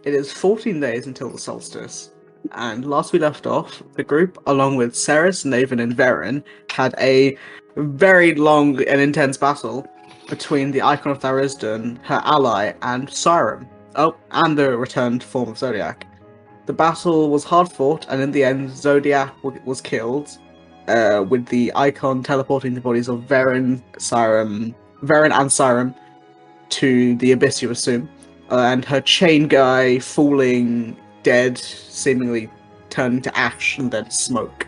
It is 14 days until the solstice, and last we left off, the group, along with Ceres, Naven, and Varen, had a very long and intense battle between the Icon of Tharisdan, her ally, and Siren. Oh, and the returned form of Zodiac. The battle was hard fought, and in the end, Zodiac was killed, with the Icon teleporting the bodies of Varen and Siren to the abyss, you assume, and her chain guy falling dead, seemingly turning to ash and then smoke.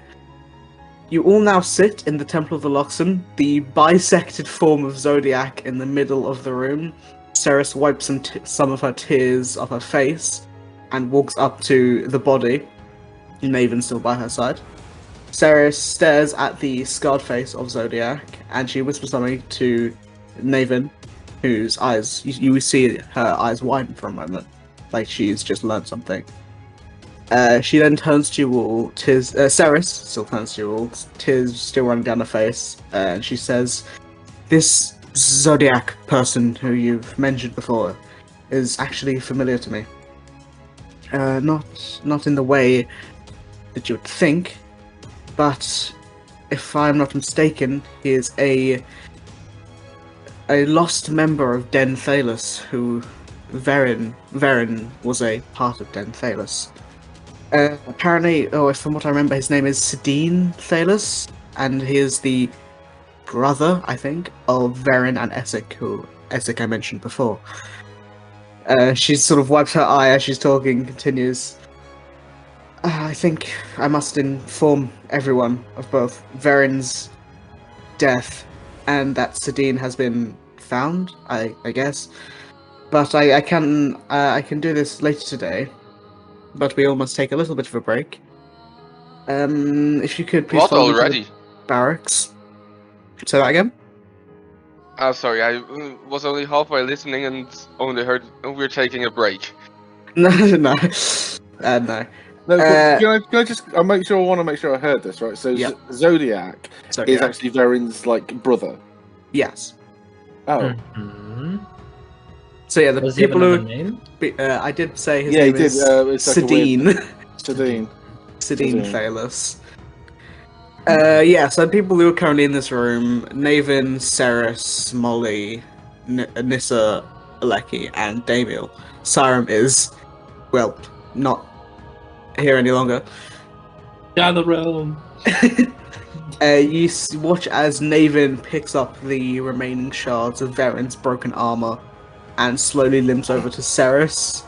You all now sit in the Temple of the Loxodon, the bisected form of Zodiac in the middle of the room. Ceres wipes some of her tears off her face and walks up to the body, Naven still by her side. Ceres stares at the scarred face of Zodiac, and she whispers something to Naven, whose eyes, you see her eyes widen for a moment, like she's just learned something. She then turns to you all, Ceres still turns to you all, tears still running down her face, and she says, "This Zodiac person who you've mentioned before is actually familiar to me. Not in the way that you would think, but if I'm not mistaken, he is a lost member of Den Thalos, who Varen was a part of Den Thalos. Apparently, from what I remember, his name is Sedine Thalos, and he is the brother, I think, of Varen and Essek, who Essek I mentioned before." She sort of wipes her eye as she's talking, continues, "I think I must inform everyone of both Varen's death and that Sedine has been found, I guess. But I can do this later today. But we all must take a little bit of a break. If you could please What follow me to already? the barracks." Say that again? Sorry, I was only halfway listening and only heard we're taking a break. No. No. No, can I just? I want to make sure I heard this right. So Yeah. Zodiac is actually Varen's brother. Yes. Oh, Mm-hmm. So yeah, the Does he have people another who name? I did say his yeah, he name did. is It's like a Sedine. weird- Sedine. Sedine Thalos. Yeah, so people who are currently in this room, Naven, Ceres, Molly, Nissa, Aleki, and Damiel. Siren is, well, not here any longer. Gather room. You watch as Naven picks up the remaining shards of Varen's broken armor and slowly limps over to Ceres,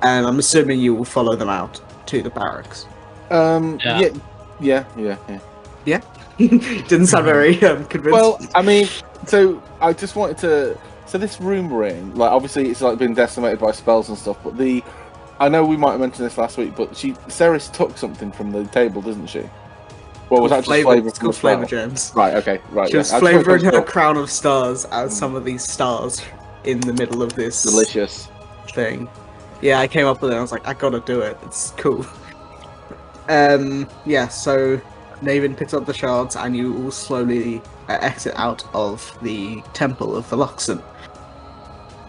and I'm assuming you will follow them out to the barracks. Yeah. Didn't sound very convinced. Well, I mean, so I just wanted to. So this room we're in, obviously it's been decimated by spells and stuff. But I know we might have mentioned this last week, but Ceres took something from the table, doesn't she? Well, was that just flavor? It's called flavor gems. Right. Okay. Right. She was flavoring her crown of stars as some of these stars in the middle of this delicious thing. Yeah, I came up with it. And I was like, I gotta do it. It's cool. Yeah. So Naven picks up the shards, and you all slowly exit out of the Temple of the Loxodon.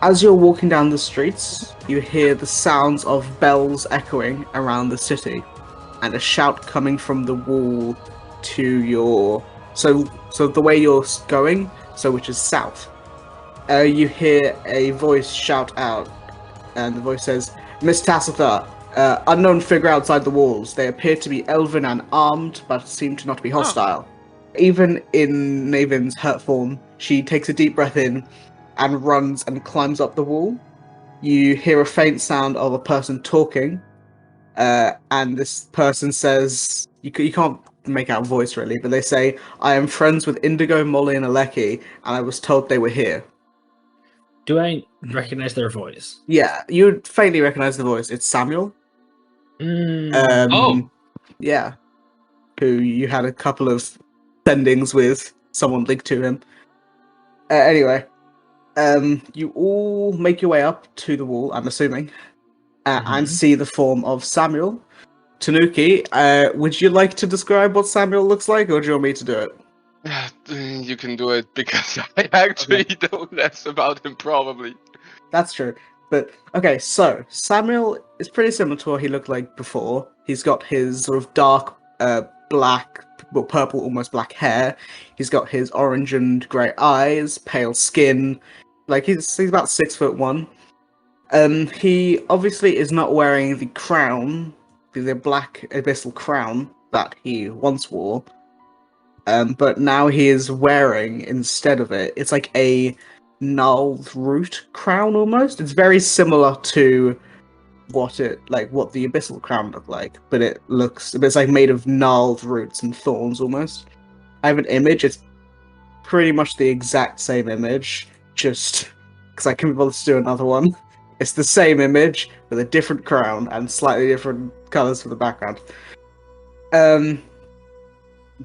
As you're walking down the streets, you hear the sounds of bells echoing around the city, and a shout coming from the wall to your... So the way you're going, which is south, you hear a voice shout out, and the voice says, "Miss Tacitha, unknown figure outside the walls. They appear to be elven and armed, but seem to not be hostile." Even in Naven's hurt form, she takes a deep breath in and runs and climbs up the wall. You hear a faint sound of a person talking, and this person says, you can't make out a voice really, but they say, "I am friends with Indigo, Molly, and Aleki, and I was told they were here." Do I recognize their voice? Yeah, you would faintly recognize the voice. It's Samuel. Yeah. Who you had a couple of sendings with, someone linked to him. Anyway, you all make your way up to the wall, I'm assuming, and see the form of Samuel. Tanuki, would you like to describe what Samuel looks like, or do you want me to do it? You can do it because I actually know less about him, probably. That's true. But okay, so Samuel is pretty similar to what he looked like before. He's got his sort of dark black, well, purple, almost black hair. He's got his orange and grey eyes, pale skin. Like he's about 6'1". He obviously is not wearing the crown, the black abyssal crown that he once wore. But now he is wearing, instead of it, it's like a gnarled root crown almost. It's very similar to what the abyssal crown looked like, but it's like made of gnarled roots and thorns almost. I have an image. It's pretty much the exact same image, just because I couldn't bother to do another one. It's the same image with a different crown and slightly different colors for the background.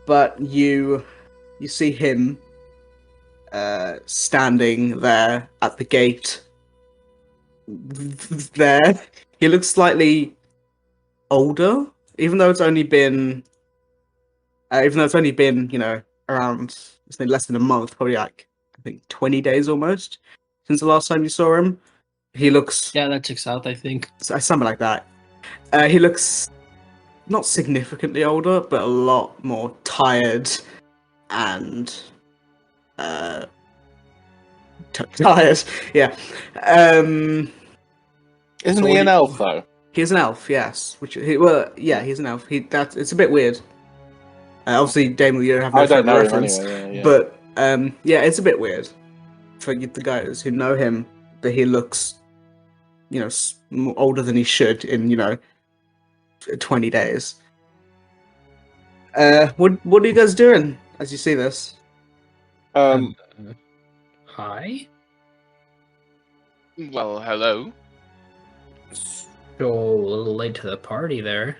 But you see him standing there at the gate. There, he looks slightly older, even though it's only been, around less than a month, probably like I think 20 days almost since the last time you saw him. He looks Yeah, that checks out, I think. something like that. He looks not significantly older, but a lot more tired and tired. Yeah. Isn't So he what an do you- elf though? He's an elf, yes. He's an elf. It's a bit weird. Obviously, Damon, you don't have no I don't further know reference, him anyway. Yeah. but it's a bit weird for the guys who know him that he looks, older than he should in 20 days. What are you guys doing as you see this? Hi. Well, hello. So a little late to the party there.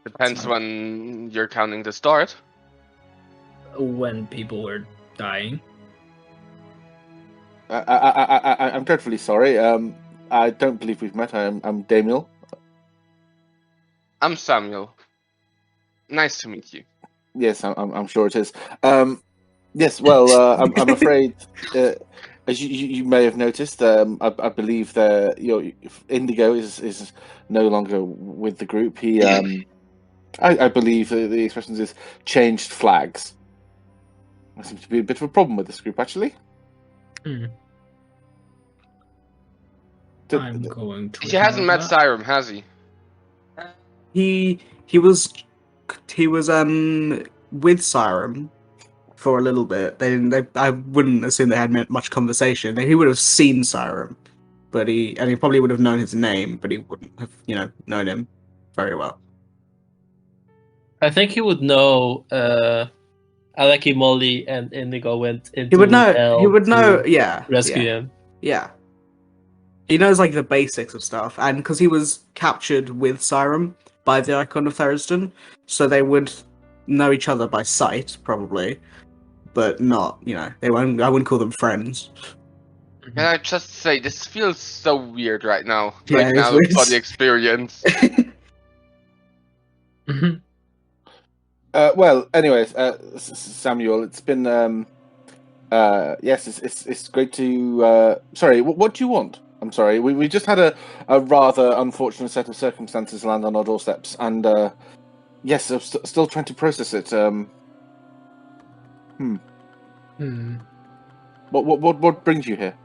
Depends when you're counting the start. When people were dying. I'm dreadfully sorry. I don't believe we've met. I'm Damiel. I'm Samuel. Nice to meet you. Yes, I'm sure it is. Yes, well, I'm afraid, as you may have noticed, I believe that your Indigo is no longer with the group. He, I believe the expression is changed flags. There seems to be a bit of a problem with this group, actually. I'm going to. He hasn't met that. Siren, has he? He was with Siren for a little bit. I wouldn't assume they had much conversation. He would have seen Siren, but he probably would have known his name, but he wouldn't have known him very well. I think he would know Aleki, Molly, and Indigo went into He would know. hell He would know. to Yeah. rescue yeah, him. Yeah. He knows like the basics of stuff, and because he was captured with Siren by the Icon of Thurston, so they would know each other by sight, probably, but not. They won't. I wouldn't call them friends. Can I just say, this feels so weird right now. Yeah, Like it's now weird. for the experience. Well, anyways, Samuel, it's been yes, it's great to. Sorry, what do you want? I'm sorry, we just had a rather unfortunate set of circumstances land on our doorsteps, and yes, I'm still trying to process it. What brings you here?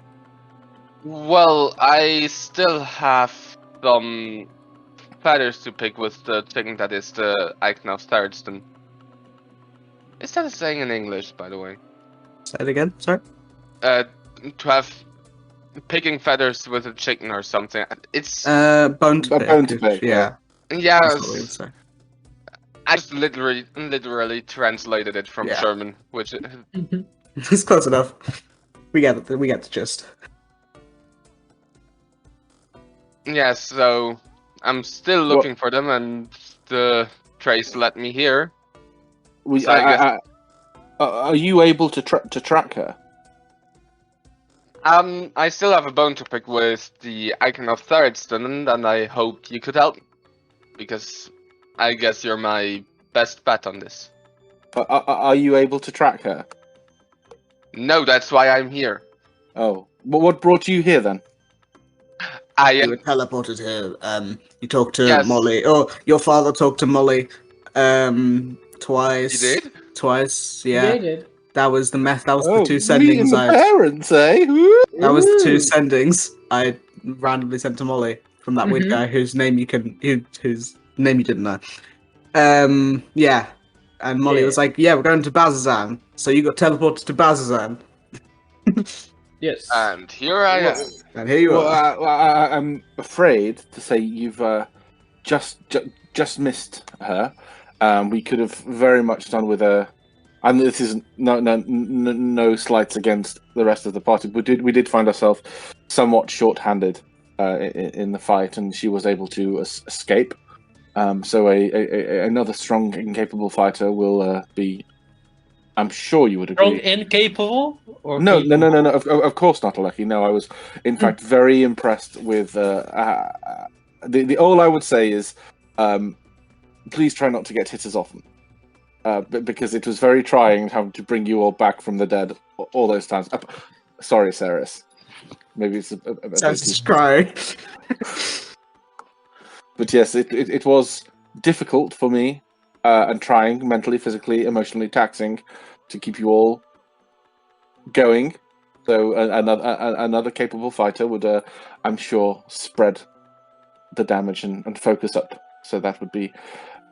Well, I still have some feathers to pick with the thing that is the Icon of Thurston. Is that a saying in English, by the way? Say it again. Sorry. To have picking feathers with a chicken or something. It's Bone to A pick. bone to pick, Yeah. yeah. That's what we would say. I just literally translated it from Yeah. German, which It's close enough. We get the gist. yeah. So I'm still looking for them, and the trace led me here. So I guess- Are you able to track her? I still have a bone to pick with the Icon of Thurston, and I hope you could help me, because I guess you're my best bet on this. Are you able to track her? No, that's why I'm here. Oh, What brought you here then? You were teleported here. You talked to Yes. Molly. Oh, your father talked to Molly. Twice. You did? Twice. Yeah, Yeah. he did. That was the meth. That was Oh, the two meeting sendings. the parents, eh? That was the two Ooh. sendings I randomly sent to Molly from that weird Mhm. guy whose name you didn't know. Yeah. And Molly Yeah. was like, "Yeah, we're going to Bazazan." So you got teleported to Bazazan, Yes. And here I am. and here you are. I'm afraid to say you've just missed her. We could have very much done with her. And this is no slights against the rest of the party. We did find ourselves somewhat short-handed in the fight, and she was able to escape. So another strong and capable fighter will be. I'm sure you would Strong, agree. incapable, or No. capable? Of course not, Aleki. No, I was in fact very impressed with the. All I would say is, please try not to get hit as often. Because it was very trying having to bring you all back from the dead all those times. Sorry, Ceres. Maybe it's a bit Sounds too... just crying. But yes, it was difficult for me and trying, mentally, physically, emotionally taxing to keep you all going. So another capable fighter would, I'm sure, spread the damage and focus up. So that would be...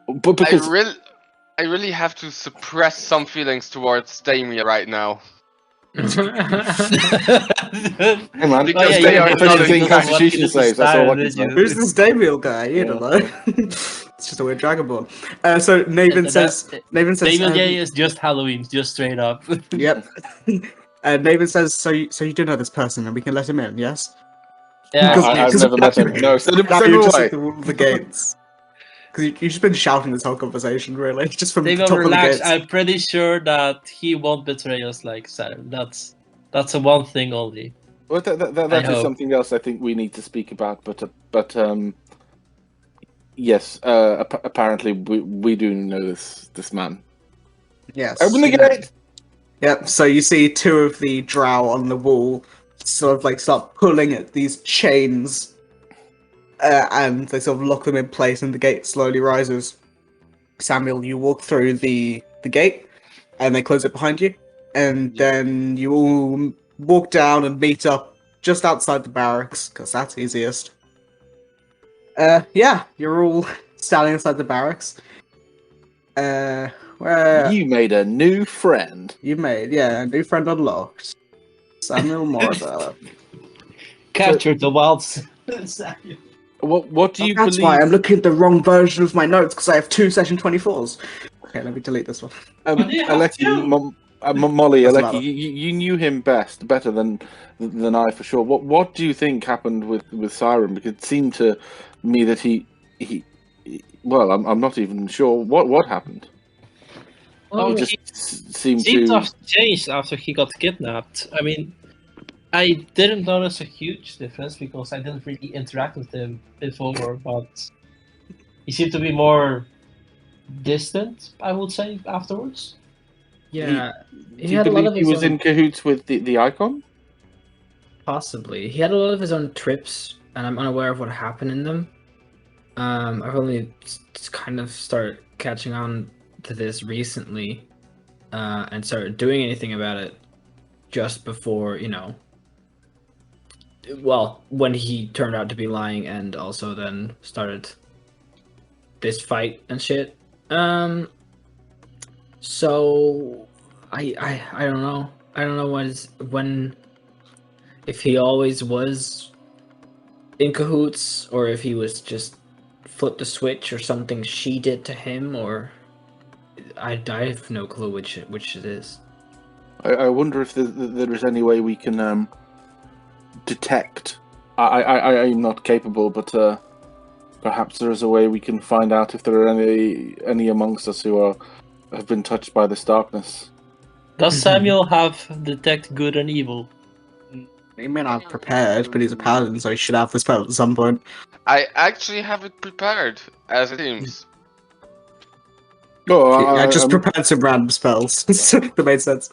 But because... I really have to suppress some feelings towards Damia right now. Hey man, Because that's they are the not thing in Constitution says, that's all I can say. Who's this Damiel guy? You don't know. It's just a weird dragonborn. So Naven says. Damien Day is just Halloween, just straight up. Yep. Naven says. So you do know this person, and we can let him in, yes? Yeah, I've never met him. No, send him You're just away. at the gates. Because you've just been shouting this whole conversation, really, just from the Damien, top of the relax. gates. I'm pretty sure that he won't betray us like Saturn. That's a one thing only. Well, that is something else I think we need to speak about. But yes, apparently we do know this man. Yes. Open the gate. Yep. So you see two of the drow on the wall, sort of like start pulling at these chains. And they sort of lock them in place, and the gate slowly rises. Samuel, you walk through the gate, and they close it behind you, and then you all walk down and meet up just outside the barracks, because that's easiest. Yeah, you're all standing inside the barracks. Where You made a new friend. you made, a new friend unlocked. Samuel Morda. Captured the wilds. What do you That's believe? why I'm looking at the wrong version of my notes, because I have two session 24s. Okay, let me delete this one. Aleki, Molly, Doesn't Aleki, matter. you knew him better than I for sure. What do you think happened with Siren? Because it seemed to me that he well, I'm not even sure what happened. Oh, He he just seemed seemed to to. have changed after he got kidnapped. I mean, I didn't notice a huge difference because I didn't really interact with him before, but he seemed to be more distant, I would say, afterwards. Yeah, Do he you had a lot believe of he his was own. in cahoots with the icon? Possibly, he had a lot of his own trips, and I'm unaware of what happened in them. I've only kind of started catching on to this recently, and started doing anything about it just before, well, when he turned out to be lying, and also then started this fight and shit. So I don't know. I don't know if he always was in cahoots, or if he was just flipped a switch, or something she did to him, or I have no clue which it is. I wonder if there is any way we can detect. I'm not capable, but perhaps there is a way we can find out if there are any amongst us who have been touched by this darkness. Does Samuel have detect good and evil? He may not have prepared, but he's a paladin, so he should have this spell at some point. I actually have it prepared, as it seems. Oh, I just prepared some random spells that made sense.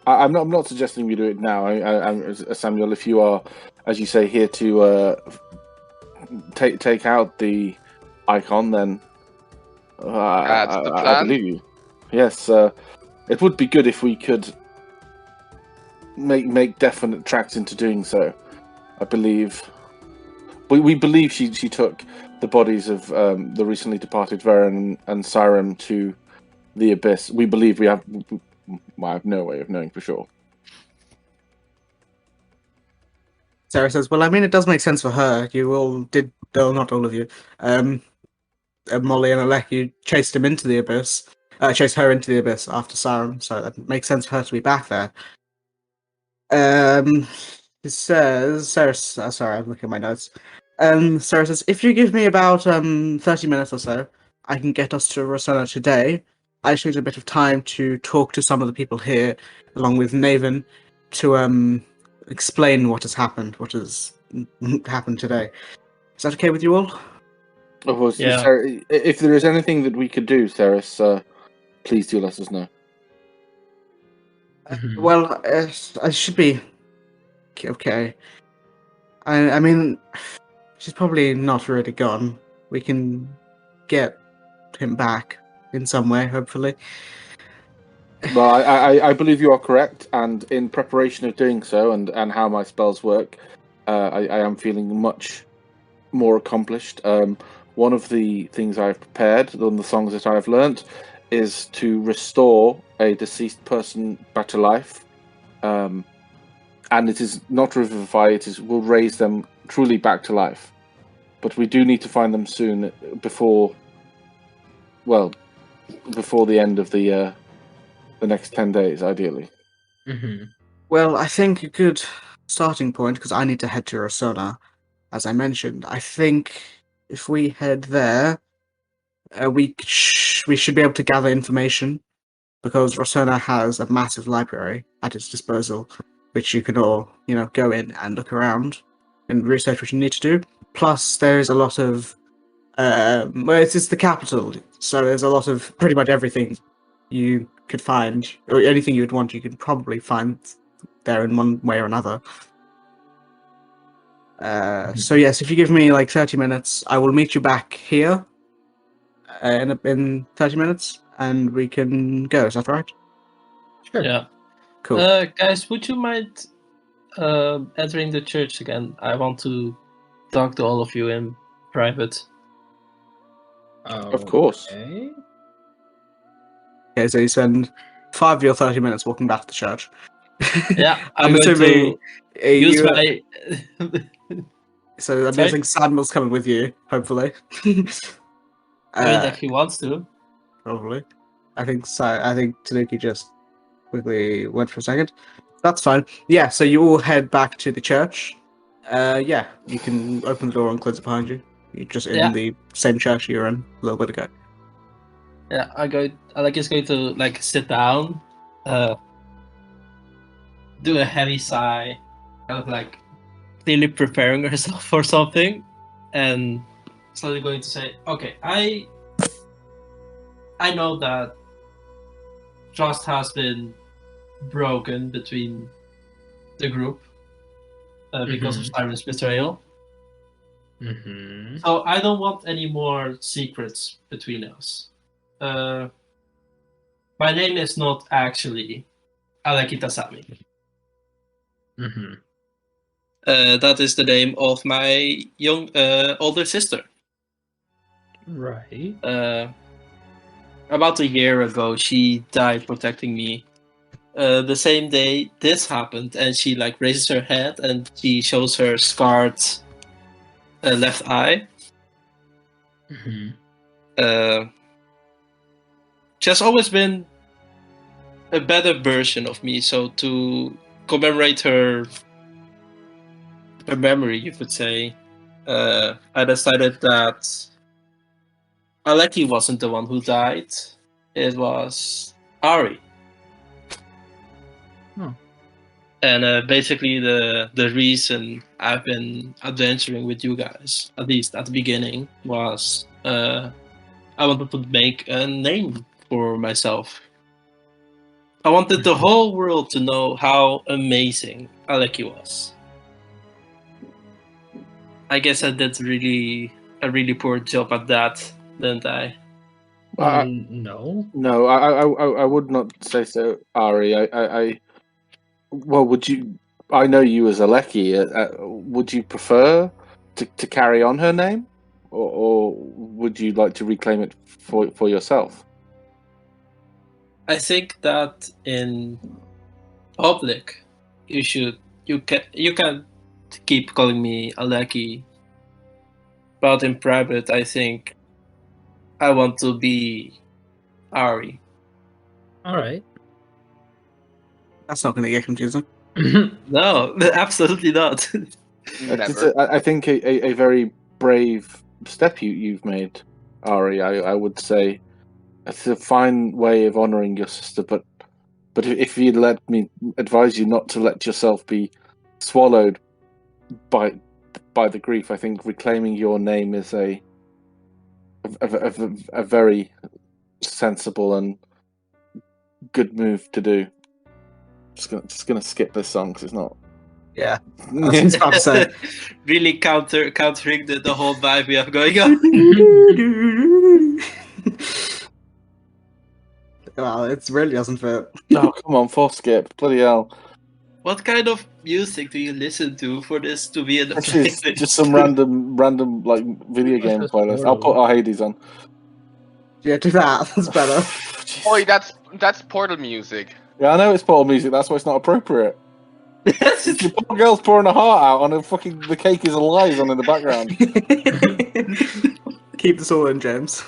I'm not suggesting we do it now. Samuel, if you are, as you say, here to take out the icon, then That's the I plan. believe you. Yes, it would be good if we could make definite tracks into doing so. I believe we believe she took the bodies of the recently departed Varen and Syrem to the Abyss. We believe we have. I have no way of knowing for sure. Sarah says, "Well, I mean, it does make sense for her. You all did, though not all of you. Molly and Alec, you chased him into the abyss. Chased her into the abyss after Sarum, so that makes sense for her to be back there." It says, Sarah. Sorry, I'm looking at my notes. Sarah says, "If you give me about 30 minutes or so, I can get us to Rosanna today. I just need a bit of time to talk to some of the people here, along with Naven, to explain what has happened, what has happened today. Is that okay with you all?" Of course, Yeah. Sarah, if there is anything that we could do, Sarah, please do let us know. Mhm. Well, I should be okay. I mean, she's probably not really gone. We can get him back in some way, hopefully. Well, I believe you are correct, and in preparation of doing so, and how my spells work, I am feeling much more accomplished. One of the things I've prepared, one of the songs that I've learnt, is to restore a deceased person back to life. And it is not revivify; will raise them truly back to life. But we do need to find them soon, before the end of the next 10 days, ideally. Mhm. Well, I think a good starting point, because I need to head to Rosona, as I mentioned. I think if we head there, we should be able to gather information, because Rosona has a massive library at its disposal, which you can all, go in and look around and research what you need to do. Plus, there's a lot of, well, it's the capital, so there's a lot of pretty much everything you could find, or anything you would want, you could probably find there in one way or another. So yes, if you give me like 30 minutes, I will meet you back here in 30 minutes, and we can go. Is that right? Sure. Yeah. Cool. Guys, would you mind entering the church again? I want to talk to all of you in private. Of course. Okay. Okay, so you spend 5 of your 30 minutes walking back to the church. Yeah, I'm going assuming to use my. So I'm Sorry? guessing Samuel's coming with you, hopefully. I mean, if he wants to. Probably. I think so. I think Tanuki just quickly went for a second. That's fine. Yeah, so you all head back to the church. Yeah, you can open the door and close it behind you. You're just in Yeah. the same church you were in a little bit ago. Yeah, Alec is going to sit down, do a heavy sigh, kind of clearly preparing herself for something, and slowly going to say, "Okay, I know that trust has been broken between the group because of Siren's betrayal. Mm-hmm. So I don't want any more secrets between us. My name is not actually Alakitasami. Mm-hmm. That is the name of my older sister. Right. About a year ago, she died protecting me. The same day this happened, and she raises her head and she shows her scarred left eye. Mm-hmm. She has always been a better version of me. So to commemorate her memory, you could say, I decided that Aleki wasn't the one who died. It was Ari. Oh. And basically the reason I've been adventuring with you guys, at least at the beginning, was I wanted to make a name for myself. I wanted the whole world to know how amazing Aleki was. I guess I did a really poor job at that, didn't I? No. No, I would not say so, Ari. Well, would you? I know you as Aleki. Would you prefer to carry on her name, or would you like to reclaim it for yourself? I think that in public, you can keep calling me Aleki, but in private, I think I want to be Ari. All right. That's not going to get confusing. No, absolutely not. Never. I think a very brave step you've made, Ari. I would say it's a fine way of honouring your sister, but if you'd let me advise you not to let yourself be swallowed by the grief, I think reclaiming your name is a very sensible and good move to do. Just gonna skip this song because it's not. Yeah, I was about to say. Really countering the whole vibe we have going on. Well, it really doesn't fit. No, come on, full skip, bloody hell! What kind of music do you listen to for this to be in the This is playlist? just some random like video game playlist. I'll put our Hades on. Yeah, do that. That's better. Oi, that's Portal music. Yeah, I know it's Portal music. That's why it's not appropriate. The poor girl's pouring her heart out on a fucking. The cake is alive on in the background. Keep this all in, James.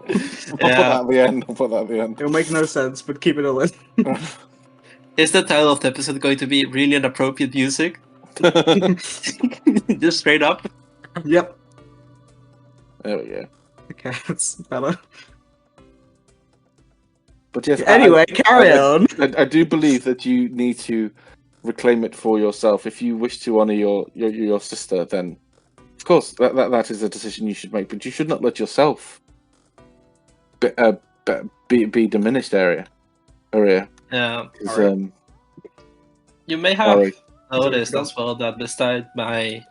I'll put that at the end. I'll put that at the end. It'll make no sense, but keep it all in. Is the title of the episode going to be really inappropriate music? Just straight up? Yep. There we go. Okay, that's better. But yes. Anyway, carry on. I do believe that you need to reclaim it for yourself. If you wish to honor your sister, then of course that is a decision you should make. But you should not let yourself be diminished, Area. Yeah. Right. You may have noticed as well that beside my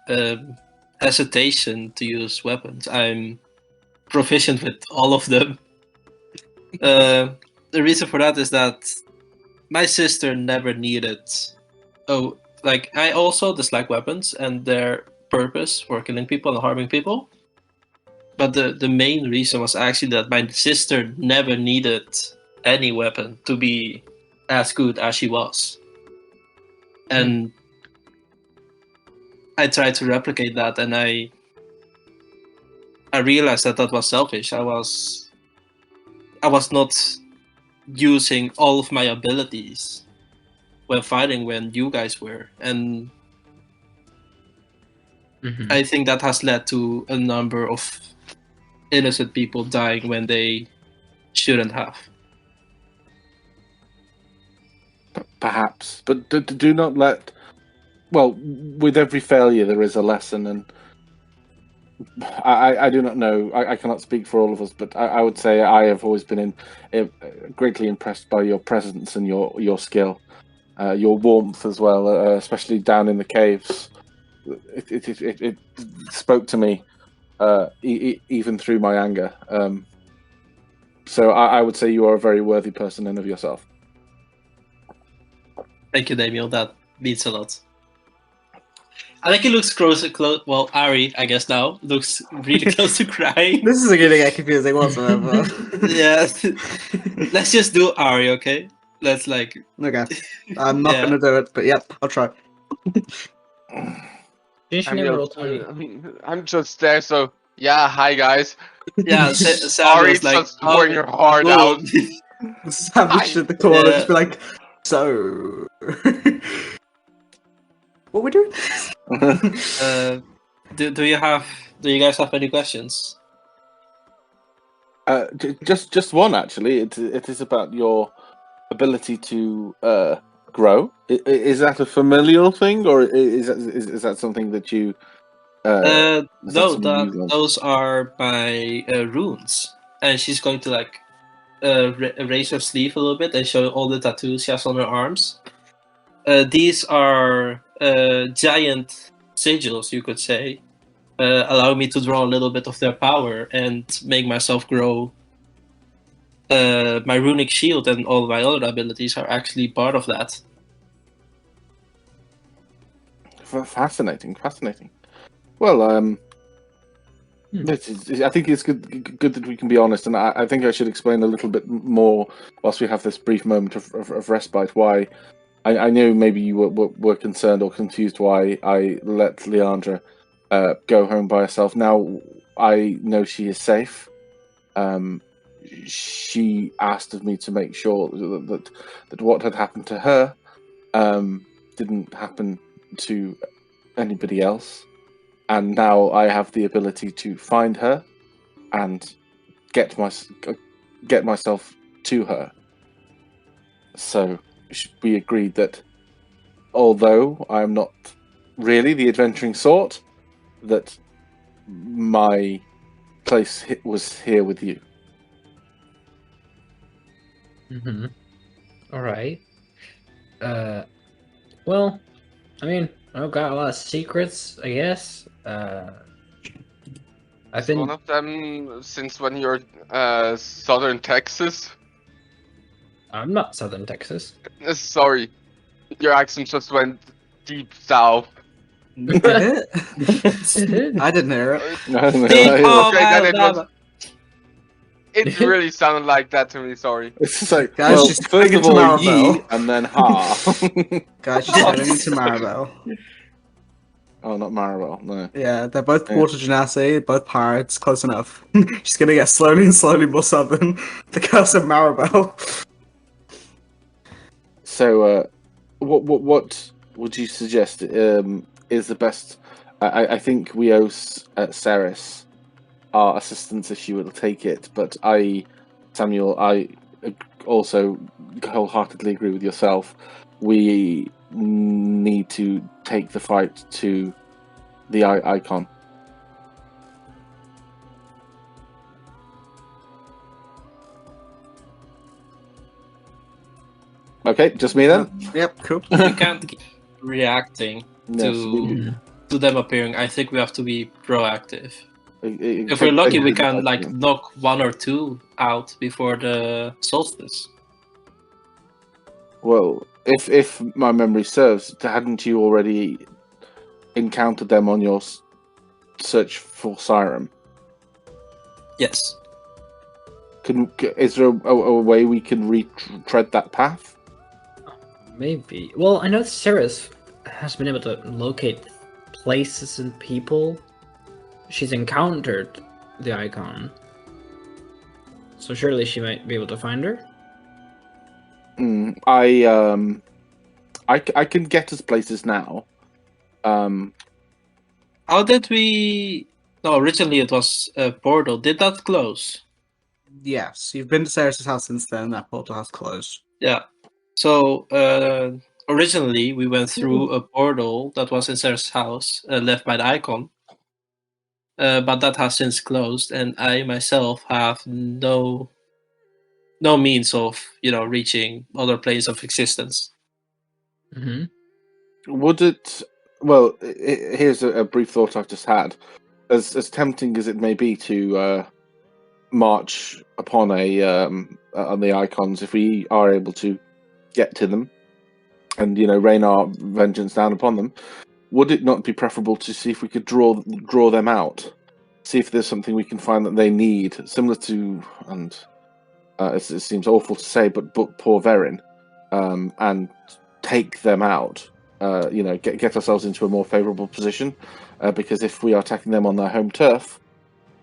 hesitation to use weapons, I'm proficient with all of them. The reason for that is that my sister never needed. I also dislike weapons and their purpose for killing people and harming people. But the main reason was actually that my sister never needed any weapon to be as good as she was. And I tried to replicate that, and I realized that was selfish. I was not using all of my abilities when fighting when you guys were, and I think that has led to a number of innocent people dying when they shouldn't have. Perhaps, but do not let. Well, with every failure there is a lesson, and I do not know. I cannot speak for all of us, but I would say I have always been greatly impressed by your presence and your skill, your warmth as well, especially down in the caves. It spoke to me, even through my anger. So I would say you are a very worthy person in of yourself. Thank you, Damiel. That means a lot. I think he looks close. Well, Ari, I guess now, looks really close to crying. This isn't gonna get confusing whatsoever. Yeah. Let's just do Ari, okay? Let's like. Okay. I'm not gonna do it, but yep, I'll try. I'm just there, so yeah. Hi guys. Yeah, Sorry, like just pouring your heart out. Savage at the corner, just be like, so. What we doing? Do you guys have any questions? Just one actually. It is about your ability to grow. Is that a familial thing, or is that something that you? No, those are my runes, and she's going to like raise her sleeve a little bit and show all the tattoos she has on her arms. These are giant sigils, you could say. Allow me to draw a little bit of their power and make myself grow. My runic shield and all my other abilities are actually part of that. Fascinating. Well, I think it's good that we can be honest, and I think I should explain a little bit more whilst we have this brief moment of respite. Why I know maybe you were concerned or confused why I let Leandra go home by herself. Now I know she is safe. She asked of me to make sure that what had happened to her didn't happen to anybody else. And now I have the ability to find her and get myself to her. So we agreed that although I am not really the adventuring sort, that my place was here with you. Mm-hmm. All right. Well, I mean, I've got a lot of secrets, I guess. I've One been. of them since when you're Southern Texas. I'm not Southern Texas. Sorry, your accent just went deep south. Did it? I didn't hear it. I don't know. Okay, then it was. It really sounded like that to me. Sorry. It's just like, Guys, well, she's first turning of into all, ye, Maribel. and then ha. Guys, she's turning into Maribel. Oh, not Maribel, no. Yeah, they're both Yeah. Water Genasi, both pirates, close enough. She's gonna get slowly and slowly more southern. The curse of Maribel. So, what would you suggest is the best? I think we owe Ceres our assistance if she will take it, but Samuel, I also wholeheartedly agree with yourself. We need to take the fight to the icon. Okay, just me then. Yep, cool. We can't keep reacting Yes, to them appearing. I think we have to be proactive. If If we're lucky, we can knock one or two out before the solstice. Well, if my memory serves, hadn't you already encountered them on your search for Siren? Yes. Is there a way we can retread that path? Maybe. Well, I know Ceres has been able to locate places and people. She's encountered the icon. So surely she might be able to find her. I can get us places now. How did we? No, originally it was a portal. Did that close? Yes, you've been to Ceres' house since then. That portal has closed. Yeah. So originally we went through a portal that was in Ceres' house, left by the icon. But that has since closed, and I myself have no means of reaching other planes of existence. Mm-hmm. Would it? Well, here's a brief thought I've just had. As tempting as it may be to march upon on the icons, if we are able to get to them and rain our vengeance down upon them, would it not be preferable to see if we could draw them out, see if there's something we can find that they need, similar to, and it seems awful to say, but poor Verin, and take them out. Get ourselves into a more favourable position, because if we are attacking them on their home turf,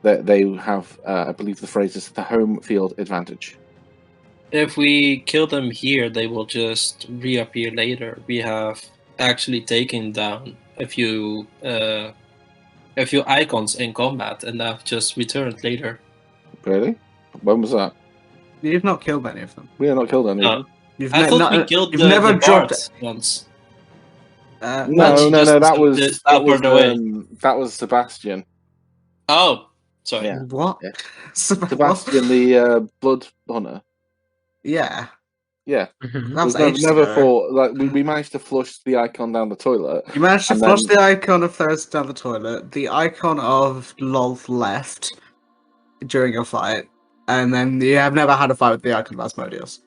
they have, I believe the phrase is, the home field advantage. If we kill them here, they will just reappear later. We have actually taken down a few icons in combat, and have just returned later. Really? When was that? You've not killed any of them. We have not killed any of them. I thought we killed you've the never dropped bards once. No. That was Sebastian. Oh, sorry. Yeah. What? Yeah. Sebastian. Sebastian, the blood hunter. Yeah, Yeah. Mhm. that was There's ages never ago. thought like we managed to flush the icon down the toilet. You managed to and flush then- the icon of Thursday down the toilet, the icon of Lolth left during your fight, and then you have never had a fight with the icon of Asmodeus.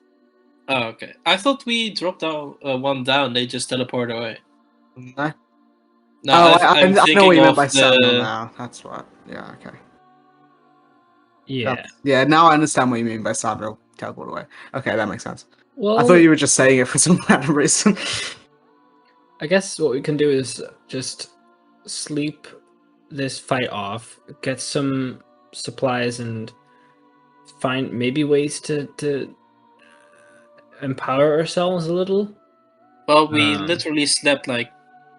Oh, okay. I thought we dropped down one down. They just teleport away. No? No, Oh, I'm I know thinking what you meant of by Samuel the. now. That's what. Yeah, okay. Yeah. Yeah, now I understand what you mean by Samuel teleport away. Okay, that makes sense. Well, I thought you were just saying it for some random reason. I guess what we can do is just sleep this fight off, get some supplies, and find maybe ways to empower ourselves a little. Well, we Um, literally slept like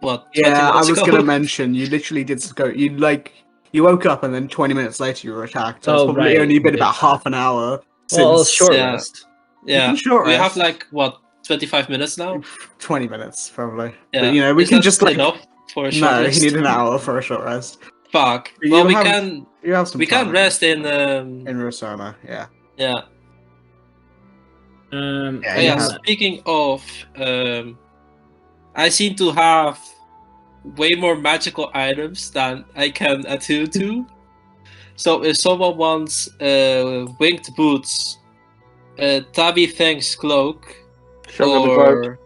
what 20 Yeah, I minutes was ago. gonna mention you literally did go. You woke up and then 20 minutes later you were attacked. So it's Oh, probably right, only been we did about that. half an hour Well, since short Yeah. rest. Yeah, can short we have rest. like what 25 minutes now. 20 minutes probably. Yeah, But you know, we Is can that just like enough for a short no, rest? you need an hour for a short rest. Fuck. But Well, you have some we can time rest in Rosona, yeah. yeah. Yeah, Oh, you yeah. have- Speaking of, I seem to have way more magical items than I can attune to. So if someone wants winged boots, Tabby Fang's cloak, Show me the cloak. or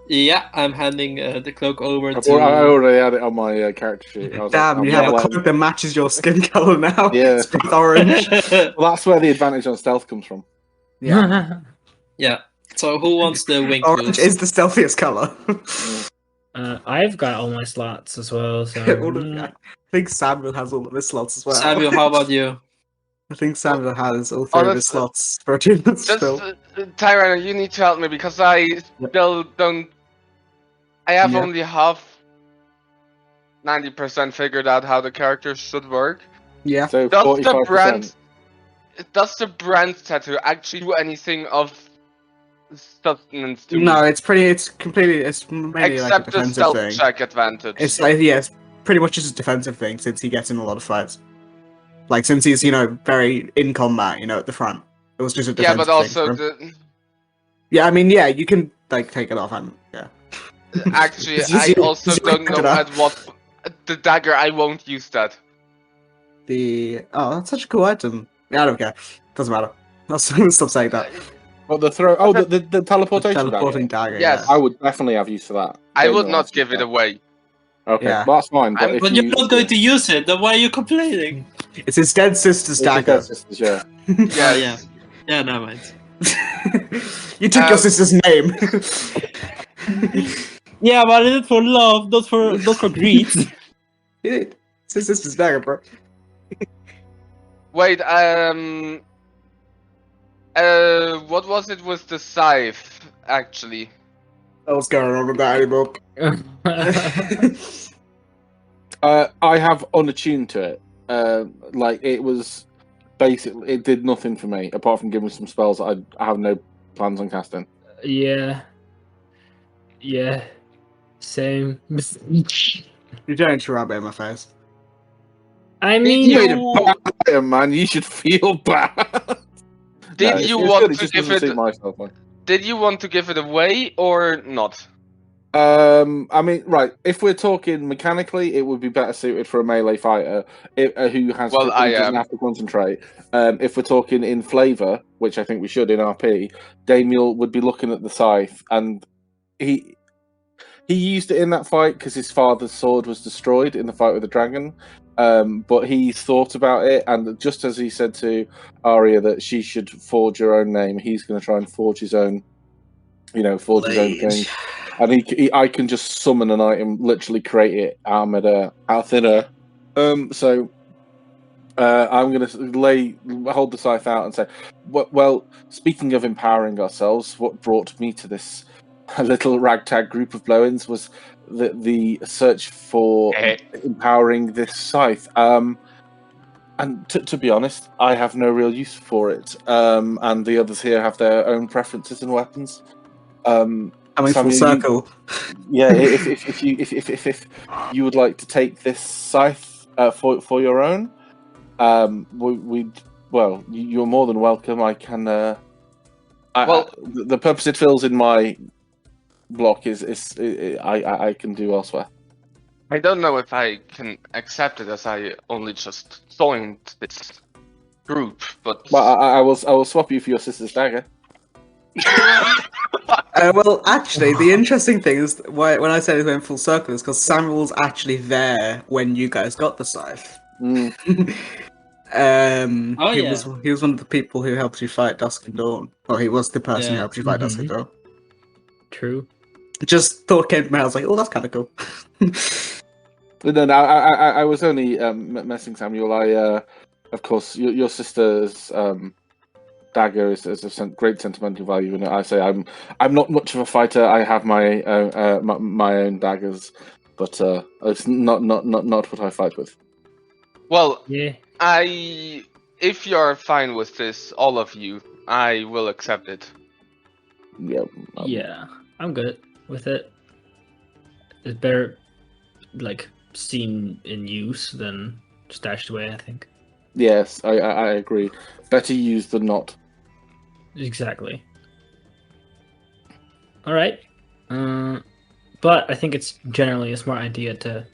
yeah, I'm handing the cloak over I to. already had it on my character sheet. I was Damn, like, you I'm have a not letting- cloak that matches your skin color now. Yeah. It's both orange. Well, that's where the advantage on stealth comes from. Yeah. Yeah. So who wants the winged Orange boots? is the stealthiest color. I've got all my slots as well, so I think Samuel has all of his slots as well. Samuel, how about you? I think Samuel has all three of his slots for attunements Just, still. Tyrone, you need to help me because I still don't. I have Yeah. only half 90% figured out how the characters should work. Yeah. So Does 45%. the brand tattoo actually do anything of substance to me? No, it's completely, it's mainly like a Except the defensive stealth thing. check advantage. It's like, yeah, it's pretty much just a defensive thing since he gets in a lot of fights. Like, since he's, very in combat, at the front. It was just a yeah, defensive but also thing for him. the Yeah, I mean, yeah, you can, like, take it off and, yeah. actually It's I easier- also easier don't to know do that. at what the dagger. I won't use that. Oh, that's such a cool item. Yeah, I don't care. Doesn't matter. I'll stop saying that. But the throw. Oh, the teleportation Teleporting dagger. dagger. Yes. yeah. I would definitely have use for that. I would Daniel not has give it that. away. Okay, Yeah. well, that's fine. But, if But you're not going to use it, then why are you complaining? It's his dead sister's It's dagger. his sisters, yeah. Yeah, yeah. Yeah, never mind. You took your sister's name. Yeah, but I did it for love, not for greed. It's his sister's dagger, bro. Wait, what was it with the scythe, actually? What's going on with that anymore? I have unattuned to it. Like it was basically, it did nothing for me apart from giving some spells that I have no plans on casting. yeah, same. You don't need to rub it in my face. I mean, Yeah, man, you should feel bad. Did No, you it's want good, it to just give doesn't it? suit myself, man. Did you want to give it away or not? I mean, right. If we're talking mechanically, it would be better suited for a melee fighter who has Well, I who doesn't am. have to concentrate. If we're talking in flavor, which I think we should in RP, Damiel would be looking at the scythe, and he used it in that fight because his father's sword was destroyed in the fight with the dragon. But he thought about it, and just as he said to Arya that she should forge her own name, he's going to try and forge his own. His own thing. And I can just summon an item, literally create it out of thin air. So I'm going to hold the scythe out and say, well, speaking of empowering ourselves, what brought me to this little ragtag group of blow-ins was the search for empowering this scythe. And to be honest, I have no real use for it. And the others here have their own preferences and weapons. Coming full Samuel, circle. if you would like to take this scythe for your own, you're more than welcome. I can The purpose it fills in my block is I can do elsewhere. I don't know if I can accept it as I only just joined this group, but Well, I will swap you for your sister's dagger. Well, actually, the interesting thing is when I said it went full circle is because Samuel's actually there when you guys got the scythe. Mm. He was one of the people who helped you fight Dusk and Dawn. Or he was the person who Yeah. helped you fight Dusk and Dawn. True. Just thought came to me. I was like, oh, that's kind of cool. No, I was only messing, Samuel. Of course, your sister's dagger is of great sentimental value, and I say I'm not much of a fighter. I have my own daggers, but it's not what I fight with. well, Yeah. if you're fine with this, all of you, I will accept it. Yeah. Yeah. I'm good with it. It's better, like, seen in use than stashed away, I think. Yes, I agree. Better used than not. Exactly. Alright. But I think it's generally a smart idea to,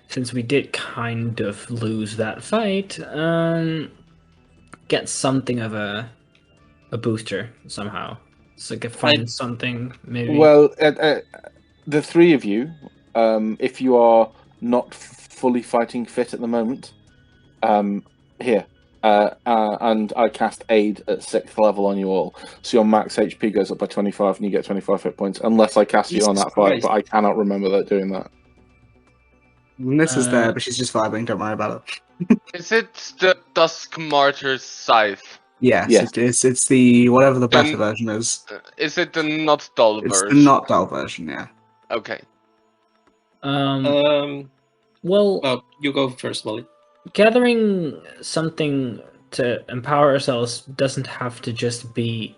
since we did kind of lose that fight, get something of a booster somehow. So I could find something, maybe. Well, the three of you, if you are not fully fighting fit at the moment, here. And I cast Aid at 6th level on you all, so your max HP goes up by 25 and you get 25 hit points, unless I cast you on that fight, but I cannot remember that doing that. Nissa's there, but she's just vibing, don't worry about it. Is it the Dusk Martyr's scythe? Yes, Yes. it's the whatever the better version is. Is it the not dull It's version? the not dull version, yeah. Okay. Well, you go first, Molly. gathering something to empower ourselves doesn't have to just be,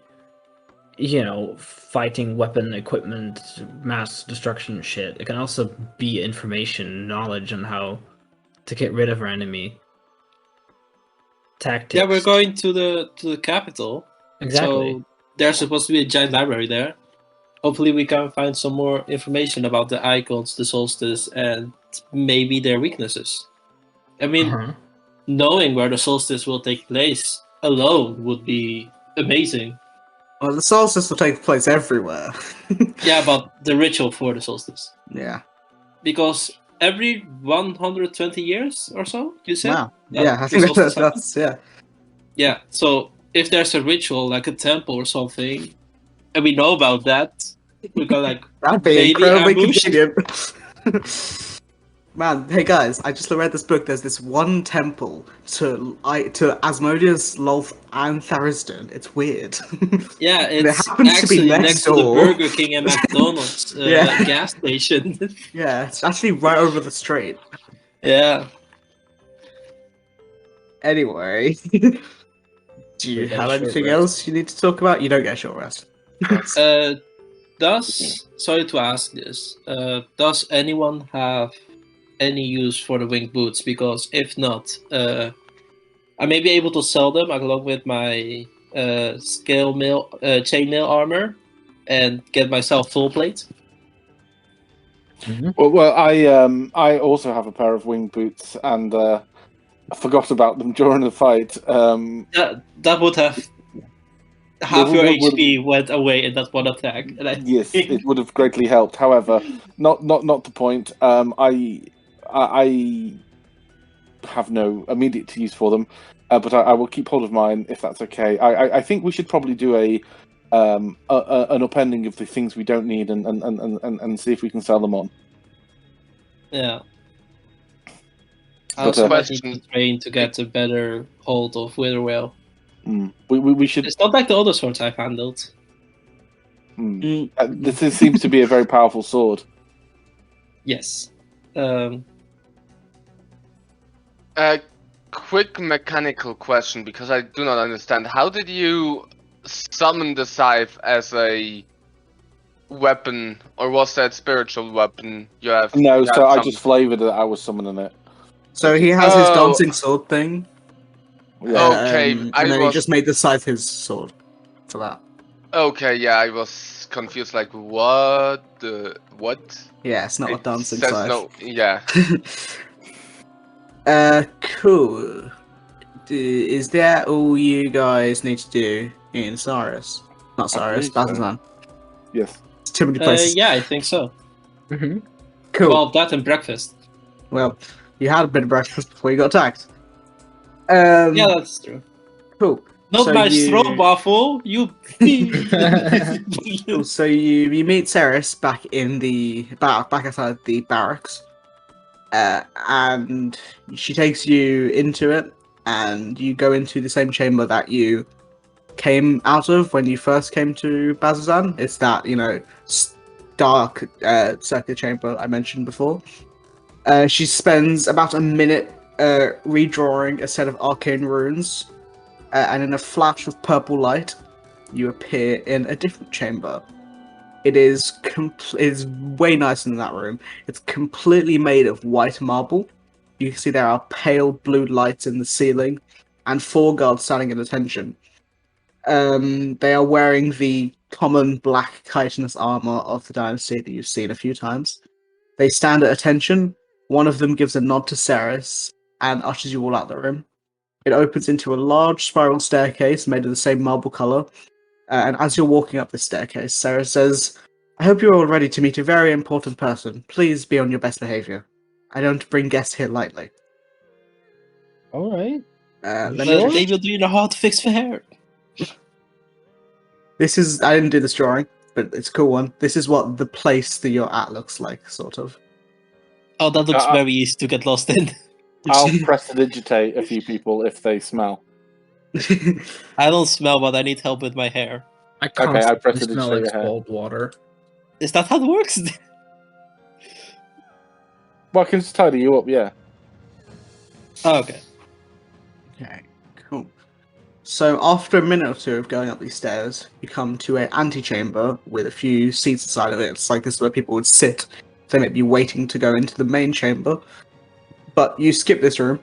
fighting weapon equipment, mass destruction shit. It can also be information, knowledge on how to get rid of our enemy. Tactics. Yeah, we're going to the capital. Exactly. So there's supposed to be a giant library there. Hopefully we can find some more information about the icons, the solstice, and maybe their weaknesses. I mean, knowing where the solstice will take place alone would be amazing. Well, the solstice will take place everywhere. Yeah, but the ritual for the solstice. Yeah. Because every 120 years or so, you said? Wow. Yeah, I think that's yeah. Yeah, so if there's a ritual, like a temple or something, and we know about that, we can that'd be incredibly convenient. Man, hey guys, I just read this book. There's this one temple to Asmodeus, Lolth, and Thariston. It's weird. Yeah, it it's happens to be actually next to the door. Burger King and McDonald's gas station. Yeah, it's actually right over the street. Yeah. Anyway, do you have anything else you need to talk about? You don't get a short rest. Sorry to ask this, does anyone have any use for the winged boots? Because if not, I may be able to sell them along with my chainmail armor and get myself full plate. Mm-hmm. Well, I also have a pair of winged boots, and I forgot about them during the fight. That would have half your HP went away in that one attack. Yes, it would have greatly helped. However, not the point. I have no immediate use for them, but I will keep hold of mine if that's okay. I think we should probably do an upending of the things we don't need and see if we can sell them on. Yeah. I also might need to train to get a better hold of Witherwell. We should. It's not like the other swords I've handled. This seems to be a very powerful sword. Yes. Quick mechanical question, because I do not understand. How did you summon the scythe as a weapon, or was that spiritual weapon you have? No, so I just flavored that I was summoning it. So he has his dancing sword thing. Okay, and then he just made the scythe his sword for that. Okay, yeah, I was confused. Like, what? What? Yeah, it's not a It dancing says scythe. no. Yeah. Cool. Is that all you guys need to do in Cyrus? Not I Cyrus, believe so. Bazazan. Yes. It's too many places. Yeah, I think so. Mm-hmm. Cool. Well, that and breakfast. Well, you had a bit of breakfast before you got attacked. Yeah, that's true. Cool. Not So my you- stroopwafel, you. Cool. So you meet Ceres back in the back outside the barracks, and she takes you into it, and you go into the same chamber that you came out of when you first came to Bazazan. It's that dark circular chamber I mentioned before. She spends about a minute redrawing a set of arcane runes, and in a flash of purple light, you appear in a different chamber. It is way nicer than that room. It's completely made of white marble. You can see there are pale blue lights in the ceiling, and 4 guards standing at attention. They are wearing the common black chitinous armor of the dynasty that you've seen a few times. They stand at attention. One of them gives a nod to Ceres and ushers you all out the room. It opens into a large spiral staircase made of the same marble color. And as you're walking up the staircase, Ceres says, "I hope you're all ready to meet a very important person. Please be on your best behavior. I don't bring guests here lightly." All right. Let me Sure. just- David, do you know how to fix the hair? This is, I didn't do this drawing, but it's a cool one. This is what the place that you're at looks like, sort of. Oh, that looks Uh-uh. very easy to get lost in. I'll prestidigitate a few people if they smell. I don't smell, but I need help with my hair. I I constantly pressed it to smell show like your hair. cold water. Is that how it works? Well, I can just tidy you up, yeah. Oh, okay. Okay, cool. So after a minute or two of going up these stairs, you come to an antechamber with a few seats inside of it. It's like this is where people would sit. They may be waiting to go into the main chamber. But you skip this room,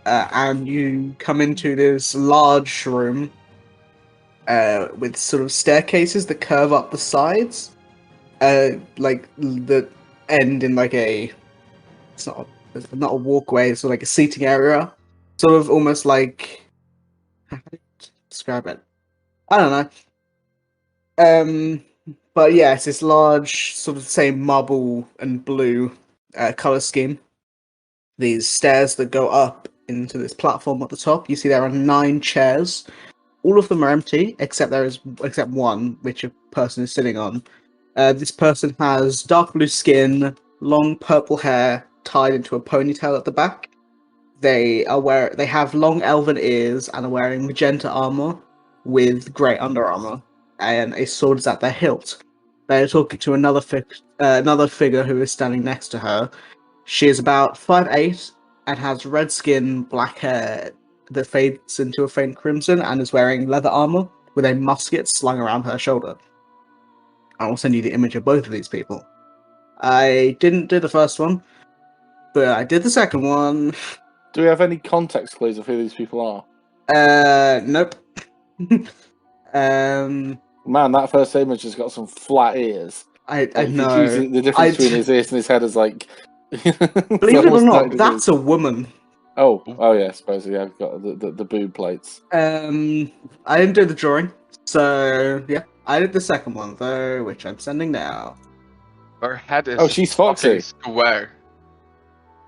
and you come into this large room with sort of staircases that curve up the sides, like that end in like a. It's not a walkway. It's sort of like a seating area, sort of almost like. How do I describe it? I don't know. But yeah, it's this large, sort of same marble and blue color scheme. These stairs that go up into this platform at the top. You see there are 9 chairs. All of them are empty, except one which a person is sitting on. This person has dark blue skin, long purple hair tied into a ponytail at the back. They have long elven ears and are wearing magenta armor with grey under armor, and a sword is at their hilt. They are talking to another figure who is standing next to her. She is about 5'8" and has red skin, black hair that fades into a faint crimson, and is wearing leather armor with a musket slung around her shoulder. I will send you the image of both of these people. I didn't do the first one, but I did the second one. Do we have any context clues of who these people are? Nope. Man, that first image has got some flat ears. I Like, know. the difference between his ears and his head is like. Believe it or not, that's a woman. Oh yeah, I suppose yeah. I've got the boob plates. I didn't do the drawing, so yeah, I did the second one though, which I'm sending now. Her head is. Oh, she's fucking Foxy. square.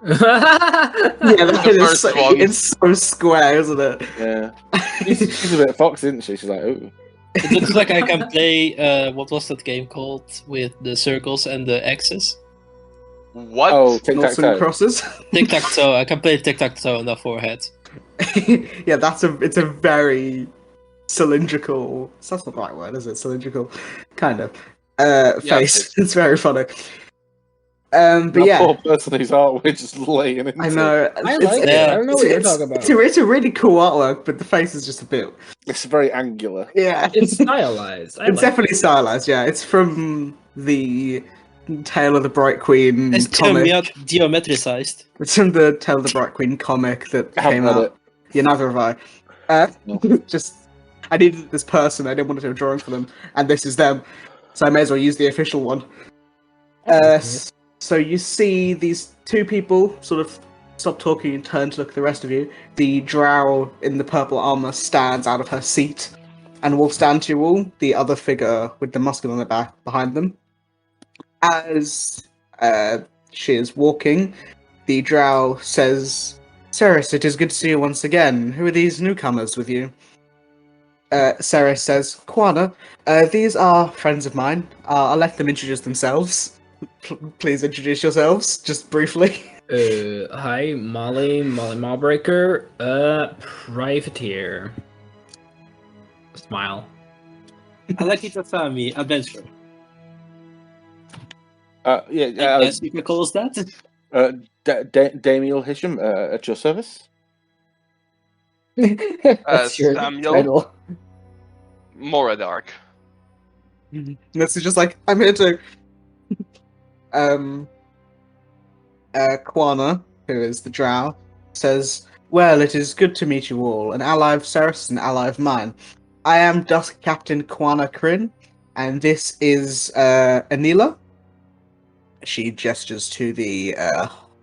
Yeah, The first one. it's so square, isn't it? Yeah, she's a bit foxy, isn't she? She's like, ooh. It looks like I can play. What was that game called with the circles and the X's? What? Oh, tic tac Noughts and toe. crosses. Tic tac toe. I can play tic tac toe on the forehead. Yeah, it's a very cylindrical. That's not the right word, is it? Cylindrical, kind of face. It's very funny. But That yeah, poor person whose art we're just laying into. I know. I like it. I don't know what you're talking about. It's a really cool artwork, but the face is just a bit. It's very angular. Yeah, It's stylized. I it's like definitely stylized. Yeah, it's from the Tale of the Bright Queen It's comic. geometricized. It's from the Tale of the Bright Queen comic that I haven't came read out. it. Yeah, neither have I. No. Just I needed this person. I didn't want to do a drawing for them, and this is them. So I may as well use the official one. So you see these two people sort of stop talking and turn to look at the rest of you. The drow in the purple armor stands out of her seat and will stand to you all. The other figure with the musket on the back behind them. As she is walking, the drow says, "Ceres, it is good to see you once again. Who are these newcomers with you?" Ceres says, "Quana, these are friends of mine. I'll let them introduce themselves. Please introduce yourselves, just briefly." Hi, Molly Mallbreaker, privateer. Smile. I like it as me, adventure. Yeah. You can call us that. Damiel Hisham, at your service. That's your Samuel? title. Moradark. This is just like, I'm here to... Quana, who is the drow, says, "Well, it is good to meet you all. An ally of Ceres, an ally of mine. I am Dusk Captain Quana Kryn, and this is Anila." She gestures to the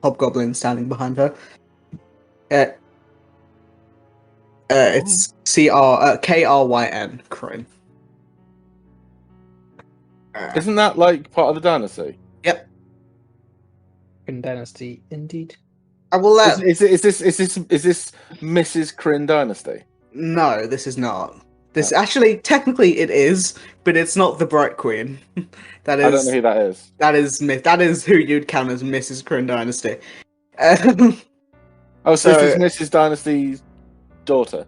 hobgoblin standing behind her. It's Kryn, Kryn. Isn't that like part of the dynasty? Yep. Dynasty, indeed. I will let. Is this Mrs. Kryn dynasty? No, this is not. This actually, technically, it is, but it's not the Bright Queen. That is. I don't know who that is. That is who you'd count as Mrs. Kryn Dynasty. Oh, so So- this is Mrs. Dynasty's daughter.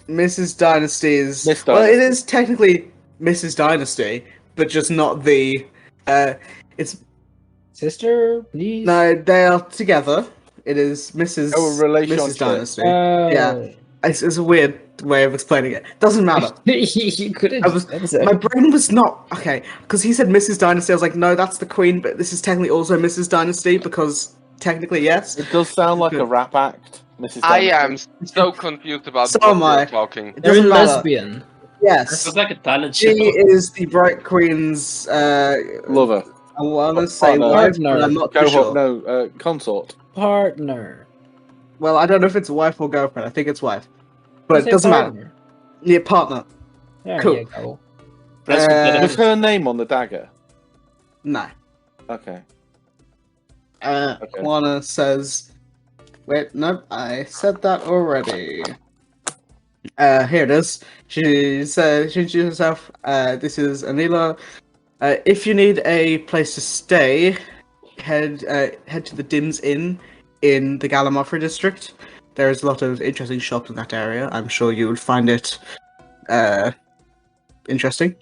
Mrs. Dynasty is Miss well, it Dynasty. is technically Mrs. Dynasty, but just not the. It's Sister, please. no, they are together. It is Mrs. Oh, a relationship. Mrs. Dynasty. Oh. Yeah. It's a weird way of explaining it. Doesn't matter. You couldn't. I was- My brain was not okay because he said Mrs. Dynasty. I was like, no, that's the Queen, but this is technically also Mrs. Dynasty because technically, yes. It does sound like a rap act, Mrs. I Dynasty. am so confused about So what am I. you're talking. It You're doesn't matter. lesbian. Yes, It's like a talent she show. is the Bright Queen's. Lover. I want to say Partner. wife, but I'm not too Cohort, sure. no, consort. Partner. Well, I don't know if it's wife or girlfriend. I think it's wife, but Say it doesn't matter. partner. Yeah, partner. There Cool. you go. That's Was her name on the dagger? No. Okay. Okay. Juana says, "Wait, nope, I said that already." Here it is. She introduced herself. This is Anila. If you need a place to stay, head to the Dims Inn in the Galamafra district. There is a lot of interesting shops in that area. I'm sure you would find it interesting.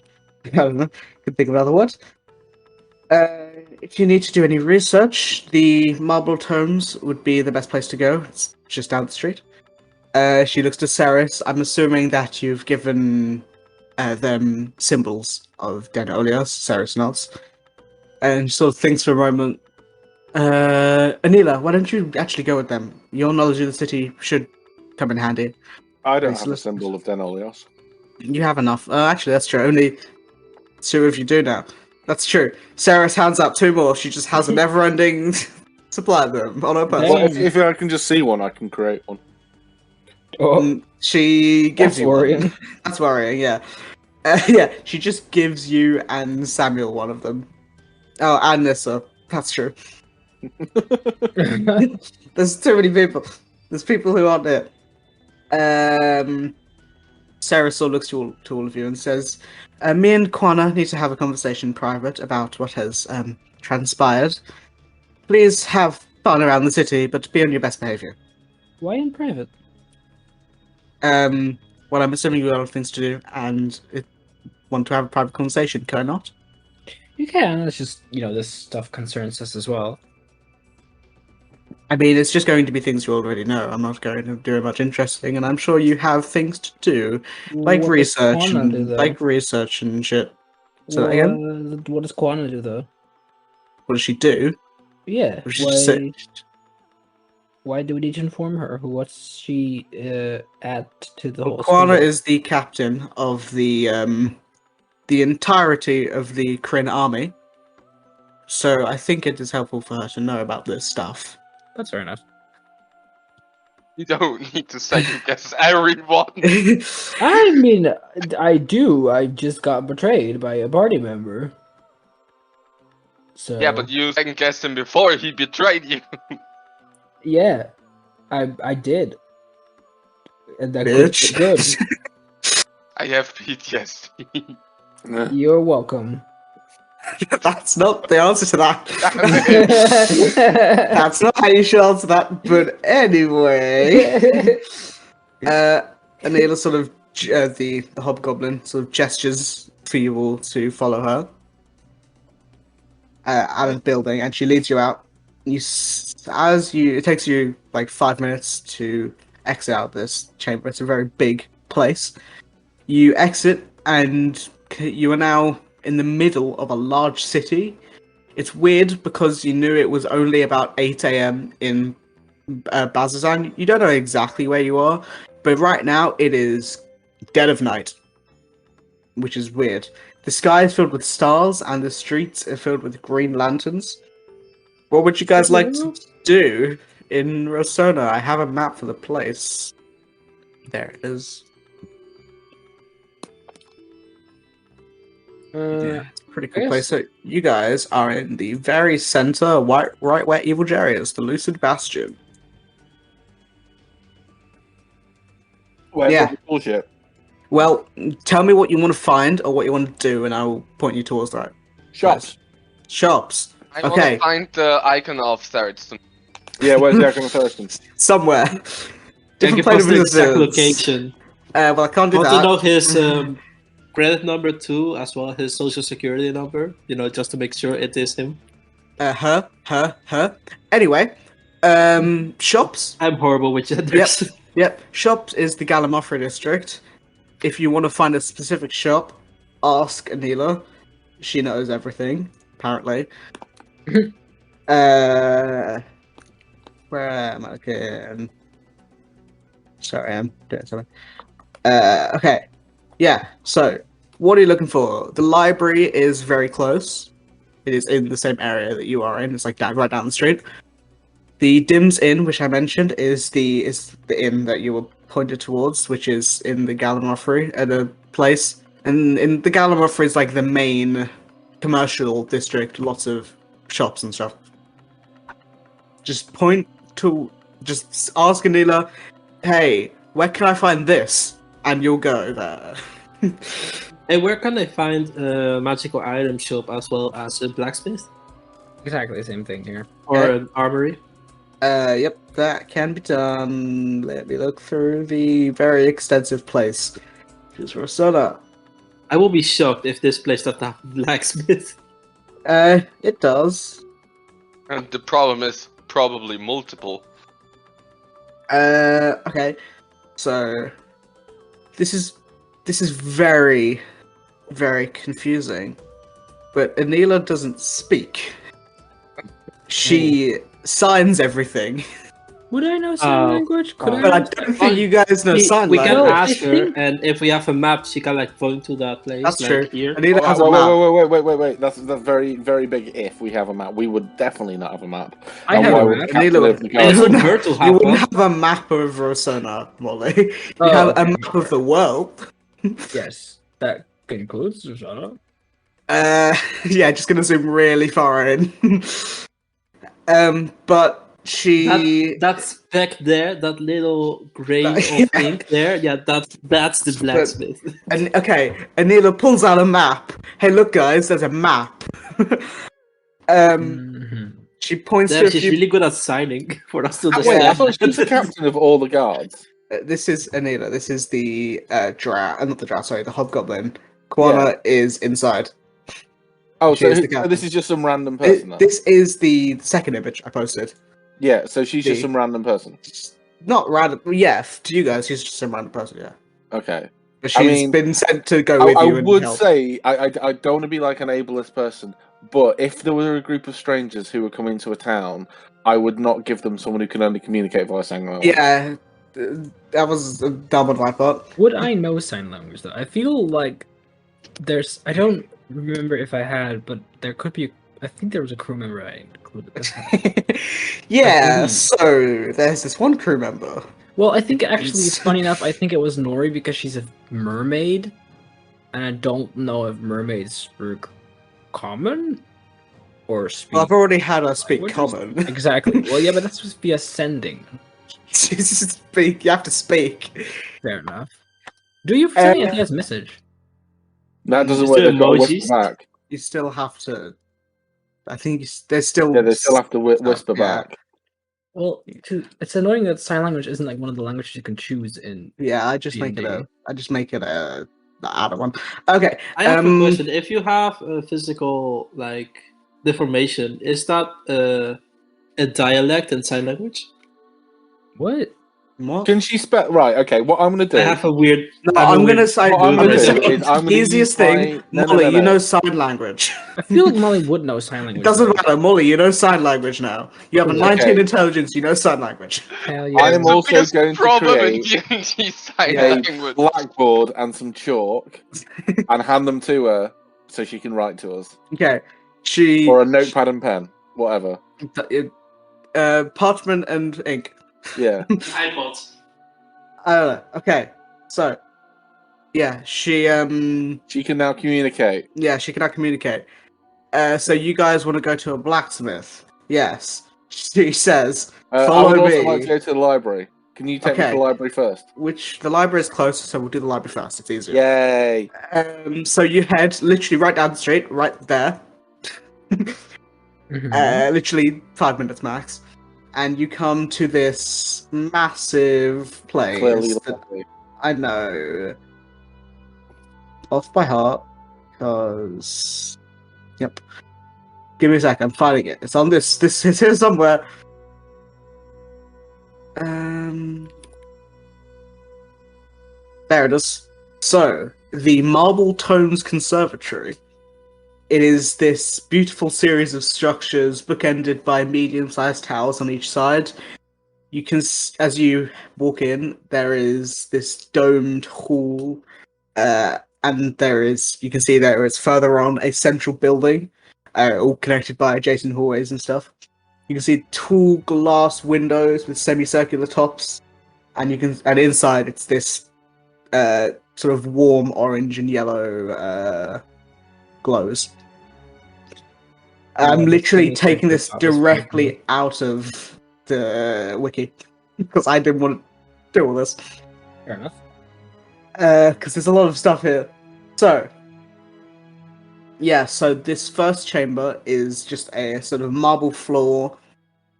I don't know. Could think of another word. If you need to do any research, the Marble Tomes would be the best place to go. It's just down the street. She looks to Ceres. I'm assuming that you've given them symbols of Denolios. Ceres nods. And sort of thinks for a moment. Anila, why don't you actually go with them? Your knowledge of the city should come in handy. I don't have a Excellent. symbol of Denolios. You have enough. Actually, that's true. Only two of you do now. That's true. Ceres hands up two more. She just has a never-ending supply of them on her person. Well, if I can just see one, I can create one. Oh, She gives that's you one. worrying. That's worrying, yeah. Yeah, she just gives you and Samuel one of them. Oh, and Nissa. That's true. There's too many people. There's people who aren't it. Sarah still looks to all of you and says, "Me and Quana need to have a conversation in private about what has transpired. Please have fun around the city, but be on your best behavior." Why in private? Well, I'm assuming you have other things to do and want to have a private conversation, can I not? You can. It's just this stuff concerns us as well. I mean, it's just going to be things you already know. I'm not going to do much interesting, and I'm sure you have things to do, like What does research Quana do, though? and shit. So again, What does Quana do though? what does she do? Yeah. Or she just sit- why do we need to inform her? What's she add to the whole Quana spiel? is the captain of the entirety of the Kryn army, so I think it is helpful for her to know about this stuff. That's fair enough. You don't need to second guess everyone. I mean, I do. I just got betrayed by a party member. So Yeah, but you second guessed him before he betrayed you. yeah, I did. And that Bitch. good. I have PTSD. You're welcome. That's not the answer to that. That's not how you should answer that. But anyway, Anila sort of the hobgoblin sort of gestures for you all to follow her out of the building, and she leads you out. It takes you like 5 minutes to exit out this chamber. It's a very big place. You exit, and you are now in the middle of a large city. It's weird because you knew it was only about 8 a.m. in Bazazan. You don't know exactly where you are, but right now it is dead of night, which is weird. The sky is filled with stars, and the streets are filled with green lanterns. What would you guys like to do in Rosona? I have a map for the place. There it is. Yeah, it's a pretty cool I place. So you guys are in the very center, right where Evil Jerry is, the Lucid Bastion. Where's Yeah. all the bullshit? Well, tell me what you want to find or what you want to do, and I'll point you towards that. Shops. Shops. I want Okay. to find the icon of Saracen. Yeah, where's the icon of Thurston? Somewhere. Can Different give plane us of the exact existence. location. Well, I can't do Want to that. know his credit number too, as well as his social security number. You know, just to make sure it is him. Her. Anyway, shops. I'm horrible with genders. Yep, shops is the Gallimofra district. If you want to find a specific shop, ask Anila. She knows everything, apparently. Where am I again? Sorry, I'm doing something. Okay. Yeah, so, what are you looking for? The library is very close. It is in the same area that you are in. It's like right down the street. The Dims Inn, which I mentioned, is the inn that you were pointed towards, which is in the Gallimofry at a place. And in the Gallimofry is like the main commercial district, lots of shops and stuff. Just ask Anila, hey, where can I find this? And you'll go there. And where can I find a magical item shop as well as a blacksmith Exactly the same thing here. or Okay. an armory? Yep, that can be done. Let me look through the very extensive place. Here's Rosona. I will be shocked if this place doesn't have blacksmith. It does. And the problem is probably multiple. Okay. So this is very, very confusing. But Anila doesn't speak. She signs everything. Would I know sign language? Could But I I? don't think you guys know sign We can language. ask her, think- and if we have a map, she can like point to that place. That's like, true. Here. Anila has a map. Wait. That's very, very big if we have a map. We would definitely not have a map. I And have why a would map. the captain Anila of the would- guard- I you want wouldn't her to You have wouldn't one. have a map of Rosona, Molly. You Oh, have a okay. map of the world. Yes, that concludes. Shut up. Uh, Just gonna zoom really far in. But she. That speck there, that little grain Yeah. of ink there, yeah, that's the blacksmith. And okay, Anila pulls out a map. Hey, look, guys, there's a map. Mhm. She points Damn, to a she's few. really good at signing for us to wait, I understand. thought she's the captain of all the guards. This is Anila. This is the drow. Not the drow. Sorry, the hobgoblin. Quana is inside. Oh, She so, is the so captain. this is just some random person. then? This is the second image I posted. Yeah, so she's just the- some random person. Not random. Yeah, to you guys, she's just some random person. Yeah, Okay. but I she's mean, been sent to go with I you and would help. say I don't want to be like an ableist person, but if there were a group of strangers who were coming to a town, I would not give them someone who can only communicate via sign language. Yeah, that was dumb on my part. Would I know sign language though? I feel like there's. I don't remember if I had, but there could be. I think there was a crew member I included. Yeah, believe. so there's this one crew member. Well, I think actually, It's- it's funny enough. I think it was Nori because she's a mermaid, and I don't know if mermaids speak common or speak. Well, I've already had her speak languages. common. Exactly. Well, yeah, but that's supposed to be ascending. Speak. You have to speak. Fair enough. Do you send me a DS message? That doesn't Is work. there They've got to whisper emojis? back. You still have to. I think there's still. Yeah, they still have to whisper yeah. back. Well, it's annoying that sign language isn't like one of the languages you can choose in. Yeah, I just make it D&D. a other one. Okay. I have a question. If you have a physical like deformation, is that a dialect in sign language? What? What? Can she spell? Right. Okay. What I'm going to do. I have a weird. No, I have a I'm gonna weird- say. What I'm I'm gonna gonna say do is I'm gonna easiest use thing. my- no, Molly, no, no, you no. know sign language. I feel like Molly would know sign language. Doesn't though. matter, Molly. You know sign language now. You have a Okay. 19 intelligence. You know sign language. Hell yeah. I am The also biggest going to problem in create D&D sign Yeah. language. blackboard and some chalk and hand them to her so she can write to us, Okay. She. or a notepad and pen, whatever. Parchment and ink. Yeah. iPods. I don't know. Okay. So. Yeah, she She can now communicate. yeah, she cannot communicate. So you guys want to go to a blacksmith? Yes. She says, I follow would also me. like to go to the library. Can you take me to Okay. the library first? Which the library is closer, so we'll do the library first. It's easier. Yay! So you head literally right down the street, right there. Mhm. Literally 5 minutes max, and you come to this massive place. Clearly, that- library. I know. Off by heart, because. Yep. Give me a sec. I'm finding it. It's on this. This is here somewhere. There it is. So, the Marble Tones Conservatory. It is this beautiful series of structures bookended by medium-sized towers on each side. You can, as you walk in, there is this domed hall, and there is, you can see there is further on a central building, all connected by adjacent hallways and stuff. You can see tall glass windows with semicircular tops, and inside it's this sort of warm orange and yellow glows. I'm Yeah, literally this taking this top is pretty directly out of the wiki because I didn't want to do all this. Fair enough. Because there's a lot of stuff here. So, yeah, so this first chamber is just a sort of marble floor,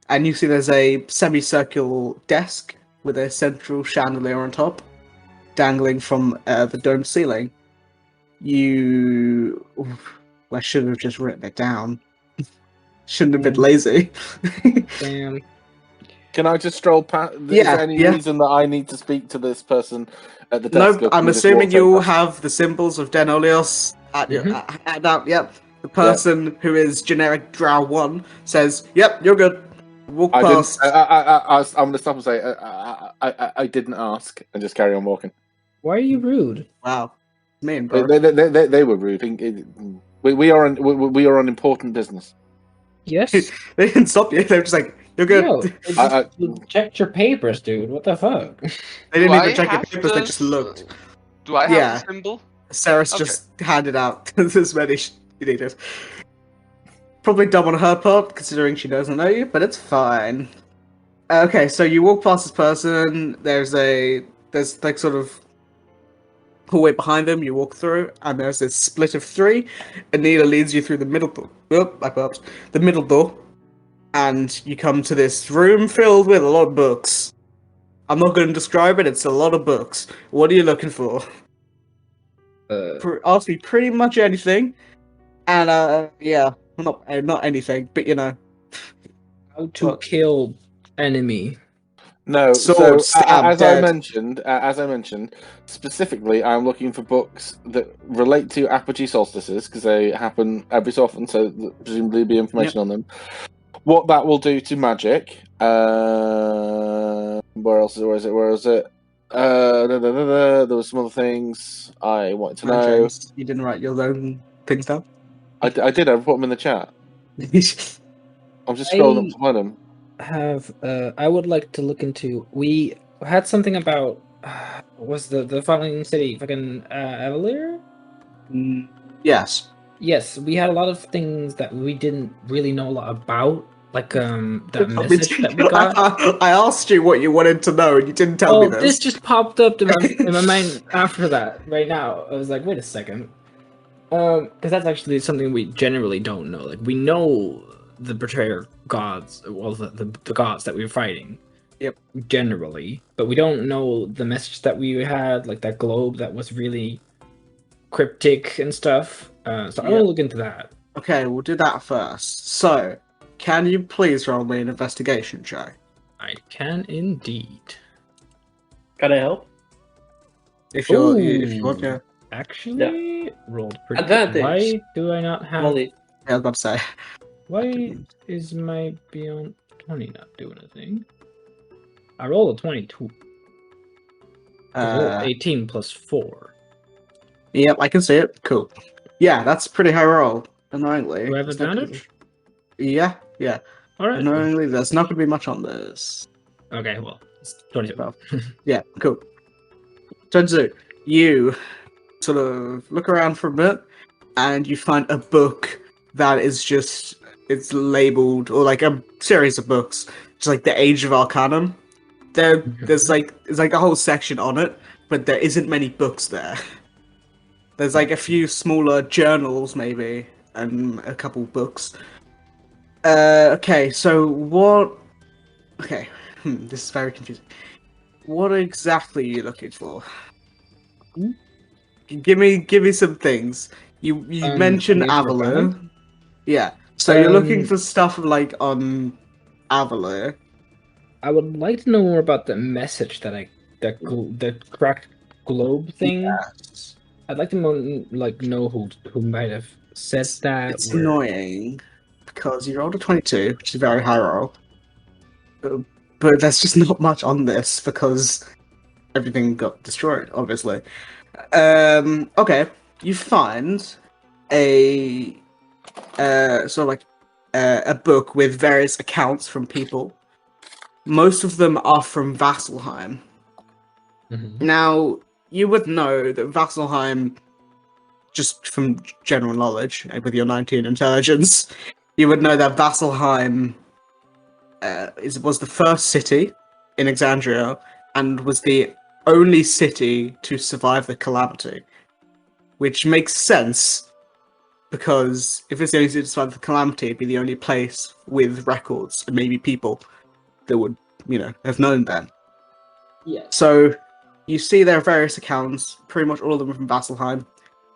and you see there's a semicircular desk with a central chandelier on top, dangling from the domed ceiling. I should have just written it down. Shouldn't have been lazy. Damn. Can I just stroll past? Is Yeah, there any yeah. reason that I need to speak to this person at the desk? Nope, or can I'm we just assuming walk you all over? have the symbols of Denolios at your yep. The person who is generic Drow 1 says, yep, you're good. Walk I past. didn't. I'm going to stop and say I didn't ask and just carry on walking. Why are you rude? Wow. Man, They, bro. they were rude. We are on important business. Yes. They didn't stop you. They were just like, you're good. Yo, I- Check your papers, dude. What the fuck? They didn't Do I even check your have papers, they this? just looked. Do I have Yeah. a symbol? Saris Okay. just handed out as many you needed. Probably dumb on her part, considering she doesn't know you, but it's fine. Okay, so you walk past this person, there's like sort of hallway behind them, you walk through, and there's this split of 3. Anita leads you through the middle door. Oh, I burped. The middle door. And you come to this room filled with a lot of books. I'm not going to describe it, it's a lot of books. What are you looking for? Ask me pretty much anything. And, yeah, not anything, but you know. How to kill enemy. No, Sword, so stab, as dead. I mentioned, specifically, I'm looking for books that relate to apogee solstices because they happen every so often. So presumably, be information on them. what that will do to magic. Where else? Where is it? Where is it? There was some other things I wanted to know. James, you didn't write your own things down. I did. I put them in the chat. I'm just scrolling up to find them. I would like to look into. We had something about. Was the following city fucking Avalier? Yes. Yes, we had a lot of things that we didn't really know a lot about, like that message that we got. I asked you what you wanted to know, and you didn't tell me Oh, this. this just popped up in my mind after that. Right now, I was like, wait a second, because that's actually something we generally don't know. Like we know the betrayer gods, well, the gods that we were fighting. Yep. Generally, but we don't know the message that we had, like that globe that was really cryptic and stuff. So I want to look into that. Okay, we'll do that first. So, can you please roll me an investigation check? I can indeed. Can I help? If you want, yeah. Actually, rolled pretty Advantage. good. Why do I not have? Only I was about to say. Why is my Beyond 20 not doing a thing? I rolled a 22. I rolled 18 plus 4. Yep, I can see it. Cool. Yeah, that's pretty high roll. Annoyingly. Do I have It's not gonna advantage? be- Yeah. All right. Annoyingly, there's not going to be much on this. Okay, well, it's 22. Yeah, cool. Tenzu, you sort of look around for a bit, and you find a book that is just, it's labeled, or like a series of books, just like the Age of Arcanum. There's like, it's like a whole section on it, but there isn't many books there. There's like a few smaller journals, maybe, and a couple books. Okay, so what... Okay, this is very confusing. What exactly are you looking for? Give me some things. You mentioned Age of Avalor. Arcanum? Yeah, so you're looking for stuff like on Avalor. I would like to know more about the message that the cracked globe thing. Yes. I'd like to know who might have said that. It's annoying because you rolled a 22, which is a very high roll. But there's just not much on this because everything got destroyed, obviously. Okay, you find a sort of like a book with various accounts from people. Most of them are from Vasselheim. Mhm. Now, you would know that Vasselheim, just from general knowledge, with your 19 intelligence, you would know that Vasselheim was the first city in Exandria and was the only city to survive the calamity. Which makes sense, because if it's the only city to survive the calamity, it'd be the only place with records and maybe people that would, have known then. Yeah. So, you see there are various accounts, pretty much all of them are from Vasselheim.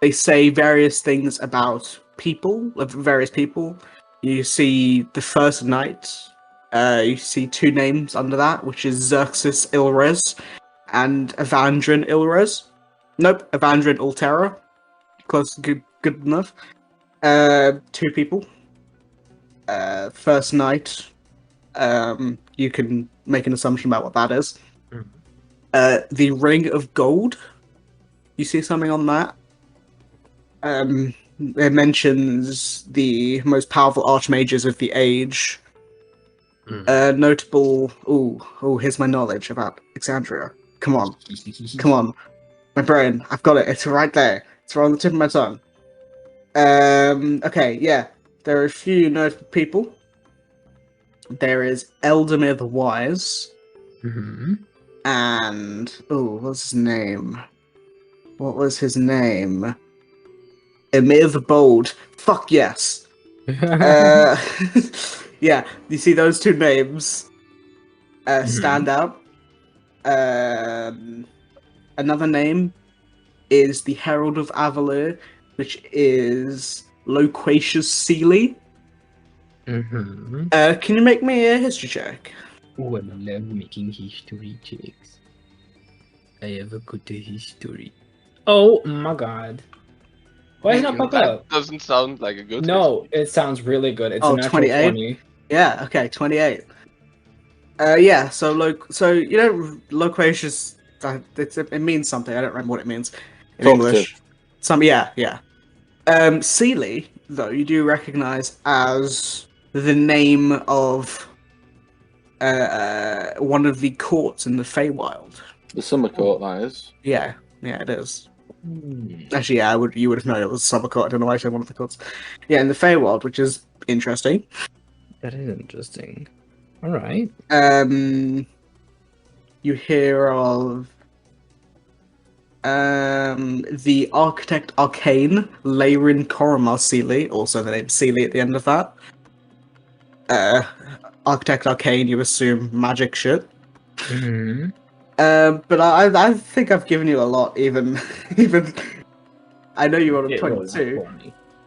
They say various things about people, of various people. You see the first night, you see two names under that, which is Xerxes Ilres and Evandrin Ilres. Nope, Evandrin Altera. Close, good enough. Two people. First night, you can make an assumption about what that is. The Ring of Gold. You see something on that? It mentions the most powerful archmages of the age. Notable. Here's my knowledge about Exandria. Come on, my brain. I've got it. It's right there. It's right on the tip of my tongue. Okay, yeah. There are a few notable people. There is Eldemir the Wise. Mm-hmm. And what's his name? What was his name? Emir the Bold. Fuck yes. Yeah, you see those two names stand out. Another name is the Herald of Avalor, which is Loquacious Sealy. Mm-hmm. Can you make me a history check? Oh, I love making history checks. I have a good history. Oh my god. Why is it not pop That up? doesn't sound like a good No, it sounds really good. It's Oh, a natural 28? 20. Yeah. Okay. 28. Yeah. So loquacious. It means something. I don't remember what it means in Talkative. English. Yeah. Seelie, though, you do recognize as the name of one of the courts in the Feywild. The summer court, that is. Yeah, it is. Actually, yeah, you would have known it was summer court. I don't know why I said one of the courts. Yeah, in the Feywild, which is interesting. That is interesting. All right. You hear of the architect Arcane, Leyrin Koromar Seelie, also the name Seelie at the end of that. Architect Arcane, you assume magic shit. Mm-hmm. But I think I've given you a lot, even I know you were on 22.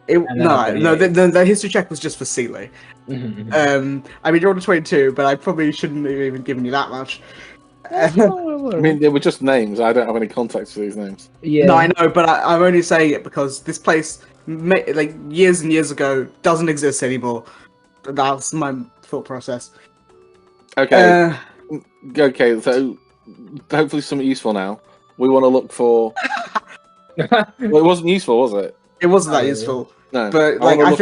The history check was just for Seelie. Mm-hmm. I mean, you're on 22, but I probably shouldn't have even given you that much. I mean, they were just names. I don't have any context for these names. Yeah. No, I know, but I'm only saying it because this place, like years and years ago, doesn't exist anymore. That's my thought process. Okay. Okay, so hopefully something useful now. We want to look for... Well, it wasn't useful, was it? It wasn't that useful. No. But like, I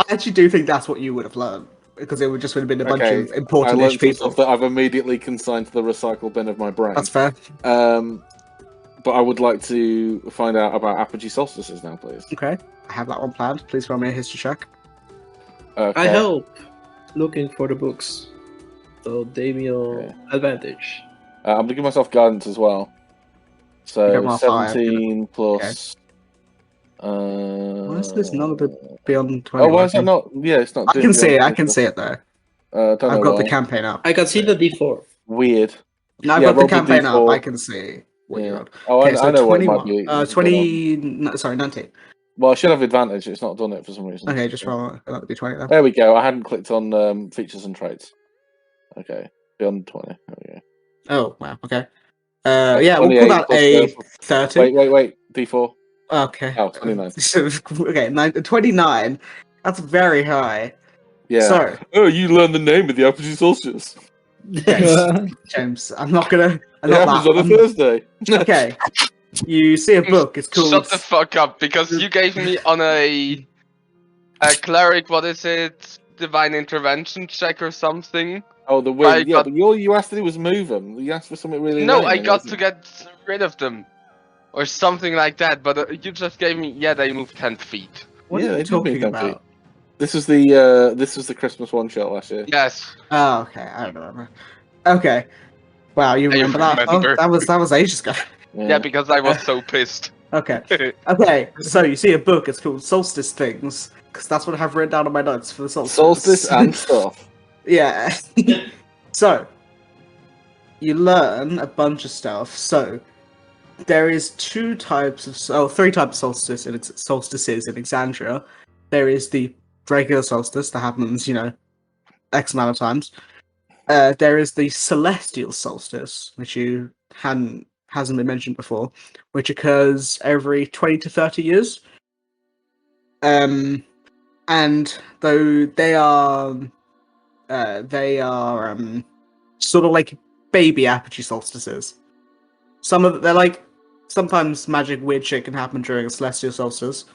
actually do think that's what you would have learned. Because it would have been a bunch of important I learned people. some stuff that I've immediately consigned to the recycle bin of my brain. That's fair. But I would like to find out about apogee solstices now, please. Okay, I have that one planned. Please roll me a history check. Okay. I help looking for the books. So Damien advantage. I'm going to give myself guidance as well. So Okay, 17 plus... Why is this number beyond 20? Oh, why is that not? Yeah, it's not. I can see it. I can see it there. Don't know I've got why. the campaign up. I can see the D4. Weird. No, I've Yeah, got the roll the campaign up. D4. I can see what you're on. Oh, Okay, I know what it 21. might be. 20. No, sorry, 19. Well, I should have advantage. It's not done it for some reason. Okay, just roll another d20 then. There we go. I hadn't clicked on features and traits. Okay, beyond 20. There we go. Oh, wow. Okay. Yeah, we'll 28 call that plus a the- 30. Wait. D4. Okay. Oh, 29. Okay, 29. That's very high. Yeah. So, Oh, you learned the name of the apogee solstice. James, I'm not gonna. I'm It not happens that. on a Thursday. Okay. You see a book. It's called. Shut the fuck up, because you gave me on a cleric, what is it? Divine intervention check or something. Oh, the I wind. Yeah, got- but all you asked to do was move them. You asked for something really. No, lame, I got wasn't to it? get rid of them. Or something like that, but you just gave me, they move 10 feet. What Yeah, are they you did move talking 10 about? feet. This was the Christmas one shot last year. Yes. Oh, okay. I don't remember. Okay. Wow, you I remember that? remember. Oh, that was ages ago. Yeah, because I was so pissed. Okay. Okay. So you see a book. It's called Solstice Things, because that's what I have written down on my notes for the solstice. Solstice and stuff. Yeah. So you learn a bunch of stuff. So there is three types of solstices in Exandria. There is the regular solstice that happens, X amount of times. There is the celestial solstice, which hasn't been mentioned before, which occurs every 20 to 30 years. And though they are sort of like baby apogee solstices. Sometimes magic weird shit can happen during a celestial solstice.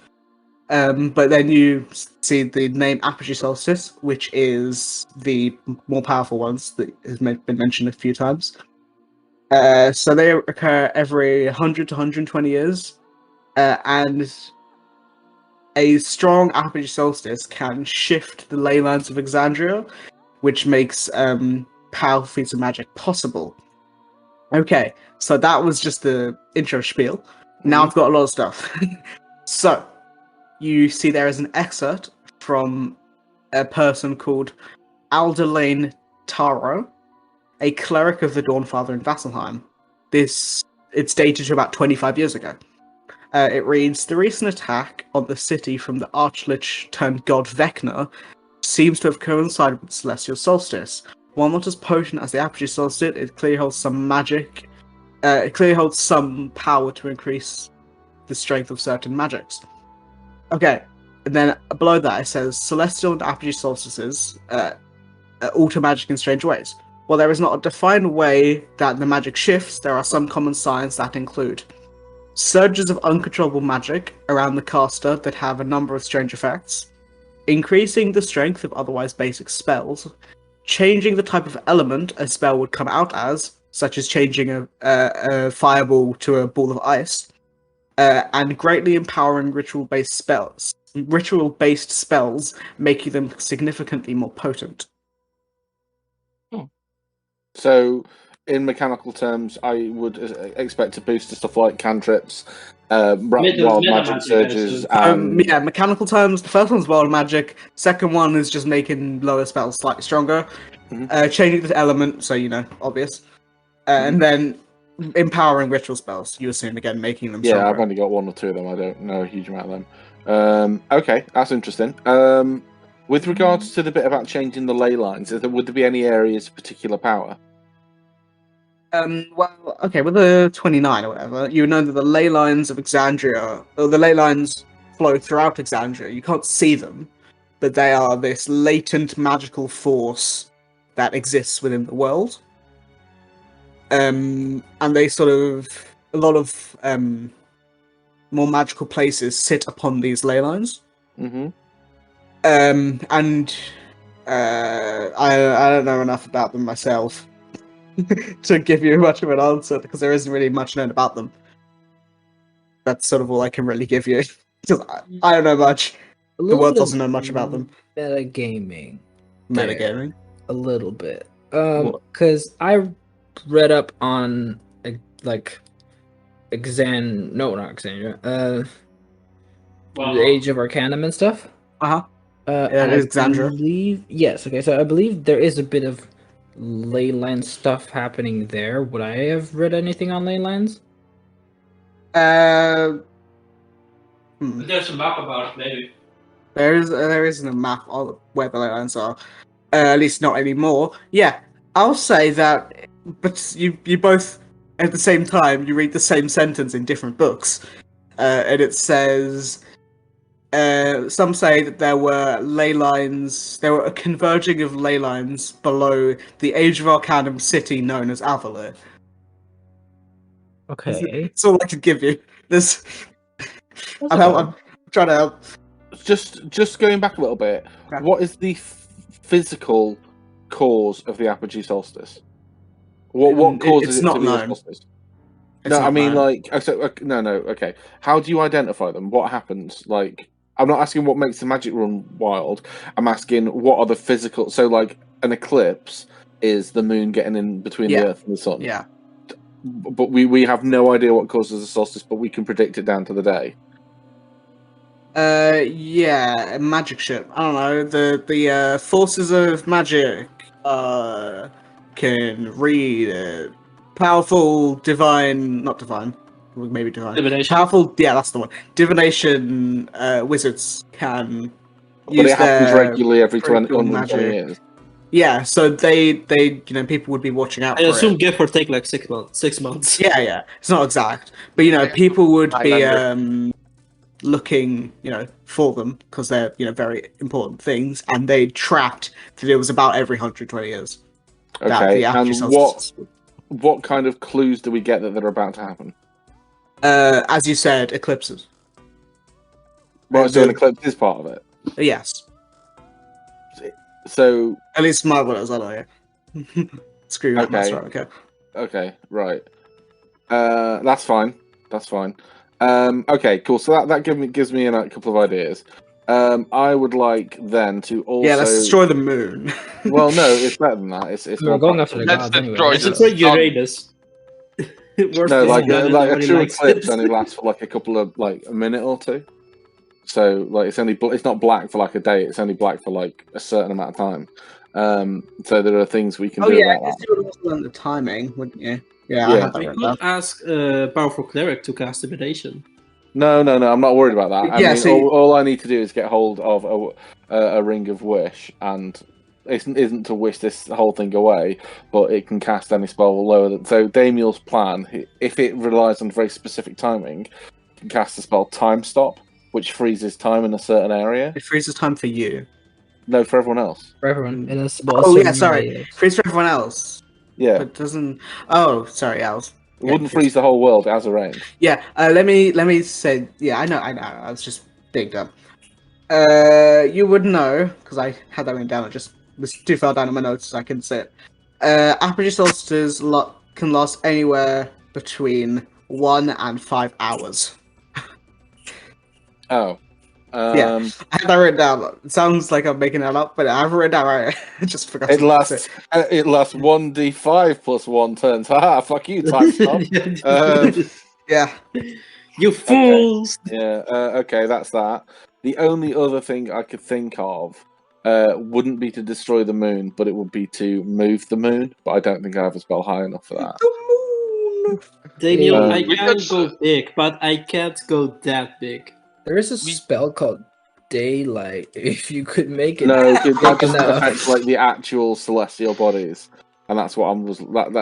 But then you see the name apogee solstice, which is the more powerful ones that has been mentioned a few times. So they occur every 100 to 120 years, and a strong apogee solstice can shift the ley lines of Exandria, which makes powerful feats of magic possible. Okay, so that was just the intro spiel. Now I've got a lot of stuff. So, you see there is an excerpt from a person called Aldelaine Taro, a cleric of the Dawnfather in Vasselheim. It's dated to about 25 years ago. It reads, the recent attack on the city from the Archlich turned god Vecna seems to have coincided with the celestial solstice. While not as potent as the apogee solstice, it clearly holds some magic. It clearly holds some power to increase the strength of certain magics. Okay, and then below that it says celestial and apogee solstices alter magic in strange ways. While there is not a defined way that the magic shifts, there are some common signs that include surges of uncontrollable magic around the caster that have a number of strange effects, increasing the strength of otherwise basic spells, changing the type of element a spell would come out as, such as changing a fireball to a ball of ice, and greatly empowering ritual-based spells, making them significantly more potent. So, in mechanical terms, I would expect to boost to stuff like cantrips, wild meta magic magic, surges, I and Yeah, mechanical terms, the first one's wild magic, second one is just making lower spells slightly stronger, changing the element, so obvious, and then empowering ritual spells, you assume, again, making them stronger. I've only got one or two of them. I don't know a huge amount of them. Okay, that's interesting. With regards to the bit about changing the ley lines, would there be any areas of particular power? Well, okay, with the 29 or whatever, you know that the ley lines of Exandria, or the ley lines flow throughout Exandria. You can't see them, but they are this latent magical force that exists within the world. And they a lot of more magical places sit upon these ley lines. Mm-hmm. And I don't know enough about them myself to give you much of an answer, because there isn't really much known about them. That's sort of all I can really give you. Because I don't know much. The world doesn't know much about them. Metagaming. Metagaming? A little bit. Because I read up on, like, not Exandria. The Age of Arcanum and stuff. Uh-huh. And Exandria. Yes, okay, so I believe there is a bit of ley line stuff happening there. Would I have read anything on ley lines? There's a map about it, maybe. There isn't a map of where the ley lines are. At least not anymore. Yeah, I'll say that, but you both, at the same time, you read the same sentence in different books. And it says, some say that there were a converging of ley lines below the Age of Arcanum city known as Avalor. Okay. That's all I can give you. I'm trying to help. Just going back a little bit, Yeah. what is the physical cause of the apogee solstice? What causes it's it not to be a known. solstice? It's No, not I mean, known. okay. How do you identify them? What happens? Like, I'm not asking what makes the magic run wild. I'm asking what are the physical. So, like, an eclipse is the moon getting in between the Earth and the sun. Yeah. But we have no idea what causes a solstice, but we can predict it down to the day. Yeah, a magic ship. I don't know. The forces of magic can read powerful not divine, maybe divine. Divination. Powerful, yeah, that's the one. Divination wizards can But use it happens their regularly every pretty cool 120 magic. years. Yeah, so they people would be watching out I for assume it. give or take like 6 months. 6 months. Yeah, it's not exact, but people would be looking, for them because they're, very important things, and they tracked that it was about every 120 years. Okay, and what kind of clues do we get that they're about to happen? As you said, eclipses. Well, so an eclipse is part of it. Yes. So At least my words, I know. Screw you, Okay. that's right. Okay. okay, right. That's fine. That's fine. Okay, cool. So that gives me a couple of ideas. I would like then to also. Yeah, let's destroy the moon. Well, no, it's better than that. It's We're more going practical. after the Let's gods anyway. destroy It's the just like sun. Uranus. No, like a true likes eclipse it. only lasts for like a minute or two. So like it's not black for like a day. It's only black for like a certain amount of time. So there are things we can do I about guess that. you would also learn the timing, wouldn't you? Yeah, Yeah. I had that We written could down. ask a powerful cleric to cast divination. No, I'm not worried about that. I Yeah, mean, see- all I need to do is get hold of a ring of wish, and it isn't to wish this whole thing away, but it can cast any spell lower than. So Damiel's plan, if it relies on very specific timing, can cast the spell Time Stop, which freezes time in a certain area. It freezes time for you. No, for everyone else. For everyone. In a Oh yeah, sorry. Freeze for everyone else. Yeah, But doesn't. Oh, sorry, I was. it wouldn't freeze the whole world as a range. Yeah. Let me say. Yeah, I know. I was just digged up. You would know because I had that written down. It just was too far down in my notes, so I couldn't see it. Apogee solstices can last anywhere between 1 and 5 hours. Oh. Yeah, I had that written down. It sounds like I'm making that up, but I've written down right. I just forgot. It lasts 1d5 plus 1 turns. Haha, fuck you, time stop. Yeah. You fools! Yeah, okay, that's that. The only other thing I could think of wouldn't be to destroy the moon, but it would be to move the moon. But I don't think I have a spell high enough for that. The moon. Daniel, I We can could- go big, but I can't go that big. There is a spell called Daylight. If you could make it. No, that doesn't enough. affect like the actual celestial bodies, and that's what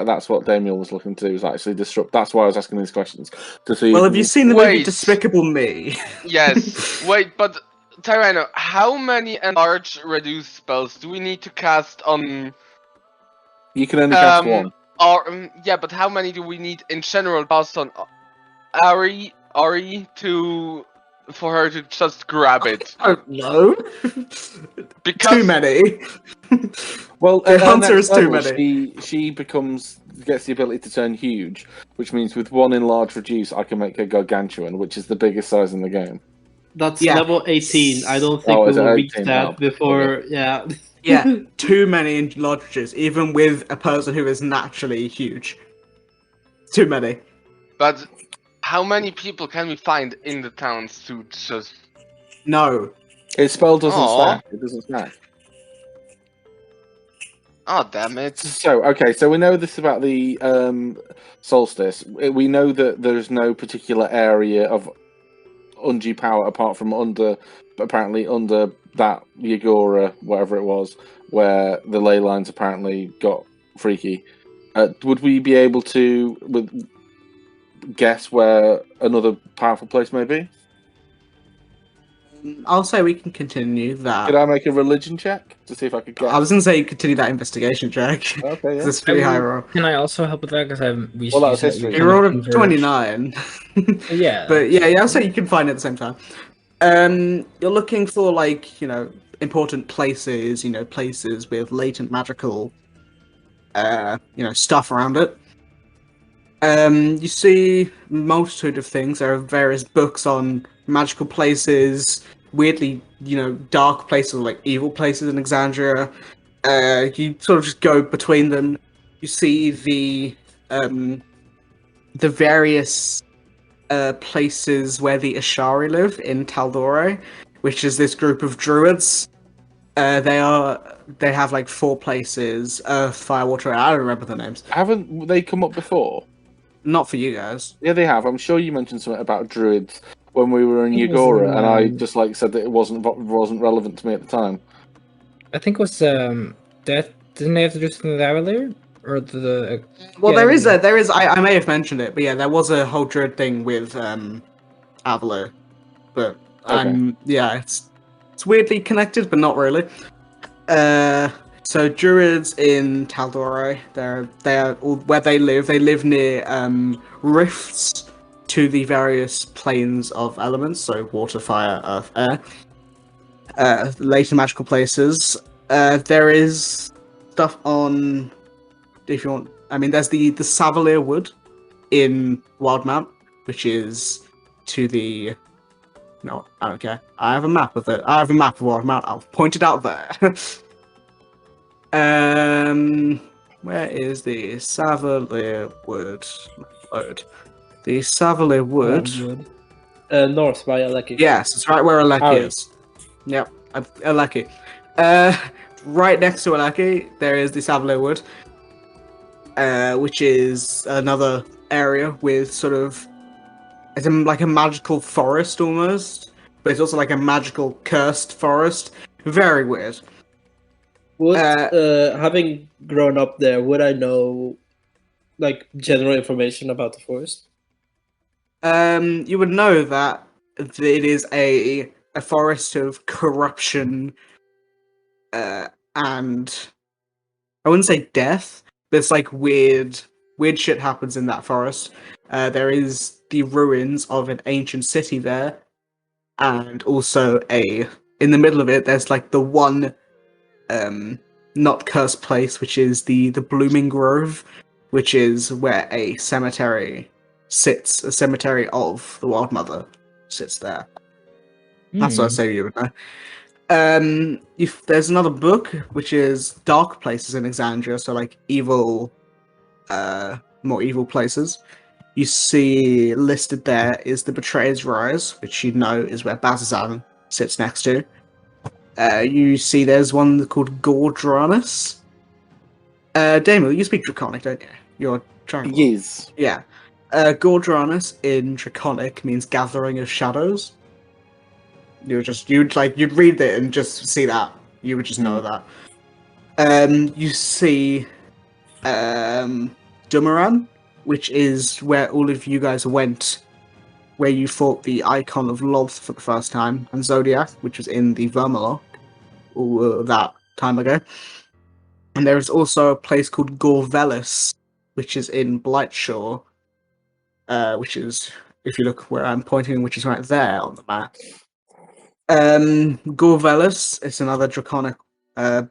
that's what Damiel was looking to do, is actually disrupt. That's why I was asking these questions to see. Well, have you seen the movie Wait. Despicable Me? Yes. Wait, but Tyranno, how many enlarge reduce spells do we need to cast on? You can only cast one. Or yeah, but how many do we need in general cast on Ari for her to just grab it? I don't know. Because Too many. Well, the at her answer next is too level, many. She gets the ability to turn huge, which means with one enlarge reduce, I can make her gargantuan, which is the biggest size in the game. That's Yeah. level 18. I don't think Oh, we is it will reach 18 that now? before. Yeah. Yeah, too many enlarges, even with a person who is naturally huge. Too many. But how many people can we find in the towns to just? No. Its spell doesn't Aw. stack. It doesn't stack. Oh damn it! So, okay, so we know this about the solstice. We know that there's no particular area of undue power apart from apparently under that Yagora, whatever it was, where the ley lines apparently got freaky. Would we be able to guess where another powerful place may be? I'll say we can continue that. Could I make a religion check to see if I could guess? I was going to say continue that investigation check. Okay, yeah. It's pretty high roll. Can I also help with that? Because we. Well, that was said history. we You kind of rolled a converged. 29. Yeah. But yeah, I'll say you can find it at the same time. You're looking for, like, important places, places with latent magical, stuff around it. You see a multitude of things. There are various books on magical places, weirdly, dark places, like evil places in Exandria. You sort of just go between them. You see the various places where the Ashari live in Taldore, which is this group of druids. They have like 4 places: Earth, Fire, Water. I don't remember the names. Haven't they come up before? Not for you guys. Yeah, they have. I'm sure you mentioned something about druids when we were in It was Yagora, in, and I just said that it wasn't relevant to me at the time. I think it was that didn't they have to do something with Avalir or the. Well, yeah, there is. I may have mentioned it, but yeah, there was a whole druid thing with Avalir, but it's weirdly connected, but not really. So druids in Taldore, they are where they live. They live near rifts to the various planes of elements, so water, fire, earth, air. Later magical places. There is stuff on. If you want, there's the Savalier Wood in Wildmount, which is to the. No, I don't care. I have a map of it. I have a map of Wildmount. I'll point it out there. Where is the Savalier Wood? Load. The Savalier Wood. North by Aleki. Yes, it's right where Aleki Ari. is. Yep, Aleki. Right next to Aleki, there is the Savalier Wood, which is another area with sort of like a magical forest almost, but it's also like a magical cursed forest. Very weird. Would having grown up there, would I know like general information about the forest? You would know that it is a forest of corruption and I wouldn't say death, but it's like weird shit happens in that forest. There is the ruins of an ancient city there, and also in the middle of it, there's like the one not cursed place, which is the Blooming Grove, which is where a cemetery sits. A cemetery of the Wild Mother sits there. That's what I say you would know. If there's another book which is Dark Places in Exandria, so like evil, more evil places. You see listed there is the Betrayer's Rise, which you know is where Bazazan sits next to. You see there's one called Gordranus. Damon, you speak Draconic, don't you? You're trying. Yes. Yeah. Gordranus in Draconic means Gathering of Shadows. You'd read it and just see that. You would just know that. You see Dumaran, which is where all of you guys went, where you fought the Icon of Lolth for the first time, and Zodiac, which was in the Vermaloc that time ago. And there is also a place called Gorvelis, which is in Blightshore, which is, if you look where I'm pointing, which is right there on the map. Gorvelis, it's another Draconic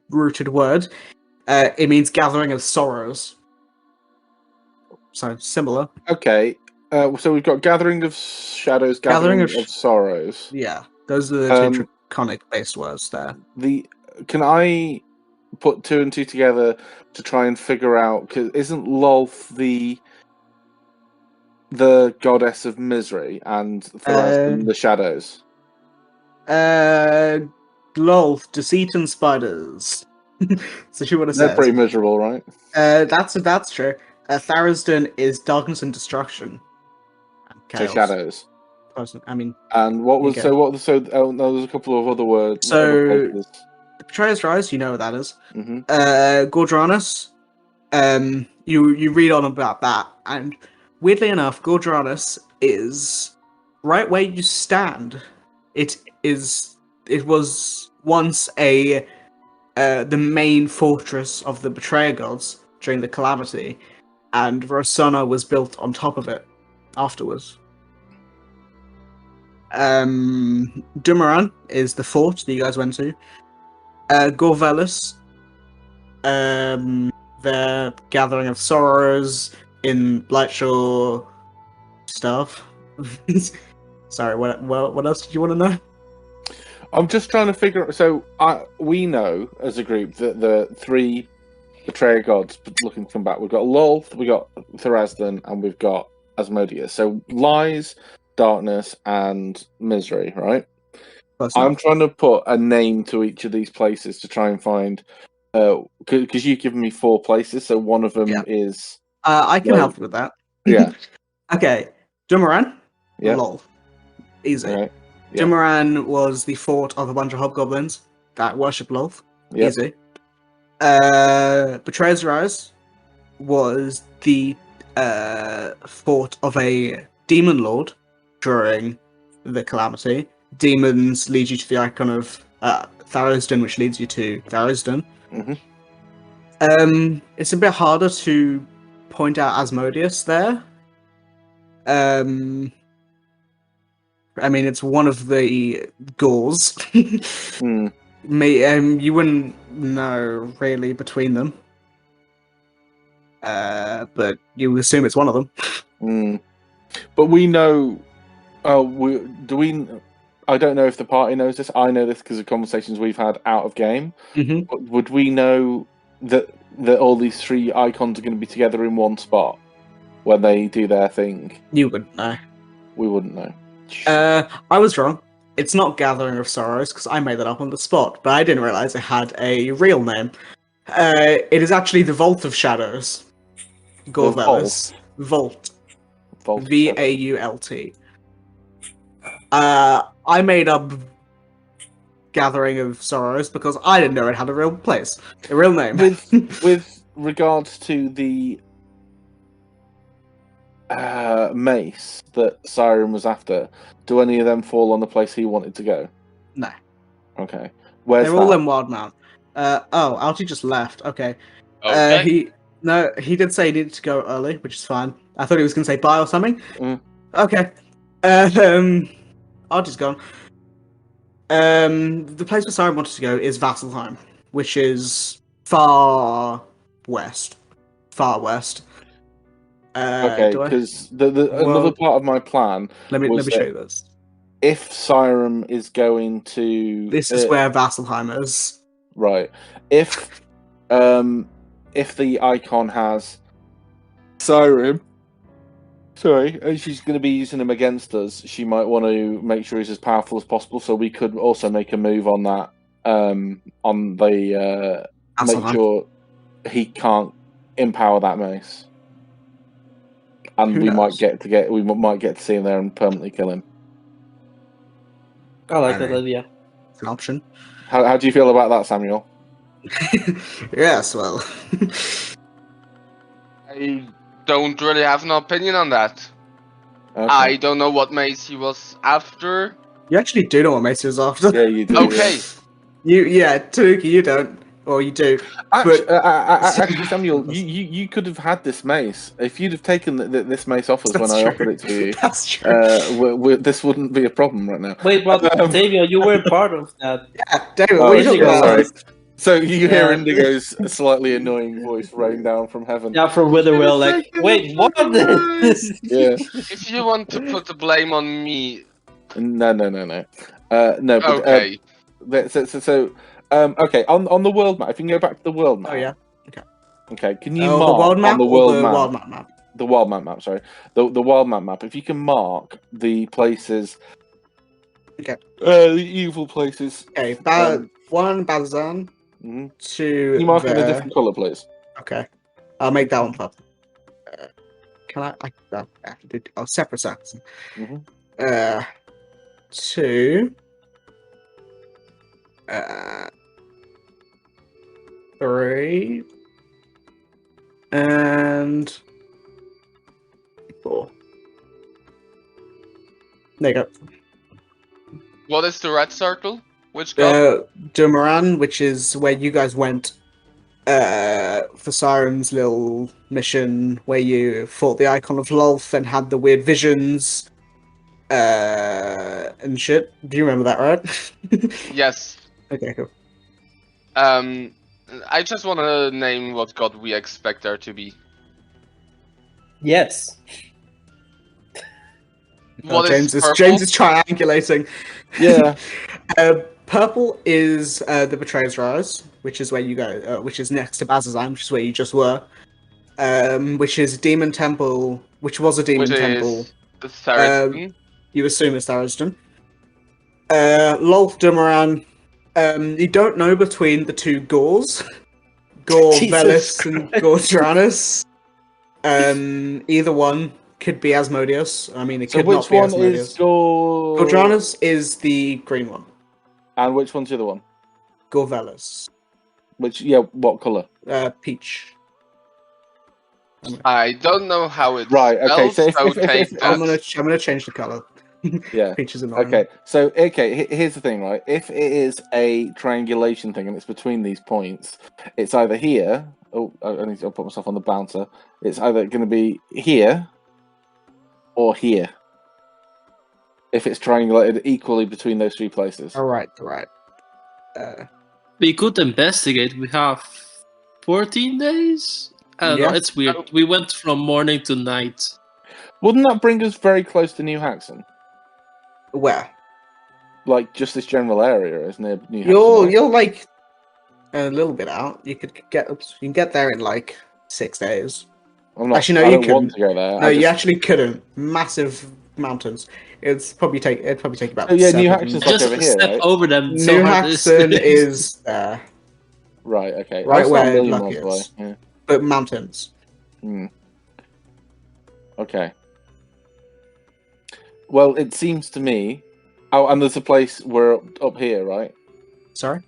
rooted word. It means Gathering of Sorrows. So, similar. Okay. So we've got Gathering of Shadows, Gathering of Sorrows. Yeah, those are the two Draconic-based words there. Can I put two and two together to try and figure out? Because isn't Lolth the goddess of misery and Tharasdan the shadows? Lolth, deceit and spiders. So she would have said. They're pretty miserable, right? That's true. Tharasdan is darkness and destruction. And chaos. So shadows. I mean. And what was no, there's a couple of other words. So the Betrayer's Rise, you know what that is. Mm-hmm. Gordranus. You read on about that, and weirdly enough, Gordranus is right where you stand. It was once the main fortress of the Betrayer gods during the Calamity, and Rosanna was built on top of it afterwards. Dumaran is the fort that you guys went to. Gorvelis, the Gathering of Sorrows in Blightshore stuff. Sorry, what else did you want to know? I'm just trying to figure out. So we know as a group that the three Betrayer gods looking to come back. We've got Lolth, we've got Tharasdan, and we've got Asmodeus. So lies, darkness, and misery, right? I'm trying to put a name to each of these places to try and find. Because you've given me 4 places, so one of them is. I can help with that. Yeah. Okay, Dumaran. Yeah. Lol. Easy. Okay. Yeah. Dumaran was the fort of a bunch of hobgoblins that worship Lolth. Yep. Easy. Betrayer's Rise was the fort of a demon lord during the Calamity. Demons lead you to the icon of Tharasdan, which leads you to Tharasdan. Mm-hmm. It's a bit harder to point out Asmodeus there. I mean, it's one of the Gauls. Mm. You wouldn't know really between them, but you assume it's one of them. Mm. But we know. I don't know if the party knows this. I know this because of conversations we've had out of game. Mm-hmm. But would we know that all these 3 icons are going to be together in one spot when they do their thing? You wouldn't know. We wouldn't know. I was wrong. It's not Gathering of Sorrows, because I made that up on the spot, but I didn't realize it had a real name. It is actually the Vault of Shadows. Gorvelis. Vault. V-A-U-L-T. I made up Gathering of Sorrows because I didn't know it had a real place, a real name. With regards to the mace that Siren was after, do any of them fall on the place he wanted to go? No. Okay. Where's They're all that? in Wildmount. Alti just left. Okay. Okay. He did say he needed to go early, which is fine. I thought he was going to say bye or something. Mm. Okay. Alti's gone. The place where Siren wanted to go is Vasselheim, which is far west. Far west. Okay, because another part of my plan. Let me was show you this. If Siren is going to, This is where Vasselheim is. Right. If the icon has Siren, sorry, and she's going to be using him against us, she might want to make sure he's as powerful as possible. So we could also make a move on that. Make sure he can't empower that mace, and we might get to see him there and permanently kill him. I like that idea. It's an option. How do you feel about that, Samuel? Yes, well. I don't really have an opinion on that. Okay. I don't know what mace he was after. You actually do know what Mace is after. Yeah, you do. Okay. Tanuki, you don't. Or you do. Actually, Samuel, you could have had this mace. If you'd have taken this mace off us when I offered it to you, That's true. this wouldn't be a problem right now. Wait, but Daniel, you were part of that. Yeah, David, what are you talking about? Sorry. So you hear Yeah. Indigo's slightly annoying voice rain down from heaven. Yeah, from Witherwell, like, wait, what? Yeah. If you want to put the blame on me, No. No, but, okay. Okay, on the world map, if you can go back to the world map. Oh, yeah. Okay, can you The mark world map on the or world the map? wild map? The wild map, sorry. The wild map. If you can mark the places. Okay. The evil places. Okay, one Bazan, Mhm. two. Can you mark it in a there. different colour, please? Okay, I'll make that one purple. Can I have to do separate sets. Mhm. Two. Three. And 4. There you go. What is the red circle? Which god? Dumoran, which is where you guys went for Siren's little mission where you fought the icon of Lolth and had the weird visions and shit. Do you remember that, right? Yes. Okay, cool. I just want to name what god we expect there to be. Yes. What James is is purple? James is triangulating. Yeah. Purple is the Betrayer's Rise, which is where you go, which is next to Bazazan, which is where you just were. Which is Demon Temple, which was a Demon Which Temple. is the Saracen. You assume it's Thariston. Lolth Dumoran. You don't know between the two Gors, Gore Jesus Velis and Christ. Gore Tyrannus. Either one could be Asmodeus. I mean, it So could not which be one Asmodeus. is Gore? Gordranus is the green one. And which one's the other one? Gorvelis. What colour? Peach. I don't know how it Right, okay, spells, so if- take I'm that. gonna change the color. Yeah. Peach is annoying. Okay, here's the thing, right? If it is a triangulation thing and it's between these points, it's either here. Oh, I need to put myself on the bouncer. It's either going to be here or here. If it's triangulated equally between those three places. All right. We could investigate. We have 14 days? I don't Yeah. know, it's weird. We went from morning to night. Wouldn't that bring us very close to New Haxon? Where? Like just this general area, isn't it? New Haxon, right? You're like a little bit out. You can get there in like 6 days. I'm not, Actually, no, I you don't couldn't. want to go there. No, I you just- actually couldn't. Massive mountains. It'd probably take about. Oh, yeah, New 7. Haxon's like Just over here, step right? over them. New so hard this Haxon is there, Right, okay. Right That's not where a million Lucky miles is. away. but mountains. Yeah. Okay. Well, it seems to me. Oh, and there's a place we're up here, right? Sorry.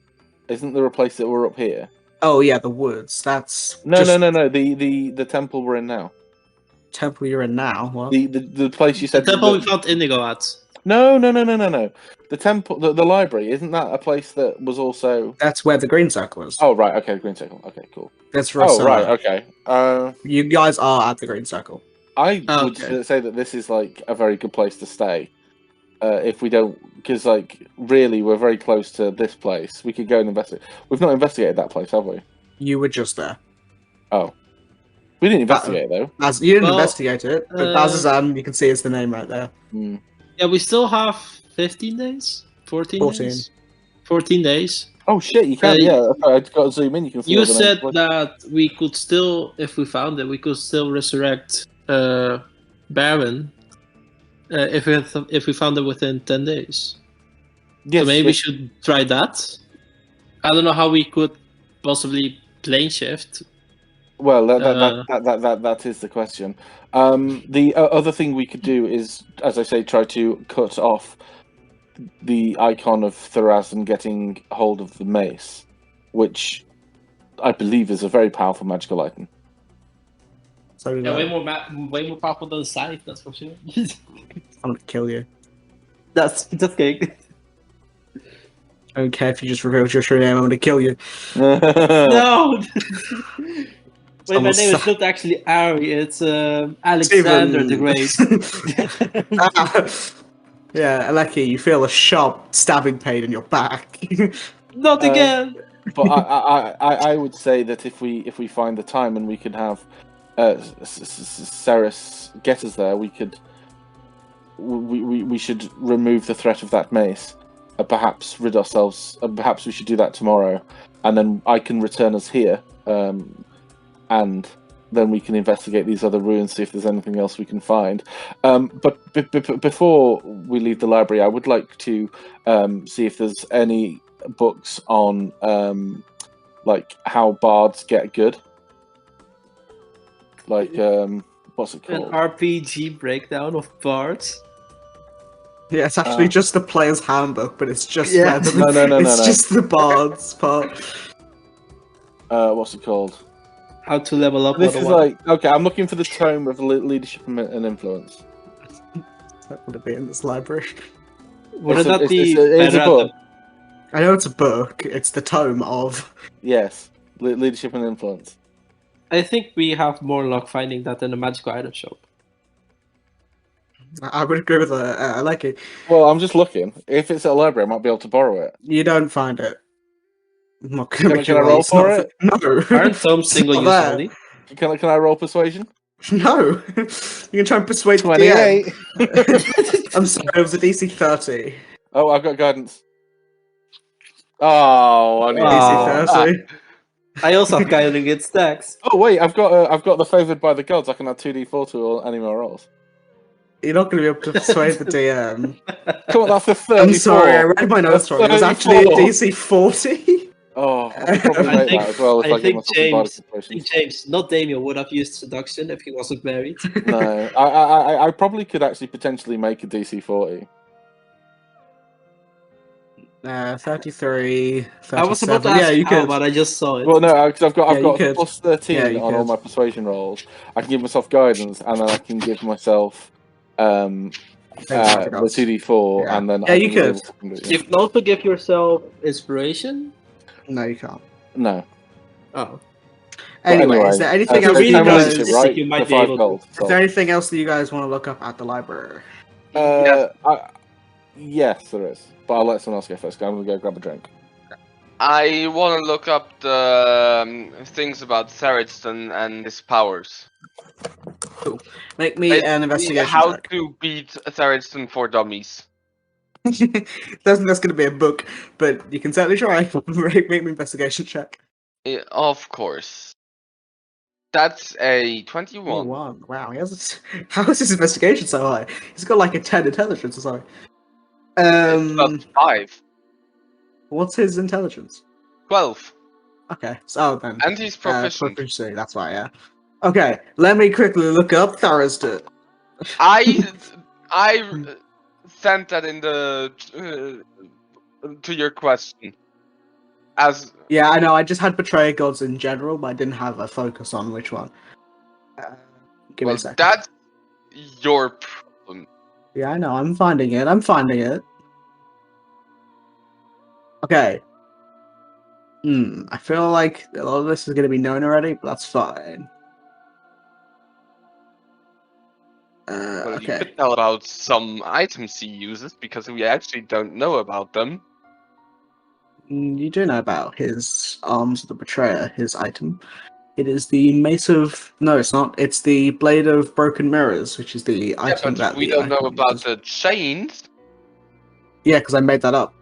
Isn't there a place that we're up here? Oh yeah, the woods. That's No. just The temple we're in now. temple you're in now. What? The place you The said. temple we found Indigo at. No. The temple, the library, isn't that a place that was also? That's where the green circle is. Oh right, okay, green circle. Okay, cool. That's Oh Rosella. right, okay. You guys are at the green circle. I would Okay. say that this is like a very good place to stay. If we don't, because like really, we're very close to this place. We could go and investigate. We've not investigated that place, have we? You were just there. Oh, we didn't investigate though. As you didn't Well, investigate it, but Bazazan, you can see is the name right there. Hmm. Yeah, we still have 15 days? 14 days? 14 days. Oh shit, you can. Yeah, okay, I've got to zoom in. You can see. You all the said names. that we could still, if we found it, we could still resurrect Baron if we found it within 10 days. Yes, So maybe we yes. should try that. I don't know how we could possibly plane shift. Well, that is the question. The other thing we could do is, as I say, try to cut off the icon of Thorazan getting hold of the mace, which I believe is a very powerful magical item. So Yeah, way more powerful than the scythe, that's for sure. I'm gonna kill you. That's just kidding. I don't care if you just revealed your true name. I'm gonna kill you. No! Wait, my Someone name is suck. not actually Ari, it's Alexander the Great. Yeah, Aleki, you feel a sharp stabbing pain in your back. Not again! But I would say that if we find the time and we could have Ceres get us there, we should remove the threat of that mace. Perhaps rid ourselves. Perhaps we should do that tomorrow, and then I can return us here, and then we can investigate these other ruins, see if there's anything else we can find. But before we leave the library, I would like to see if there's any books on like how bards get good. Like what's it An called? RPG breakdown of bards. Yeah, it's actually just the player's handbook, but it's just Yeah. No. it's just the bards part. What's it called? How to level up. This is level like okay. I'm looking for the tome of leadership and influence. That would be in this library. Wouldn't It's a- that be it's a better at book. I know it's a book. It's the tome of. Yes, leadership and influence. I think we have more luck finding that in a magical item shop. I would agree with I like it. Well, I'm just looking. If it's at a library, I might be able to borrow it. You don't find it. I'm not gonna Can I- make can you I roll It's not for it? No. Aren't some single It's use not there. only? Can I roll persuasion? No. You can try and persuade the 28. DM. I'm sorry, it was a DC 30. Oh, I've got guidance. Oh, only Oh. DC 30. I also have guiding its stacks. Oh wait, I've got the favored by the gods. I can add 2d4 to all any more rolls. You're not going to be able to persuade the DM. Come on, that's a 34. I'm sorry, I read my notes wrong. It was actually a 34. DC 40. Oh, I could probably I make think- that as well if I I give think myself James- some bardic I think persuasion. James, not Damien, would have used seduction if he wasn't married. No, I probably could actually potentially make a DC 40. 33, 37. I was about to ask yeah, you how, could. but I just saw it. Well, no, because I've Yeah, you got could. plus 13 Yeah, you on all could. my persuasion rolls. I can give myself guidance, and then I can give myself the 2d4, Yeah. and then Yeah, I you can could. give something to- You can also give yourself inspiration. No, you can't. No. Oh, Anyway, is there anything if else you're you really guys... good, Is right? you might For be 5 able to. gold. there anything else that you guys want to look up at the library? Yes, there is. But I'll let someone else go first. 'Cause I'm gonna go grab a drink. I want to look up the things about Thariston and his powers. Make me an investigation How check. to beat Thariston for dummies. That's going to be a book, but you can certainly try. Make me an investigation check. Of course. That's a 21. 1. Wow, how is his investigation so high? He's got like a 10 intelligence or something. It's plus 5. What's his intelligence? 12. Okay, so then. And he's proficient. Proficiency, that's why, yeah. Okay, let me quickly look up Thariston. I sent that in the to your question. As Yeah, I know, I just had Betrayal Gods in general, but I didn't have a focus on which one. Give me well, a second. that's your problem. Yeah, I know. I'm finding it. I'm finding it. Okay. I feel like a lot of this is going to be known already, but that's fine. Well, you Okay. could tell about some items he uses because we actually don't know about them. You do know about his Arms of the Betrayer, his item. It is the Mace of... No, it's not. It's the Blade of Broken Mirrors, which is the Yeah, item but that we the don't know item about uses. the chains. Yeah, because I made that up.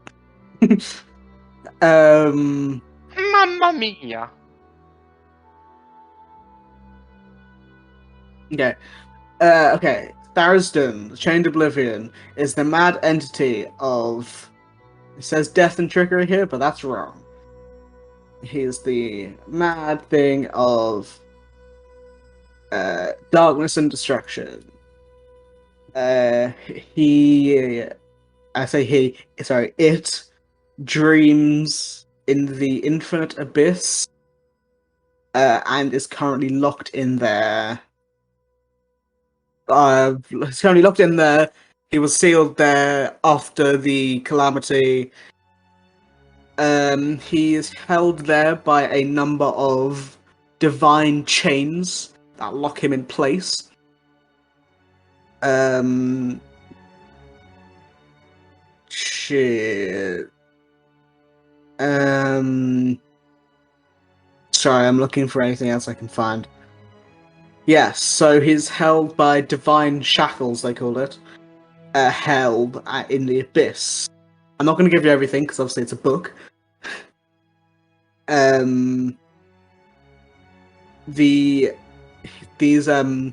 um... Mamma mia! Okay. Okay. Tharisden, the Chained Oblivion, is the mad entity of... It says death and trickery here, but that's wrong. He is the mad thing of darkness and destruction. He... I say he... Sorry, it dreams in the infinite abyss and is currently locked in there. It's currently locked in there. He was sealed there after the calamity. He is held there by a number of divine chains that lock him in place. Shit. Sorry, I'm looking for anything else I can find. Yes, so he's held by divine shackles, they call it. Held in the abyss. I'm not going to give you everything because obviously it's a book. These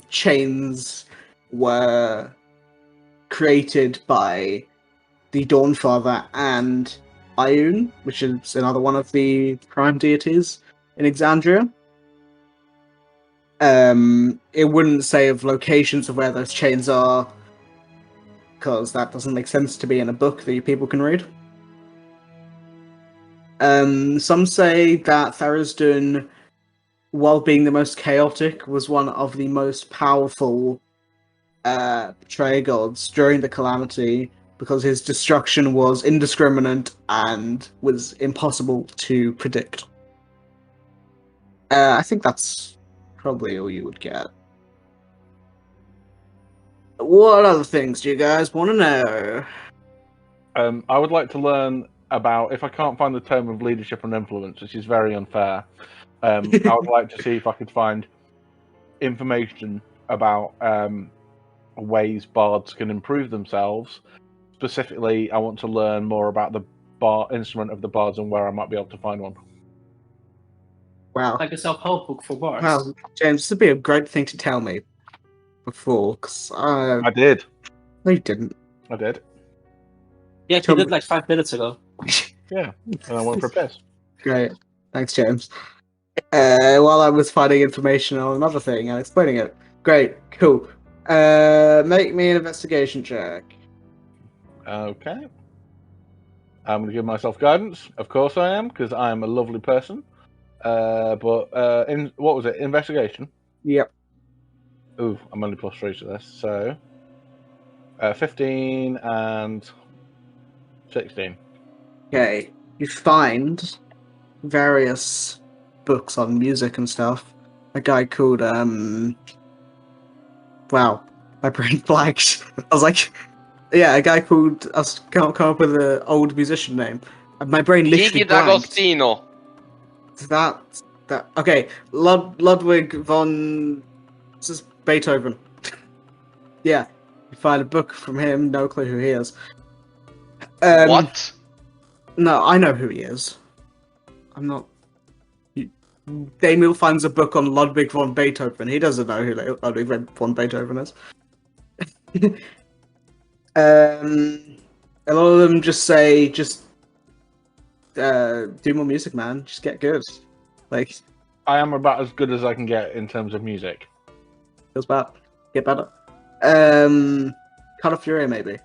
chains were created by the Dawnfather and Ioun, which is another one of the prime deities in Exandria. It wouldn't say of locations of where those chains are, because that doesn't make sense to be in a book that people can read. Some say that Tharisden, while being the most chaotic, was one of the most powerful betrayer gods during the calamity, because his destruction was indiscriminate and was impossible to predict. I think that's probably all you would get. What other things do you guys want to know? I would like to learn about, if I can't find the term of leadership and influence, which is very unfair, I would like to see if I could find information about ways bards can improve themselves. Specifically, I want to learn more about the instrument of the bards and where I might be able to find one. Wow. Like a self-help book for bars. Wow, James, this would be a great thing to tell me before, because I did. No, you didn't. I did. Yeah, he did like 5 minutes ago. Yeah, and I went for a piss. Great. Thanks, James. While I was finding information on another thing and explaining it. Great, cool. Make me an investigation check. Okay. I'm going to give myself guidance. Of course I am, because I am a lovely person. But what was it? Investigation? Yep. Ooh, I'm only +3 to this, so 15 and 16. Okay. You find various books on music and stuff. A guy called wow, my brain blanked. I was like, yeah, a guy called. I can't come up with an old musician name. My brain literally Gigi blanked. D'Agostino. That okay. Ludwig von. This is Beethoven. Yeah, you find a book from him. No clue who he is. What? No, I know who he is. I'm not. Daniel finds a book on Ludwig von Beethoven. He doesn't know who Ludwig von Beethoven is. A lot of them just say, do more music, man. Just get good. Like, I am about as good as I can get in terms of music. feels bad. Get better. Color Fury, maybe.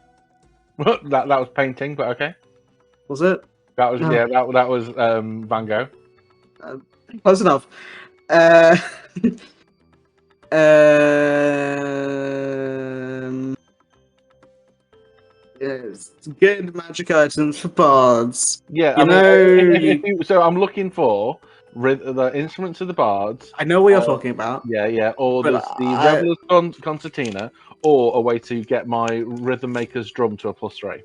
that was painting, but okay. Was it? That was No. yeah. That was Van Gogh. Close enough. Um, It's good magic items for bards. Yeah, You I mean, know, so I'm looking for the instruments of the bards. I know what you're or- talking about. Yeah, or But there's the Reveler's concertina, or a way to get my Rhythm Maker's drum to a +3.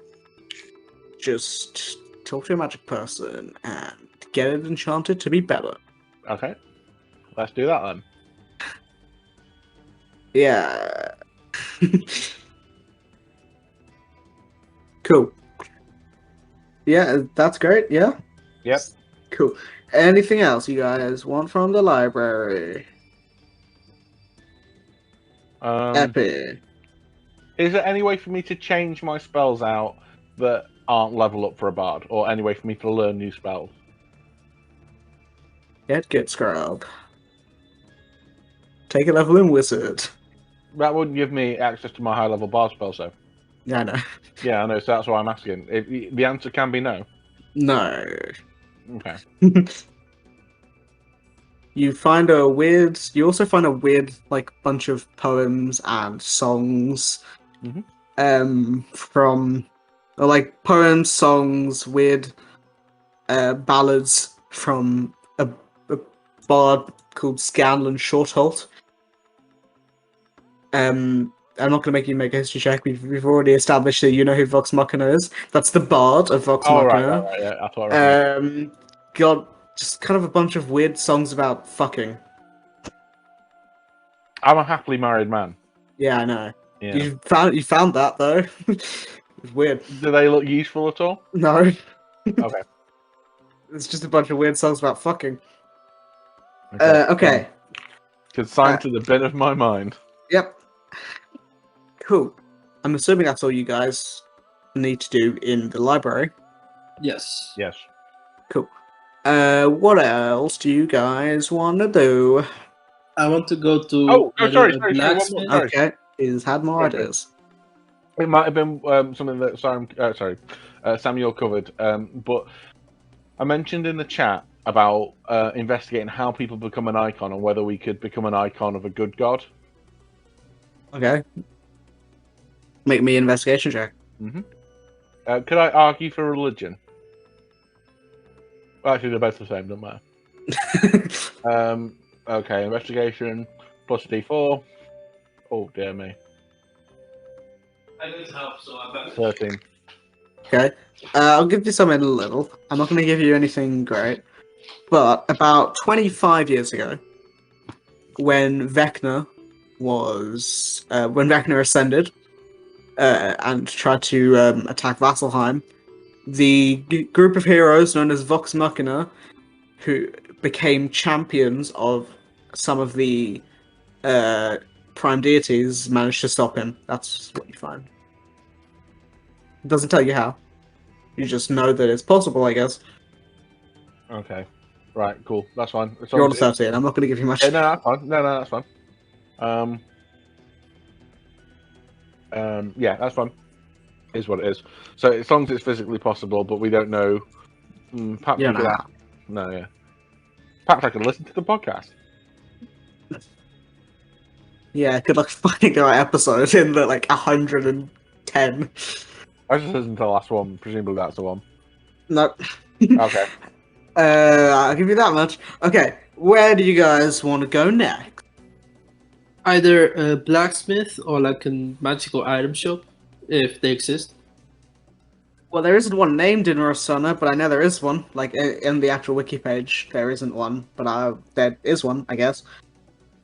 Just talk to a magic person and get it enchanted to be better. Okay, let's do that then. Yeah. Cool. Yeah, that's great. Yeah. Yep. Cool. Anything else you guys want from the library? Epic. Is there any way for me to change my spells out that aren't level up for a bard, or any way for me to learn new spells? Get scrub. Take a level in wizard. That wouldn't give me access to my high level bard spells, though. Yeah, I know. Yeah, I know. So that's why I'm asking. If the answer can be no. No. Okay. You also find a weird, like, bunch of poems and songs. Poems, songs, weird ballads from a bard called Scanlan Shortholt. I'm not going to make you make a history check. We've already established that you know who Vox Machina is. That's the bard of Vox Machina. Right. Yeah, that's what I reckon. Got just kind of a bunch of weird songs about fucking. I'm a happily married man. Yeah, I know. Yeah. You found that though. It's weird. Do they look useful at all? No. Okay. It's just a bunch of weird songs about fucking. Okay. Consigned to the bin of my mind. Yep. Cool. I'm assuming that's all you guys need to do in the library. Yes. Yes. Cool. What else do you guys want to do? I want to go to sorry, blacksmith. Sorry. Okay, he's had more Okay. ideas. It might have been something that Samuel covered, but I mentioned in the chat about investigating how people become an icon and whether we could become an icon of a good god. Okay. Make me an investigation check. Could I argue for religion? Well, actually, they're both the same, don't matter. Okay, investigation plus D4. Oh, dear me. I need help, so I bet. 13. Okay. I'll give you something little. I'm not going to give you anything great. But about 25 years ago, when Vecna ascended and tried to attack Vasselheim, the group of heroes known as Vox Machina, who became champions of some of the prime deities, managed to stop him. That's what you find. It doesn't tell you how. You just know that it's possible, I guess. Okay. Right, cool. That's fine. You're on 13. I'm not going to give you much. No, that's fine. No, that's fine. Yeah, that's fine. Is what it is. So as long as it's physically possible, but we don't know. Perhaps we could ask. No, yeah. Perhaps I could listen to the podcast. Yeah, good luck finding the right episode in the 110. I just listened to the last one. Presumably that's the one. No. Okay. I'll give you that much. Okay, where do you guys want to go next? Either a blacksmith or like a magical item shop, if they exist. Well, there isn't one named in Rossana, but I know there is one. Like, in the actual wiki page, there isn't one, but there is one, I guess.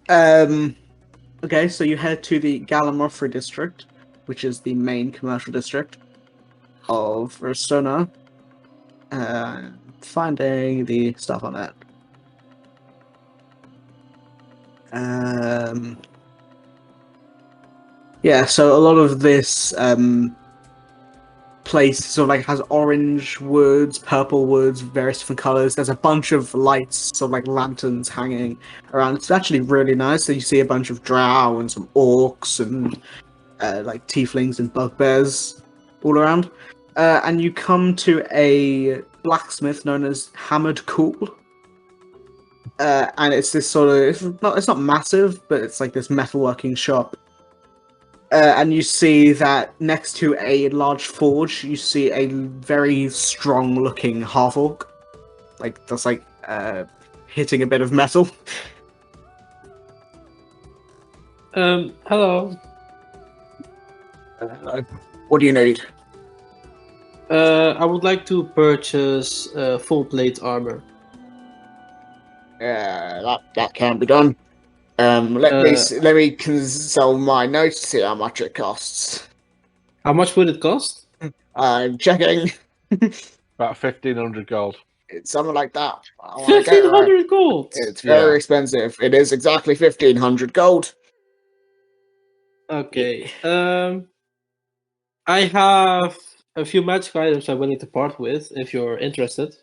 Okay, so you head to the Galamofri district, which is the main commercial district of Rossana. Finding the stuff on it. Yeah, so a lot of this place sort of has orange woods, purple woods, various different colors. There's a bunch of lights, sort of lanterns hanging around. It's actually really nice. So you see a bunch of drow and some orcs and tieflings and bugbears all around. And you come to a blacksmith known as Hammered Cool. And it's this sort of it's not massive, but it's like this metalworking shop. And you see that next to a large forge, you see a very strong-looking half-orc, that's hitting a bit of metal. Hello. What do you need? I would like to purchase full plate armor. That can be done. Let me consult my notes to see how much it costs. How much would it cost? I'm checking. About 1,500 gold. It's something like that. I wanna get it right. 1,500 gold. It's very Yeah. expensive. It is exactly 1,500 gold. Okay. I have a few magic items I'm willing to part with if you're interested.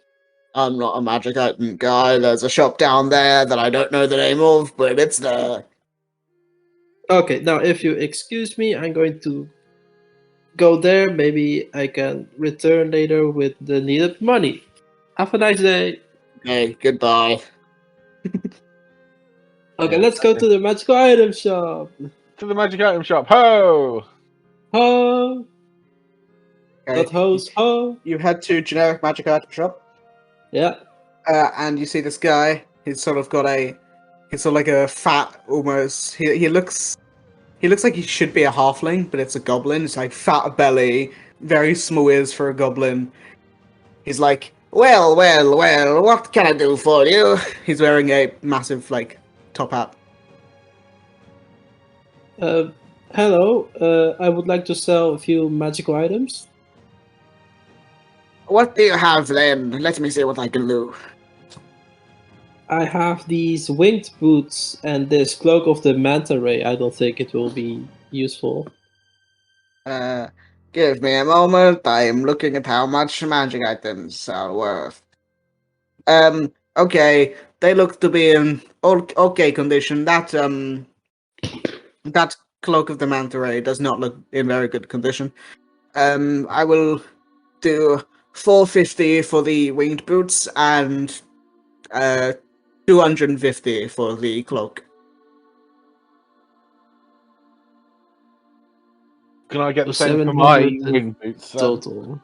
I'm not a magic item guy. There's a shop down there that I don't know the name of, but it's there. Okay, now if you excuse me, I'm going to go there. Maybe I can return later with the needed money. Have a nice day. Okay, goodbye. Okay, let's go to the magical item shop. To the magic item shop. Ho! Ho! Okay. Not hose, ho! You head to generic magic item shop, Yeah. and you see this guy. He's sort of like a fat, almost. He looks like he should be a halfling, but it's a goblin. It's like fat belly, very small ears for a goblin. He's like, well, what can I do for you? He's wearing a massive, top hat. Hello. I would like to sell a few magical items. What do you have then? Let me see what I can do. I have these winged boots and this cloak of the manta ray. I don't think it will be useful. Give me a moment. I am looking at how much magic items are worth. Okay, they look to be in okay condition. That cloak of the manta ray does not look in very good condition. I will do 450 for the winged boots and 250 for the cloak. Can I get the So same for my 700 winged boots? Total.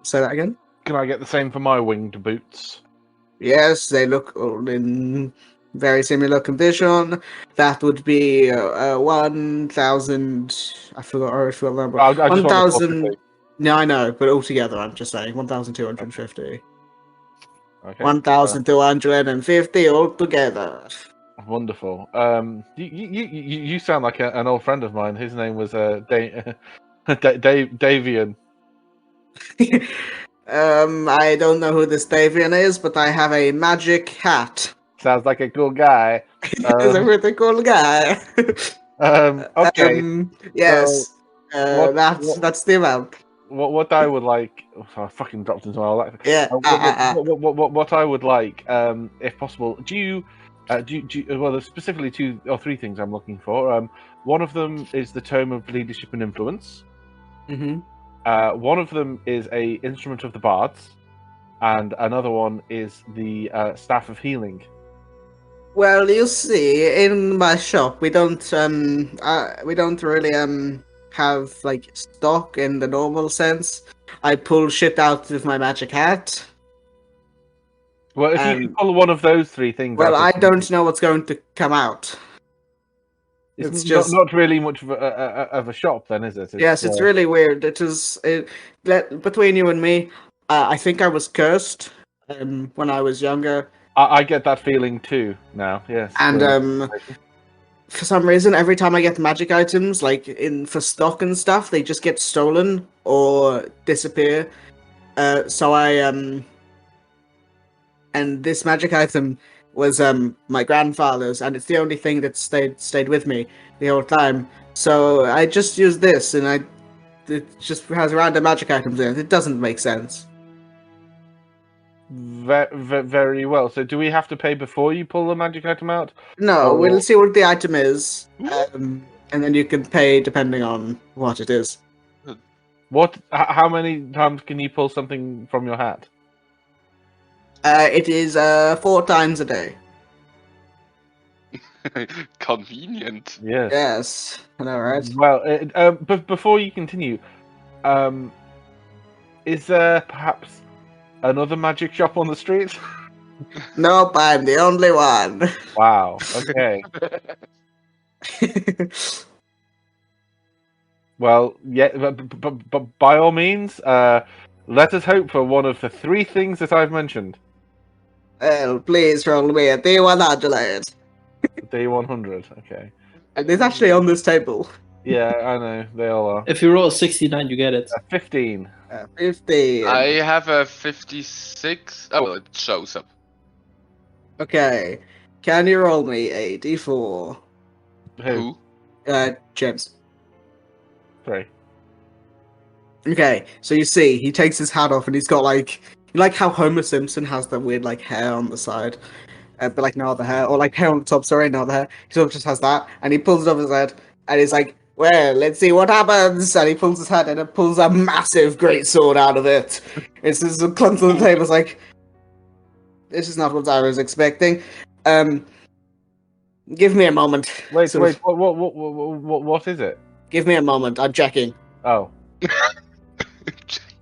Say that again? Can I get the same for my winged boots? Yes, they look all in very similar condition. That would be 1,000. I forgot the number. I just want the 1,000. 450. No, I know, but altogether, I'm just saying 1,250. Okay. 1,250 altogether. Wonderful. You sound like an old friend of mine. His name was Davian. I don't know who this Davian is, but I have a magic hat. Sounds like a cool guy. He's a pretty cool guy. Okay. Yes. So, that's the amount. What I would like, I fucking dropped into my life. Yeah. What I would like, if possible, do you, well, there's specifically 2 or 3 things I'm looking for. One of them is the Tome of Leadership and Influence. Mm-hmm. One of them is a Instrument of the Bards, and another one is the Staff of Healing. Well, you see, in my shop, we don't really have stock in the normal sense. I pull shit out of my magic hat. Well, if you pull one of those 3 things. Well, I don't know what's going to come out. It's just not really much of a shop, then, is it? Yes, it's really weird. Between you and me, I think I was cursed when I was younger. I get that feeling too now. Yes, and for some reason, every time I get magic items, for stock and stuff, they just get stolen or disappear. So and this magic item was my grandfather's, and it's the only thing that stayed with me the whole time. So I just used this, and it just has random magic items in it. It doesn't make sense. Very well. So, do we have to pay before you pull the magic item out? No, we'll see what the item is, and then you can pay depending on what it is. How many times can you pull something from your hat? It is 4 times a day. Convenient. Yes. Yes, I know, right? Well, but before you continue, is there perhaps another magic shop on the street? Nope, I'm the only one. Wow. Okay. Well, yeah, but by all means, let us hope for one of the 3 things that I've mentioned. Well, please roll me a D100. D100. Okay. And it's actually on this table. Yeah, I know they all are. If you roll a 69, you get it. 15. 15. I have a 56. Oh, well, it shows up. Okay. Can you roll me a D4? Who? James. 3. Okay, so you see, he takes his hat off and he's got like how Homer Simpson has the weird like hair on the side, but like no other hair, or like hair on the top, sorry, no other hair. He sort of just has that, and he pulls it off his head, and he's like, well, let's see what happens, and he pulls his head and it pulls a massive great sword out of it. It's just clumps on the table, it's like, this is not what I was expecting. Give me a moment. Wait, Sort of- what is it? Give me a moment, I'm checking. Oh.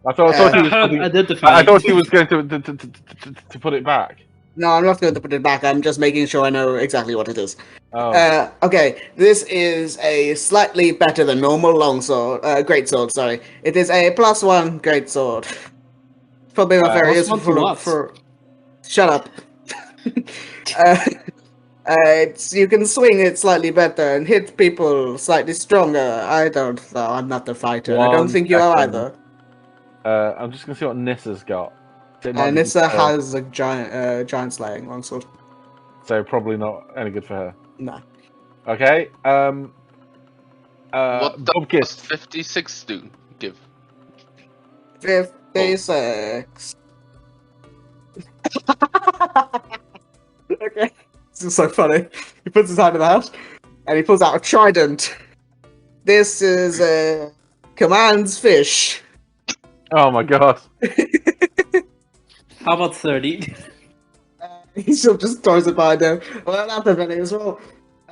I thought he was putting, Identify. I thought he was going to put it back. No, I'm not going to put it back. I'm just making sure I know exactly what it is. Oh. Okay, this is a slightly better than normal longsword, greatsword. Sorry, it is a +1 greatsword. Probably not very +1 useful for what? Shut up. You can swing it slightly better and hit people slightly stronger. I don't know. I'm not the fighter. I don't One think you are second. either. I'm just gonna see what Nissa's got. It might be Nissa good for her, has a giant slaying longsword. so probably not any good for her. No. Okay. What does Bubkis. 56 do? Give. 56. Okay. This is so funny. He puts his hand in the hat and he pulls out a trident. This is commands fish. Oh my god. How about 30? He still just throws it behind him. Well, that's funny as well.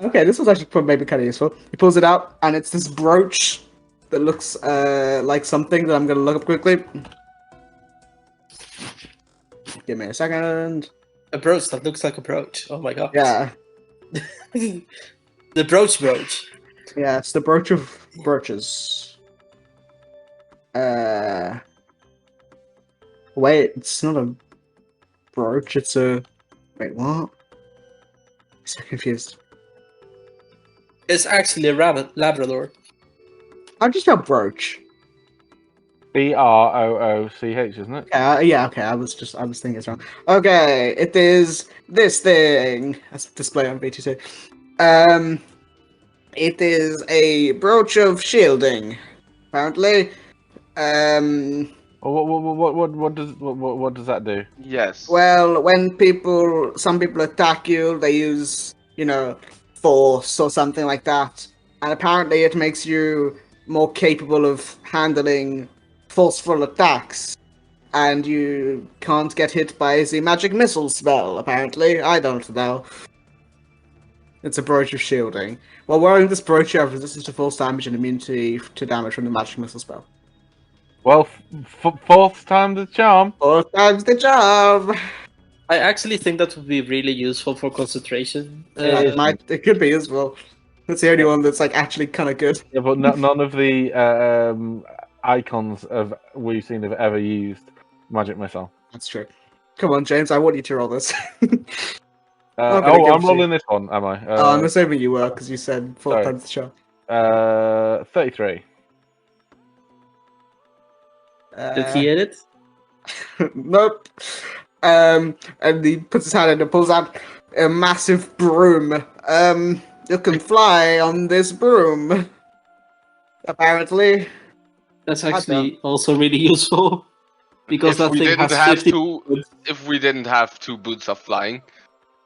Okay, this was actually maybe kind of useful. He pulls it out and it's this brooch that looks like something that I'm going to look up quickly. Give me a second. A brooch that looks like a brooch. Oh my god. Yeah. The brooch. Yeah, it's the brooch of brooches. Wait, it's not a brooch, it's a... Wait, what? I'm so confused. It's actually a Labrador. I just spelled brooch. BROOCH, isn't it? Yeah, okay, I was thinking it's wrong. Okay, it is this thing. That's displayed on BT2. It is a brooch of shielding, apparently. What does that do? Yes. Well, when some people attack you, they use, force or something like that. And apparently it makes you more capable of handling forceful attacks. And you can't get hit by the magic missile spell, apparently. I don't know. It's a brooch of shielding. While wearing this brooch, you have resistance to force damage and immunity to damage from the magic missile spell. Well, fourth time the charm. 4 times the charm! I actually think that would be really useful for concentration. It could be as well. That's the only one that's actually kind of good. Yeah, but none of the icons we've seen have ever used magic missile. That's true. Come on, James, I want you to roll this. I'm rolling this one, am I? I'm assuming you were, because you said 4 times the charm. 33. Did he hit it? Nope. And he puts his hand in and pulls out a massive broom. You can fly on this broom. Apparently. That's actually also really useful. Because that thing has 50... If we didn't have 2 boots of flying.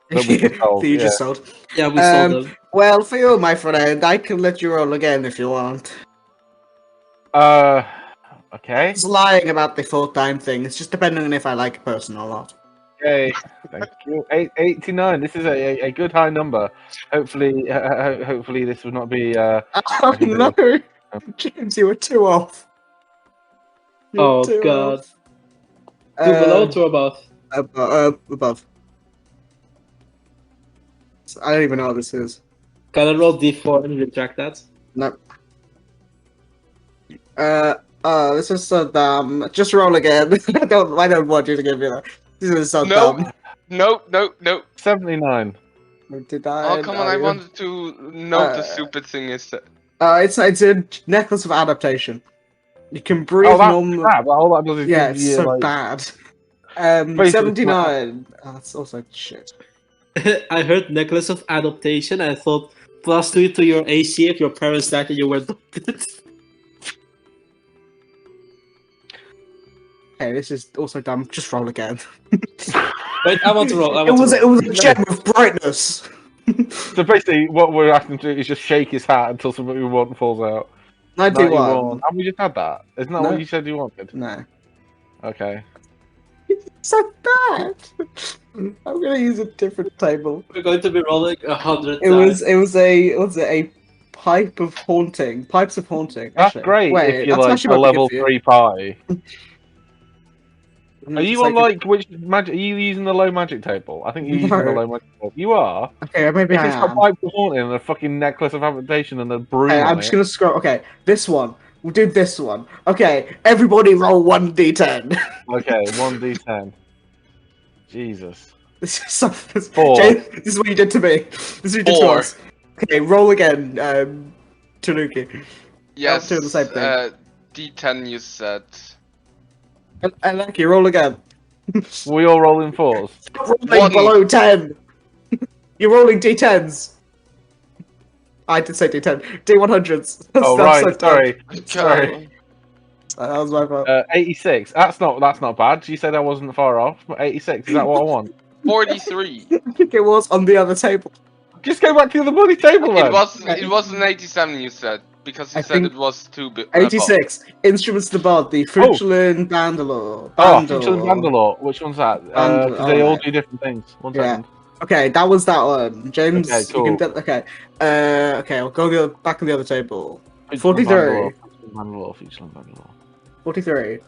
You just sold. Yeah, we sold them. Well, for you, my friend, I can let you roll again if you want. Okay. It's lying about the 4-time thing. It's just depending on if I like a person or not. Yay! Thank you. 89. This is a good high number. Hopefully, hopefully this will not be. Oh no, James, you were 2 off. You were Oh, 2 God. off. 2 below, 2 above. Above. I don't even know what this is. Can I roll D4 and retract that? No. This is so dumb. Just roll again. I don't want you to give me that. This is so No. dumb. No. 79. Did I? Oh, come on, I wanted to know the stupid thing is that. It's a necklace of adaptation. You can breathe Oh, that's normal. crap. All that does is Yeah, give it's you, so like... bad. Basically, 79. Oh, that's also shit. I heard necklace of adaptation. I thought +2 to your AC if your parents died and you were adopted. Hey, this is also dumb. Just roll again. Wait, I want to roll. It was a gem of brightness. So basically, what we're asking to do is just shake his hat until something we want falls out. 91. And we just had that. Isn't that No. what you said you wanted? No. Okay. So bad. I'm gonna use a different table. We're going to be rolling 100 It was a pipe of haunting. Pipes of haunting. That's Actually, great wait, if you're that's like actually a might be good level for you. 3 pie. Are It's you on like which magic? Are you using the low magic table? I think you're using the No. low magic table. You are. Okay, maybe If I it's got am. pipes of haunting and a fucking necklace of habitation and a broom Okay, on I'm it. just gonna scroll. Okay, this one. We'll do this one. Okay, everybody roll 1d10. Okay, 1d10. Jesus. This is so. Four. James, this is what you did to me. This is what you did to 4. us. Okay, roll again, Tanuki. Yes. doing the same thing. D10 you said. And Lucky, roll again. We all roll in 4s. Stop rolling 1. below 10. You're rolling d10s. I did say d10. D100s. Oh That's right, so dumb. sorry. That was my fault. 86. That's not bad. You said I wasn't far off. 86. Is that what I want? 43. I think it was on the other table. Just go back to the bloody table then. It was an 87 you said because you I said think it was too big. 86. Instruments to Bard, the Fuchelin Bandalore. Oh, Future and Vandalore. Which one's that? Because they all alright. do different things. One Yeah. second. Okay, that was that one. James, Okay, cool. you can okay. Okay, I'll go back on the other table. Future 43. and Vandalore. Future and Vandalore. 43.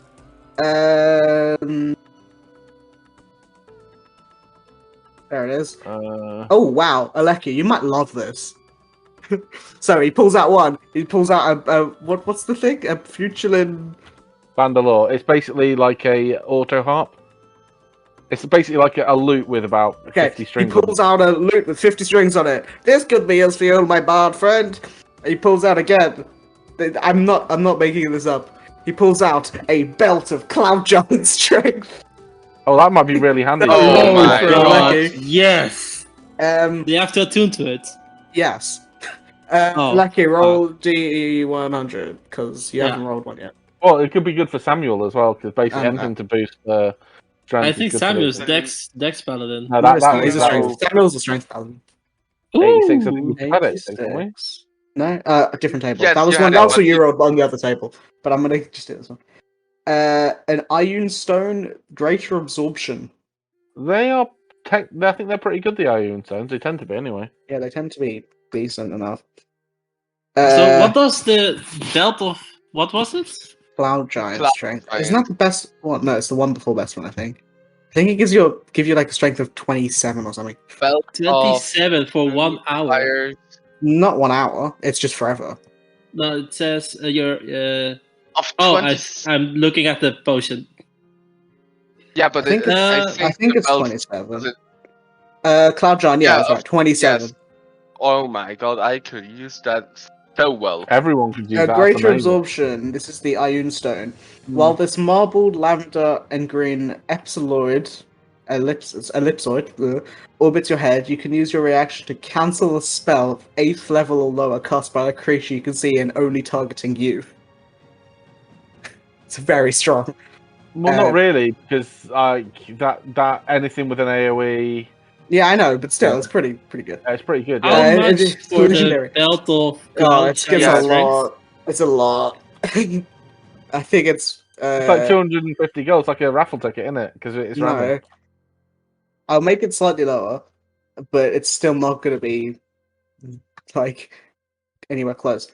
There it is. Oh wow, Aleki, you might love this. So he pulls out one. He pulls out a what's the thing? A Futurelin. Vandalore. It's basically like a auto harp. It's basically like a lute with about 50 He strings. on pulls out a lute with 50 strings on it. This could be as for you, my bard friend. He pulls out again. I'm not making this up. He pulls out a belt of cloud giant strength. Oh, that might be really handy. Oh my for God. Aleki. Yes! Um, Do you have to attune to it? yes. Oh. Lucky, roll D100 because you Yeah. haven't rolled one yet. Well, it could be good for Samuel as well, because basically anything to boost strength. I is think good for Samuel's this. Dex Paladin. No, No, he's a that strength. will- Samuel's a strength paladin. 86. I think we had 86, 86. didn't we? No, a different table. Yes, that was you one. had That it, was but what you you- rolled on the other table. But I'm gonna just do this one. An Iron Stone, Greater Absorption. They are. I think they're pretty good. The Ion Stones. They tend to be anyway. Yeah, they tend to be decent enough. So what does the belt of... What was it? Cloud Giant Cloud strength? Giant. Isn't that the best one? No, it's the wonderful best one. I think. I think it gives you like a strength of 27 or something. Belt 27 for 1 hour. fire Not 1 hour. It's just forever. No, it says you're... of Oh, 20. I'm looking at the potion. Yeah, but I think I think the it's belt- 27. was it- Cloud Giant. Yeah, Yeah, that's right. 27. yes. Oh my God, I could use that so well. Everyone could use that. That's Greater amazing. Absorption. This is the Ion Stone. While this marbled lavender and green ellipsoid orbits your head, you can use your reaction to cancel a spell of 8th level or lower cast by a creature you can see and only targeting you. It's very strong. Well, not really, because that anything with an AOE, Yeah, I know, but still, it's pretty good. it's pretty good. How Yeah. much it's for legendary. the belt of... Oh, it's Cloud a Giant strength? lot. It's a lot. I think it's It's like 250 gold. It's like a raffle ticket, isn't it? Because it's random. no. I'll make it slightly lower, but it's still not going to be like anywhere close.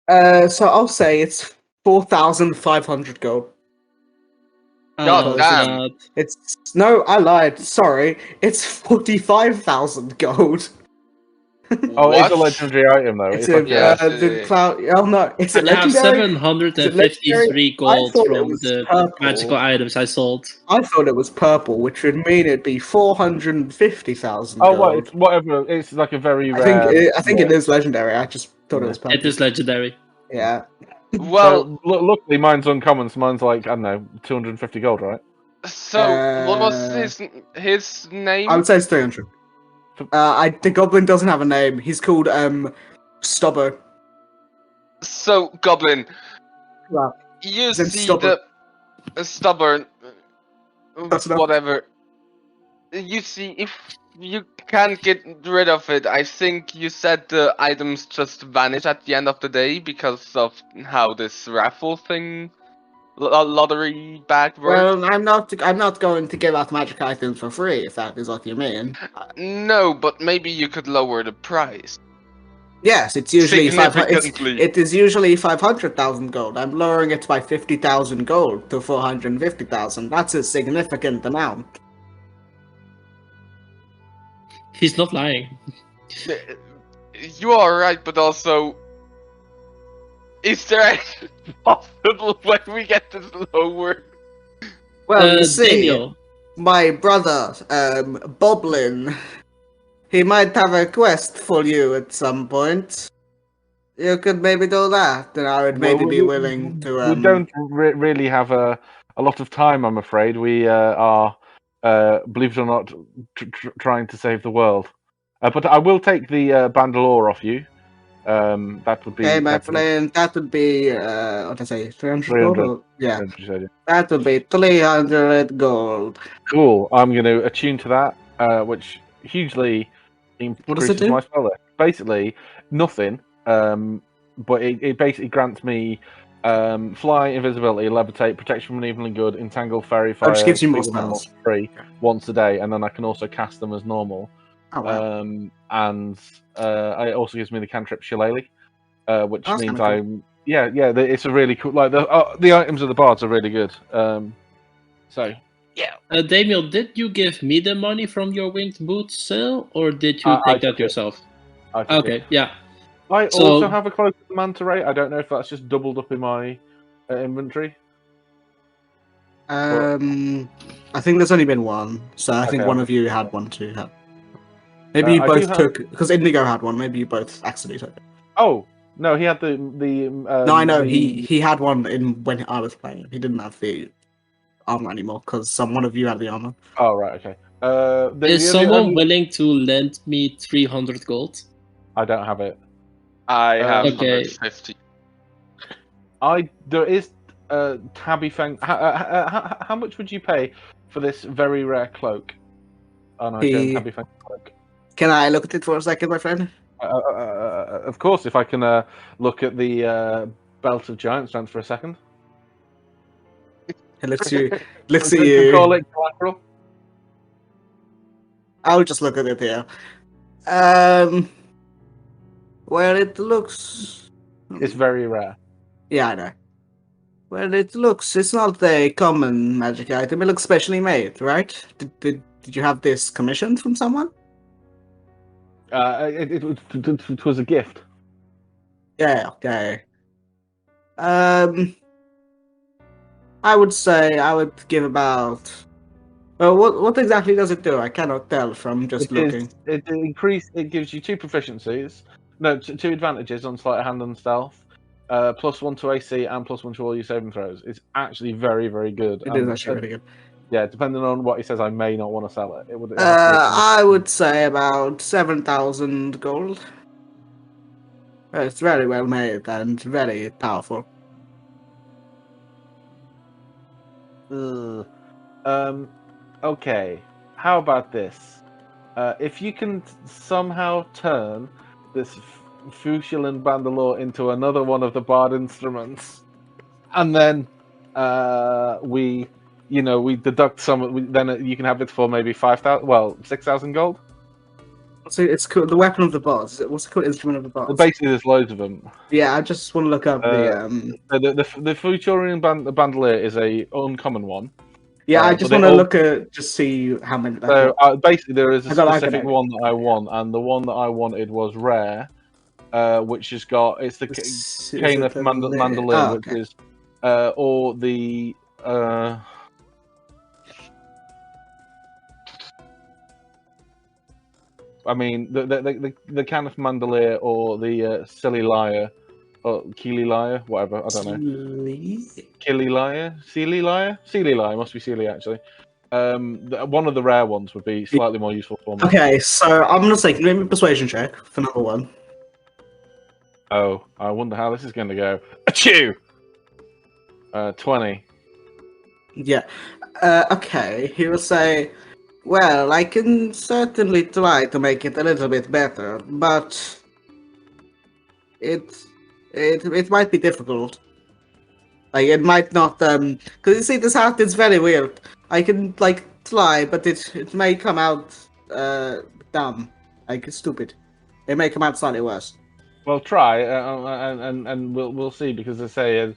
So I'll say it's 4,500 gold. God Oh, damn. God. It's no, I lied. Sorry, it's 45,000 gold. Oh, it's a What? legendary item though. It's It's like Yes, the cloud. Oh no, is it I have legendary? 753 I gold thought it from was the purple. magical items I sold. I thought it was purple, which would mean it'd be 450,000 oh, well, gold. it's whatever. It's like a very I think rare. I think it is legendary. I just thought it was purple. It is legendary. Yeah. Well, So luckily, mine's uncommon. So mine's like I don't know, 250 gold, right? so what was his I name? would say it's 300. The goblin doesn't have a name. He's called Stubbo. So Goblin, Well, you Is it see stubborn? the stubborn, That's enough. whatever. You see, if you can't get rid of it, I think you said the items just vanish at the end of the day because of how this raffle thing, lottery bag works. Well, I'm not going to give out magic items for free, if that is what you mean. No, but maybe you could lower the price. Yes, it's usually 500. Significantly. It is usually 500,000 gold. I'm lowering it by 50,000 gold to 450,000. That's a significant amount. He's not lying. You are right, but also, is there any possible way we get this lower? Well, you see, Daniel, my brother, Boblin, he might have a quest for you at some point. You could maybe do that, and I would maybe be willing to. We don't really have a lot of time, I'm afraid. We are, believe it or not, trying to save the world. But I will take the Bandalore off you. That would be. Okay, my friend, that would be what did I say, 300 gold? 300. Or- yeah, 300, yeah. that would be 300 gold. Cool. I'm going to attune to that, which hugely What does it increases do? my spell list. Basically, nothing. But it basically grants me fly, invisibility, levitate, protection from evil and good, entangle, fairy fire, Oh, it just gives you more speak with animals spells. free once a day, and then I can also cast them as normal. Oh wow. And it also gives me the cantrip Shillelagh, which That's means kinda I'm it's a really cool. Like the items of the bards are really good. So yeah, Daniel, did you give me the money from your winged boots sale, or did you I take that took it. yourself? I think Okay, yeah. I So- also have a cloak of the manta ray. I don't know if that's just doubled up in my inventory. I think there's only been one, so I think Okay, one I'll of you had one too. Maybe you I do both have- took because Indigo had one. Maybe you both accidentally took it. Oh no, he had the. No, I know the- he had one in when I was playing. He didn't have the armor anymore because one of you had the armor. Oh right, okay. Is someone willing to lend me 300 gold? I don't have it. I have Okay. 150. There is Tabby Fang. How much would you pay for this very rare cloak? Oh no, The- Tabby Fang cloak. Can I look at it for a second, my friend? Of course, if I can look at the belt of giant strength for a second. It looks you. Looks at You call you. it collateral. I'll just look at it here. Well, it looks. It's very rare. Yeah, I know. Well, it looks. It's not a common magic item. It looks specially made, right? Did you have this commissioned from someone? It was a gift. Yeah. Okay. I would say I would give about. Well, what exactly does it do? I cannot tell from just looking. It gives you two proficiencies. No, two advantages on sleight of hand and stealth. +1 to AC and +1 to all your saving throws. It's actually very, very good. It is actually really good. Yeah, depending on what he says, I may not want to sell it. It would. I would say about 7,000 gold. It's very well made and very powerful. Okay. How about this? If you can somehow turn this Fusilan Bandalore into another one of the bard instruments, and then we we deduct some. Then you can have it for maybe 5,000. Well, 6,000 gold. So it's called the weapon of the bards. What's it called? Instrument of the bards. Basically, there's loads of them. Yeah, I just want to look up The Futurian bandolier is a uncommon one. Yeah, I just want to look at just see how many. So basically, there is a I specific one that I want, and the one that I wanted was rare, which has got the Caneth Mandolier, which is or the I mean the Caneth Mandolier or the Silly Liar. Or Keely Liar, whatever, I don't know. Keely Liar? Sealy Liar? Sealy Liar, must be Sealy actually. One of the rare ones would be slightly more useful for me. Okay, so I'm gonna say, can you give me a persuasion check for number 1? Oh, I wonder how this is going to go. Achoo! 20. Yeah. Okay, he will say, well, I can certainly try to make it a little bit better, but it might be difficult. Like, it might not, because you see, this hat is very weird. I can, like, try, but it may come out, dumb. Like, stupid. It may come out slightly worse. Well, try, and we'll see, because they say...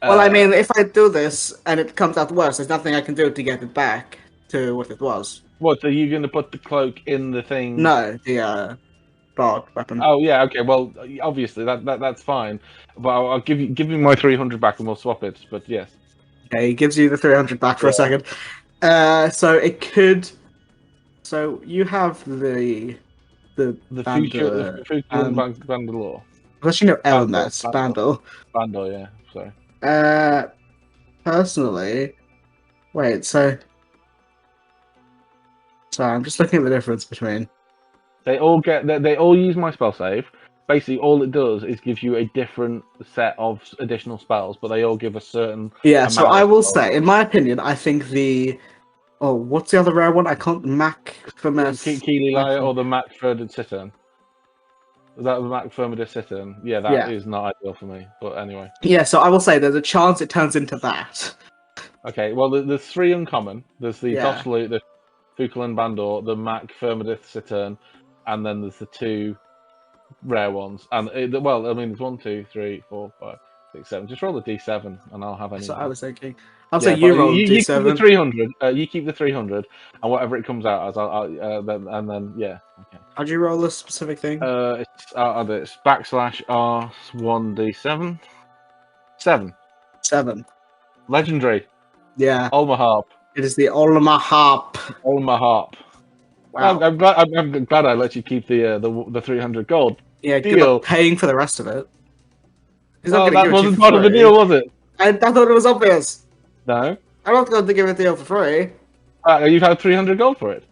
well, I mean, if I do this, and it comes out worse, there's nothing I can do to get it back to what it was. What, are you going to put the cloak in the thing? No, the, bard weapon. Oh yeah, okay. Well, obviously that's fine, but I'll give you my 300 back and we'll swap it. But yes. Okay, he gives you the 300 back for a second. So it could. So you have the future Bandalore. Unless you know Elmas Bandle. Bandle, yeah. Sorry. Personally, wait. So, sorry, I'm just looking at the difference between. They all use my spell save. Basically, all it does is give you a different set of additional spells, but they all give a certain. Yeah, so I will say, in my opinion, I think the. Oh, what's the other rare one? I can't. Mac from Keely Liar or the Mac Ferded Cittern. Is that the Mac Firmidus Cittern? Yeah, that is not ideal for me. But anyway. Yeah, so I will say there's a chance it turns into that. Okay, well, there's 3 uncommon. There's the Absolute, the Fukulan Bandor, the Mac Firmidus Cittern, and then there's the 2 rare ones. And well, I mean, there's 1, 2, 3, 4, 5, 6, 7. Just roll the D7, and I'll have any. So I was thinking. I'll say you roll D7. You keep the 300. You keep the 300, and whatever it comes out as, then yeah. Okay. How'd you roll this specific thing? It's /R1D7. 7. 7. Legendary. Yeah. Ulma Harp. It is the Ulma Harp. Ulma Harp. Wow. I'm glad I let you keep the 300 gold. Yeah, good luck paying for the rest of it. Well, that wasn't part of the deal, was it? I thought it was obvious. No. I'm not going to give it to you for free. You've had 300 gold for it.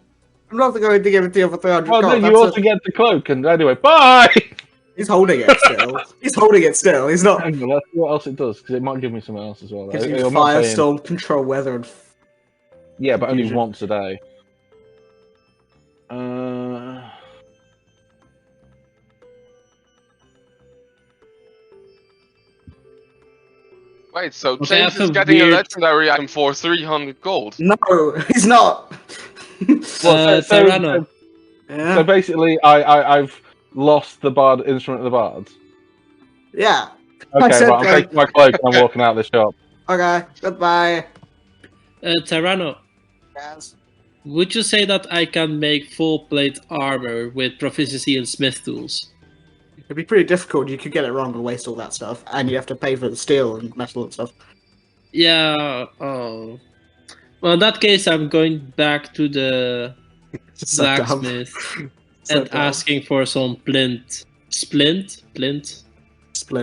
I'm not going to give it to you for 300 gold. Well, no, you also get the cloak, and anyway, bye! He's holding it still. He's holding it still. He's not... Let's see what else it does, because it might give me something else as well. Gives you firestorm, control weather, and... Yeah, but only once a day. Wait, so James is getting a legendary item for 300 gold? No, he's not! Serrano. So basically, I've lost the bard instrument of the bards. Yeah. Okay, well, I'm taking my cloak and I'm walking out of the shop. Okay, goodbye. Terrano. Yes. Would you say that I can make full plate armor with proficiency in smith tools? It'd be pretty difficult. You could get it wrong and waste all that stuff, and you have to pay for the steel and metal and stuff. Yeah. Oh. Well, in that case, I'm going back to the blacksmith and asking for some splint. I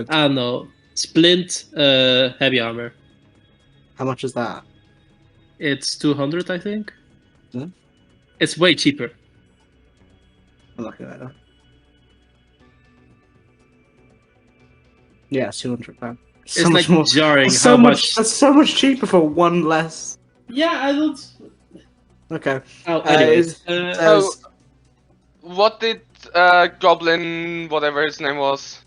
don't know. Splint heavy armor. How much is that? It's 200, I think. Hmm? It's way cheaper. I'm looking at that. Yeah, it's £200. It's like more jarring. That's so much. That's so much cheaper for one less. Yeah, I don't. Okay. Oh, anyways. What did Goblin, whatever his name was,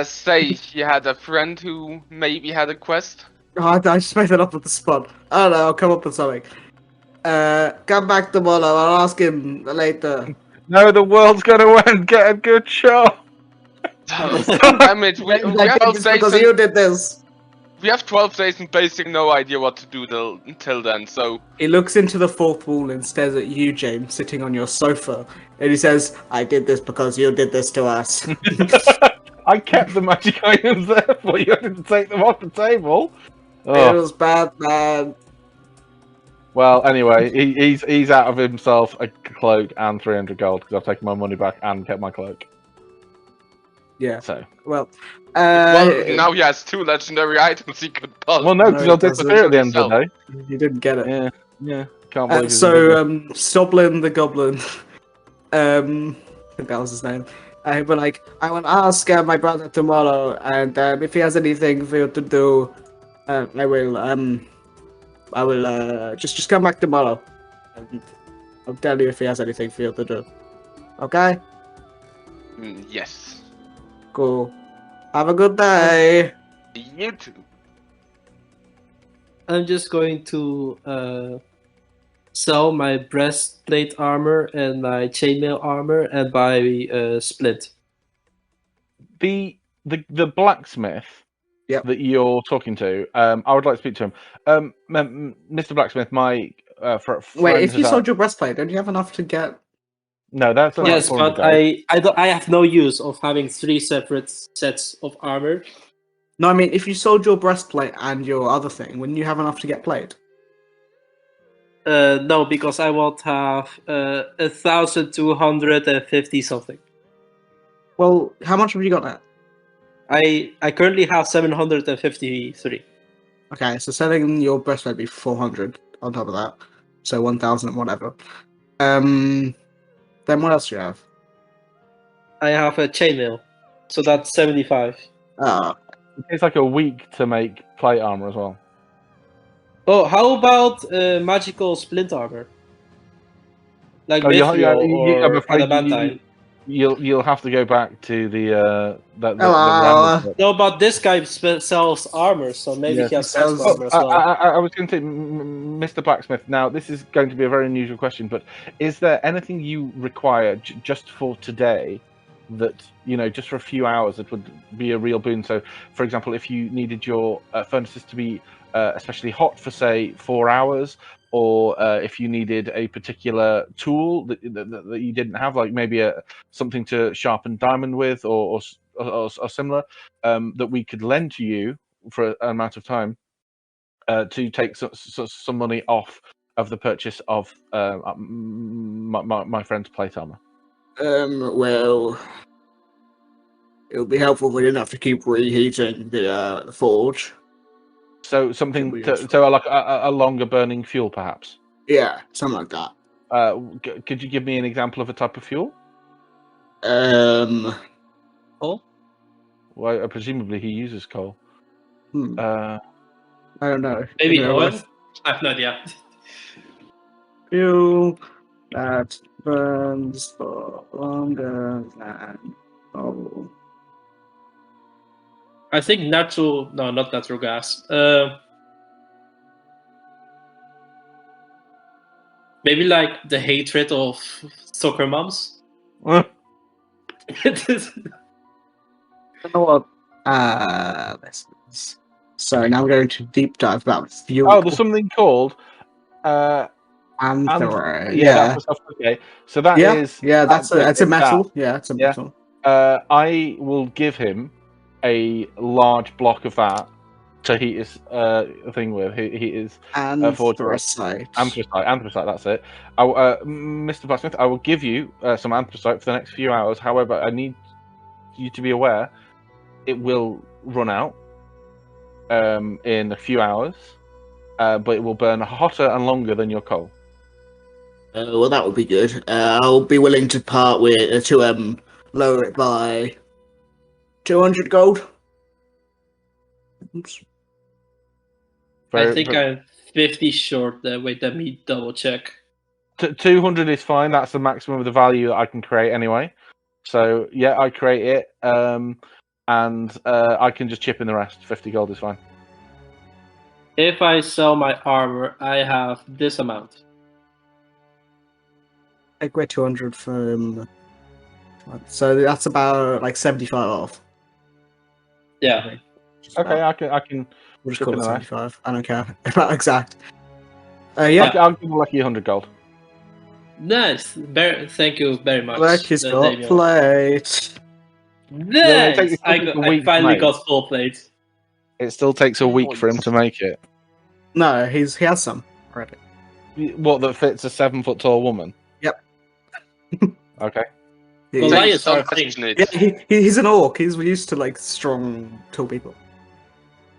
say he had a friend who maybe had a quest? I just made that up at the spot. I don't know, I'll come up with something. Come back tomorrow, I'll ask him later. No, the world's gonna end. Get a good shot. Damn it, we I have did 12 this days because and, you did this. we have 12 days and basically no idea what to do until then, so... He looks into the fourth wall and stares at you, James, sitting on your sofa. And he says, I did this because you did this to us. I kept the magic items there for you. I didn't take them off the table. It Oh. was bad, man. Well, anyway, he's out of himself a cloak and 300 gold because I've taken my money back and kept my cloak. Yeah. So. Well, now he has 2 legendary items he could pull. Well, no, No, because it they'll doesn't. disappear at the end of the day. you didn't get it. Yeah. Can't believe it's Soblin the Goblin, I think that was his name. But like, I will ask my brother tomorrow, and if he has anything for you to do, I will just come back tomorrow. And I'll tell you if he has anything for you to do. Okay? Yes. Cool. Have a good day. You too. I'm just going to sell my breastplate armor and my chainmail armor and buy splint. The blacksmith Yep. that you're talking to. I would like to speak to him. Mr. Blacksmith, my friend. Wait, if you has sold your breastplate, don't you have enough to get? no, that's only Yes, 400 but gold. I have no use of having 3 separate sets of armor. No, I mean, if you sold your breastplate and your other thing, wouldn't you have enough to get plate? No, because I won't have 1,250 something. Well, how much have you got now? I currently have 753. Okay, so selling your breastplate would be 400 on top of that. So 1,000 and whatever. Then what else do you have? I have a chainmail, so that's 75. It takes like a week to make plate armor as well. Oh, how about magical splint armor? Like Mithril or I'm afraid Adamantine. you'll have to go back to the Hello. No, but this guy sells armor, so maybe Yeah, he has he sells- magical armor as well. I was going to say, Mr. Blacksmith. Now, this is going to be a very unusual question, but is there anything you require just for today that, just for a few hours, that would be a real boon? So, for example, if you needed your furnaces to be especially hot for, say, 4 hours, or if you needed a particular tool that you didn't have, like maybe something to sharpen diamond with, or similar, that we could lend to you for an amount of time to take some money off of the purchase of my friend's plate armor. Well, it would be helpful if we didn't have to keep reheating the forge. So something Could be useful. so like a longer burning fuel, perhaps. Yeah, something like that. Could you give me an example of a type of fuel? Oh, Well, presumably he uses coal. I don't know. maybe Anyway, oil? with I have no idea. Fuel that burns for longer than coal. I think not natural gas. Maybe like the hatred of soccer moms. You know what? Sorry, now we're going to deep dive about fuel. Oh, there's something called Anthracite. yeah. That's okay. So that is that's it's a metal. that. Yeah, it's a Yeah. metal. I will give him a large block of that to heat his thing with. He is Anthracite. Anthracite. That's it. Mr. Blacksmith, I will give you some anthracite for the next few hours. However, I need you to be aware it will run out in a few hours, but it will burn hotter and longer than your coal. Well, that would be good. I'll be willing to part with to lower it by 200 gold. Oops. I think I'm 50 short there. Wait, let me double check. 200 is fine. That's the maximum of the value that I can create anyway. So yeah, I create it, and I can just chip in the rest. 50 gold is fine. If I sell my armor, I have this amount. Take away 200 from. So that's about like 75 off. Yeah. Just Okay, about. I can. We'll just Good call to it know. 75. I don't care about exact. Yeah. I'll give Lucky 100 gold. Nice. Thank you very much. Lucky's got Damian. plate. Well, it Nice. takes I, a I week to finally make. got full plate. It still takes a week for him to make it. No, he has some already. What, that fits a 7 foot tall woman? Yep. Okay. Goliaths Don't are things. question it. Yeah, he's an orc. He's used to like strong, tall people.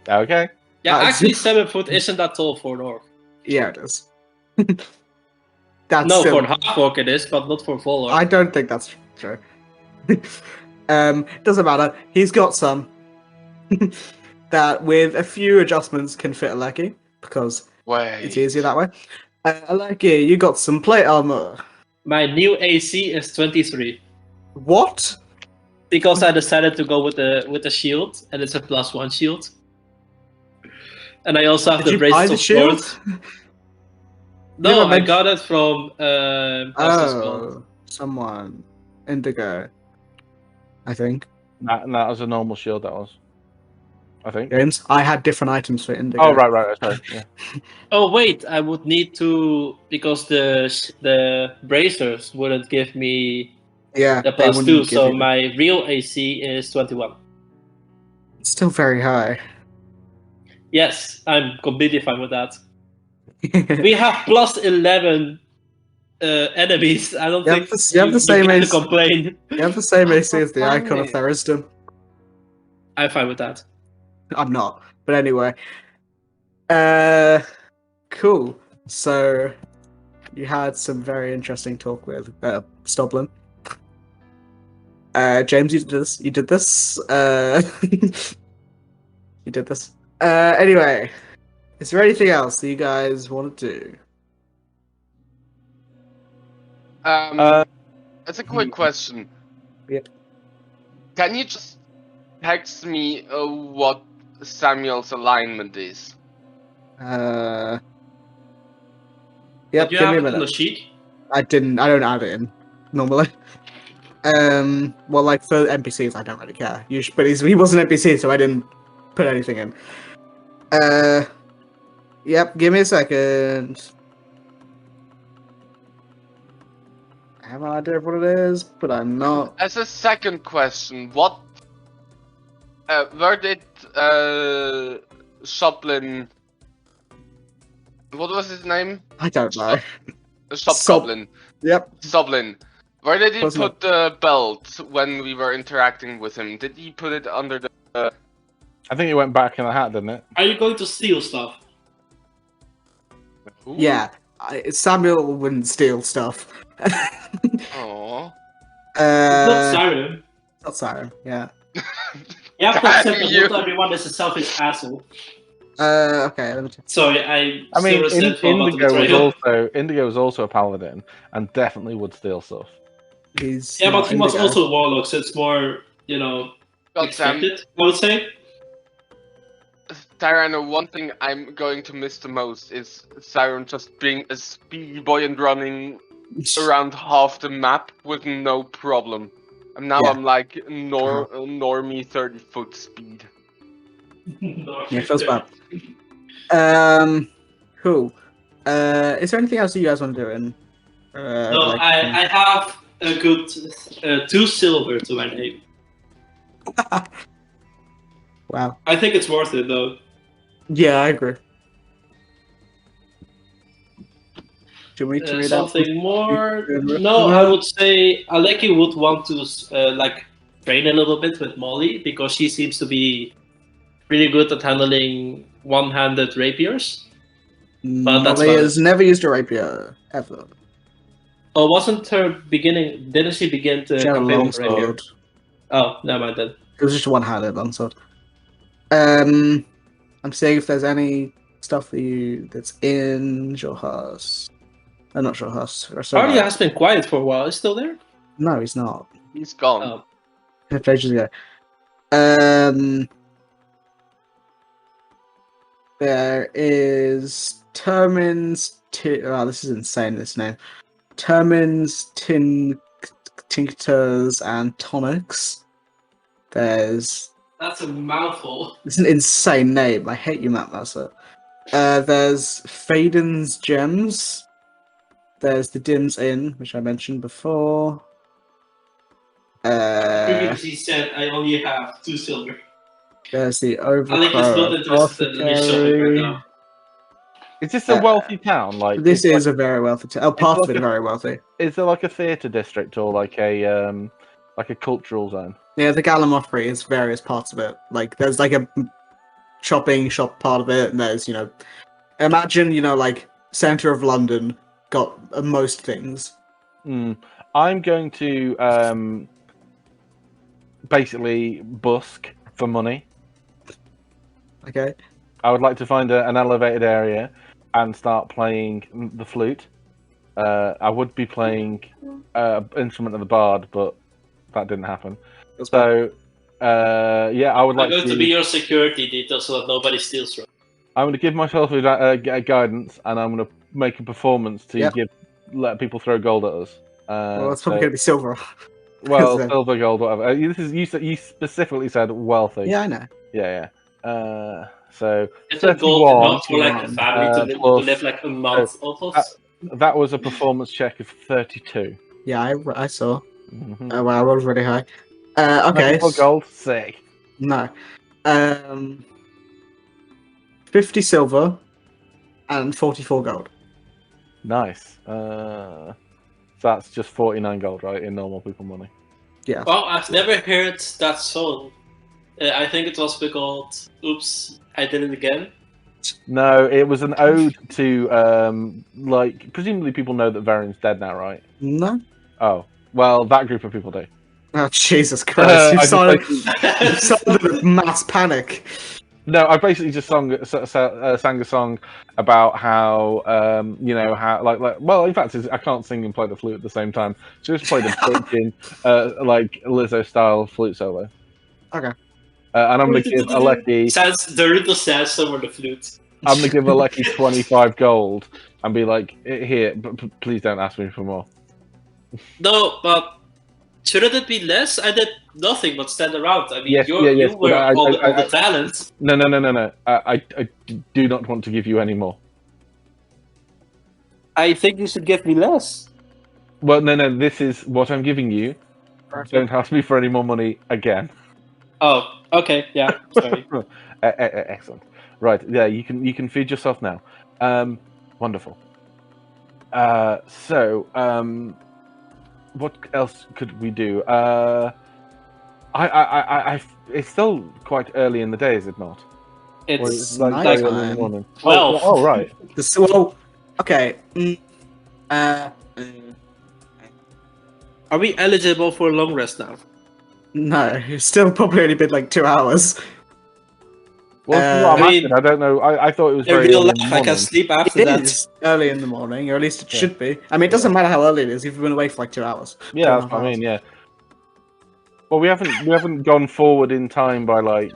Okay. Yeah, it's- actually 7 foot isn't that tall for an orc. Yeah, it is. That's No, still, for an half orc it is, but not for full orc. I don't think that's true. Doesn't matter. He's got some that, with a few adjustments, can fit a Lucky because Wait. it's easier that way. Lucky, you got some plate armor. My new AC is 23 What? because I decided to go with the shield, and it's a +1 shield. And I also have Did the you buy braces the of shield? swords. You No, never I mentioned- got it from what's this called? Oh, someone. Indigo. I think. That was a normal shield, that was. I think. James, I had different items for Indigo. Oh, right. Sorry. Yeah. Oh wait, I would need to, because the bracers wouldn't give me Yeah, the they wouldn't +2, give so you- my real AC is 21. It's still very high. Yes, I'm completely fine with that. We have +11 enemies. I don't You think have you have the same get to AC. complain. You have the same AC as the Fine. icon of Therisdom. I'm fine with that. I'm not, but anyway. Cool. So, you had some very interesting talk with Stoblin. James, you did this. You did this. You did this. Anyway, is there anything else that you guys want to do? That's a quick question. Yep. Can you just text me what Samuel's alignment is? Yep. Did you Give have me a it on the minute. sheet? I don't add it in normally. Well, like for NPCs, I don't really care. But he was an NPC, so I didn't put anything in. Yep. Give me a second. I have an idea of what it is, but I'm not. As a second question, where did Shoplin? What was his name? I don't know. Shopgoblin. Yep. Soblin. Where did he Close put the belt when we were interacting with him? Did he put it under the? I think it went back in the hat, didn't it? Are you going to steal stuff? Ooh. Yeah. Samuel wouldn't steal stuff. Aw. It's not Siren. Not Siren. Yeah. You have to Damn accept that you. not everyone is a selfish asshole. Okay. Let me check. Sorry, I mean, still resentful about the Indigo was also a paladin, and definitely would steal stuff. He's Yeah, but not he was Indigo. also a warlock, so it's more, Goddamn. expected, I would say. Tyrano, one thing I'm going to miss the most is Siren just being a speedy boy and running around half the map with no problem. And now Yeah. I'm like normie 30-foot speed. No, Yeah, it feels bad. Cool. Is there anything else you guys want to do in? No, like- I have a good 2 silver to my name. Wow. I think it's worth it though. Yeah, I agree. Do we need to read out? Something more? you- No, I would say Aleki would want to train a little bit with Molly because she seems to be really good at handling one-handed rapiers. But that's Molly about has never used a rapier ever. Oh, wasn't her beginning? Didn't she begin to She had a campaign with rapier? longsword. Oh, never mind then. It was just a one-handed longsword. I'm seeing if there's any stuff that's in Jorhas. I'm not Jorhas. Hardy has been quiet for a while. Is still there? No, he's not. He's gone. Oh. Left ages ago. There is Termin's. Oh, this is insane. This name. Termin's tinctures and tonics. There's. That's a mouthful. It's an insane name. I hate you, Matt Masser. There's Faden's gems. There's the Dim's Inn, which I mentioned before. Previously said I only have 2 silver. There's the Alec is not Overcrow interested in me shopping right now. Is this a wealthy town? Like This it's is a very wealthy town. Oh, part of it very wealthy. Is there like a theatre district or like a cultural zone? Yeah, the Gallimaufry is various parts of it. Like, there's like a shopping shop part of it, and there's, imagine, like, centre of London got most things. I'm going to basically busk for money. Okay. I would like to find an elevated area and start playing the flute. I would be playing instrument of the bard, but that didn't happen. So, yeah, I would like I'm going to be your security detail so that nobody steals from. I'm going to give myself a guidance, and I'm going to make a performance to let people throw gold at us. Well, it's probably going to be silver. Well, silver, gold, whatever. You specifically said wealthy. Yeah, I know. Yeah. So it's a gold enough for like a family to live like a month almost. That was a performance check of 32. Yeah, I saw. Mm-hmm. Oh, wow, I rolled really high. Okay. Gold, sick. No. 50 silver and 44 gold. Nice. So that's just 49 gold, right, in normal people money. Yeah. Well, I've never heard that song. I think it was called "Oops, I Did It Again." No, it was an ode to like presumably people know that Varen's dead now, right? No. Oh, well, that group of people do. Oh, Jesus Christ! You started a mass panic. No, I basically just sang a song about how well, in fact, I can't sing and play the flute at the same time. So just played a broken like Lizzo style flute solo. Okay. And I'm gonna give Aleki. Naruto says so on the flute. I'm gonna give Aleki 25 gold and be like, here, but please don't ask me for more. No, but shouldn't it be less? I did nothing but stand around. I mean, yes, you but were all the talent. No. I do not want to give you any more. I think you should give me less. Well, no. This is what I'm giving you. Don't ask me for any more money again. Oh, okay. Yeah. Sorry. Excellent. Right. Yeah. You can feed yourself now. Wonderful. So. What else could we do? It's still quite early in the day, is it not? It's like night early in the time. morning. 12. Oh, right. Well, okay. Are we eligible for a long rest now? No, it's still probably only been like 2 hours. Well, I don't know. I thought it was very real early life. in the I morning. can sleep after It that. is early in the morning, or at least it should be. I mean, it doesn't matter how early it is. If you've been awake for like 2 hours. Yeah, that's what I mean. Yeah. Well, we haven't gone forward in time by like.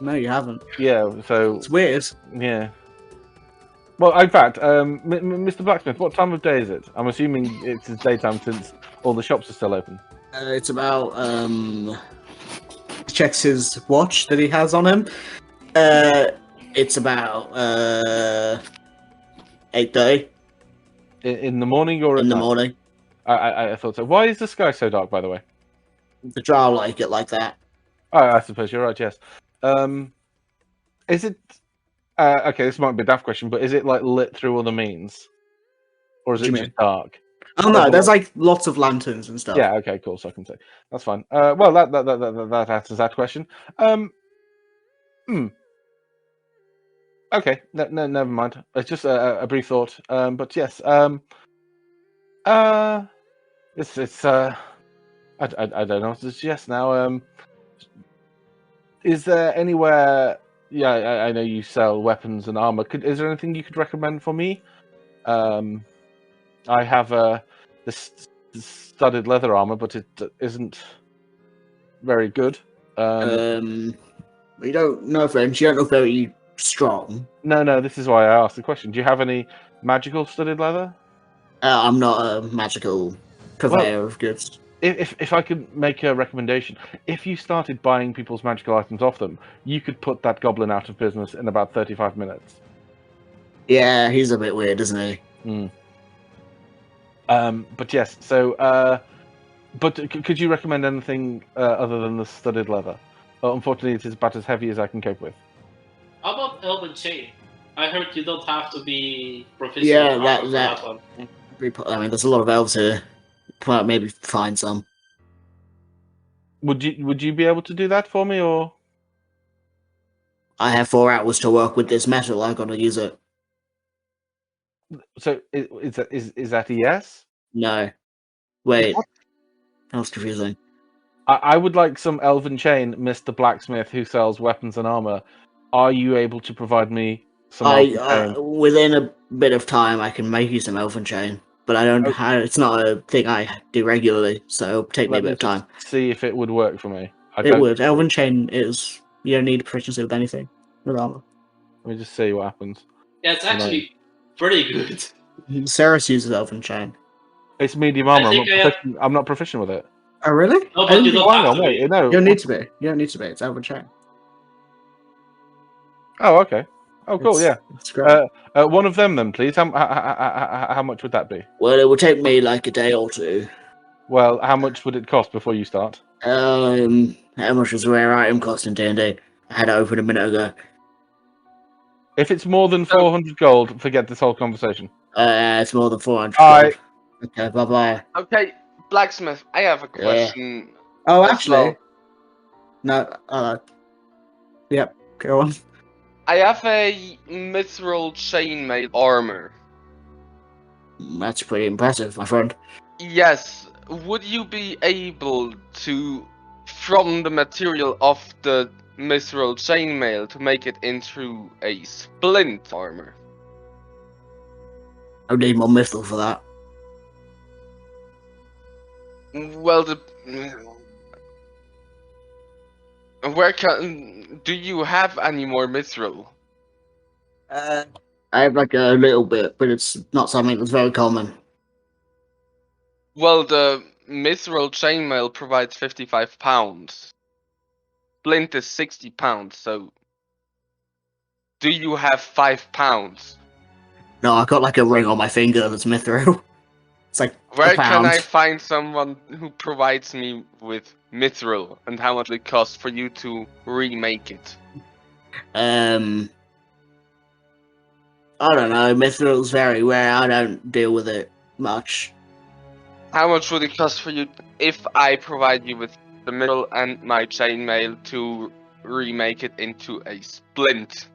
No, you haven't. Yeah, so It's weird. yeah. Well, in fact, Mr. Blacksmith, what time of day is it? I'm assuming it's daytime since all the shops are still open. It's about checks his watch that he has on him. It's about 8:30 In the morning or in the night? morning. I thought so. Why is the sky so dark, by the way? The drow like it like that. Oh, I suppose you're right. Yes. Is it? Okay, this might be a daft question, but is it like lit through other means, or is What it do you just dark? Oh no, there's like lots of lanterns and stuff. Yeah. Okay. Cool. So I can say that's fine. Well, that answers that question. Okay. No, never mind. It's just a brief thought. But yes. It's I don't know what to suggest now. Is there anywhere? Yeah, I know you sell weapons and armor. Is there anything you could recommend for me? I have this studded leather armor, but it isn't very good. We don't know if you don't look very strong. No, this is why I asked the question. Do you have any magical studded leather? I'm not a magical purveyor of goods. If I could make a recommendation, if you started buying people's magical items off them, you could put that goblin out of business in about 35 minutes. Yeah, he's a bit weird, isn't he? But yes, so but could you recommend anything other than the studded leather? Well, unfortunately, it is about as heavy as I can cope with. How about Elven Chain? I heard you don't have to be proficient Yeah, in armor for that one. I mean, there's a lot of elves here. Well, maybe find some. Would you be able to do that for me, or I have 4 hours to work with this metal. I gotta use it. so is that a yes? No, wait, that was confusing. I would like some elven chain, Mr. Blacksmith, who sells weapons and armor. Are you able to provide me some elven chain? Within a bit of time, I can make you some elven chain, but I don't. It's not a thing I do regularly, so it'll take me a bit of time. See if it would work for me. It would. Elven chain is you don't need proficiency with anything with armor. Let me just see what happens. Yeah, it's actually pretty good. Ceres uses elven chain. It's medium armor. think I'm not proficient with it. Oh really? No, but you don't have to be. No. You don't need to be. You don't need to be. It's elven chain. Oh, okay. Oh, cool. Yeah. It's great. One of them, then, please. How much would that be? Well, it would take me like a day or two. Well, how much would it cost before you start? How much was a rare item cost in D&D? I had it open a minute ago. If it's more than 400 gold, forget this whole conversation. It's more than 400. Alright. Okay, bye-bye. Okay, Blacksmith, I have a question. Oh, as actually... well. No, yep, go on. I have a mithril chainmail armor. That's pretty impressive, my friend. Yes, would you be able to, from the material of the mithril chainmail, to make it into a splint armor? I need more mithril for that. Well, do you have any more mithril? I have like a little bit, but it's not something that's very common. Well, the mithril chainmail provides 55 pounds. Splint is 60 pounds, so... Do you have 5 pounds? No, I got like a ring on my finger that's mithril. It's like Where a pound. can I find someone who provides me with mithril, and how much it costs for you to remake it? I don't know. Mithril's very rare. I don't deal with it much. How much would it cost for you if I provide you with the mithril and my chainmail to remake it into a splint?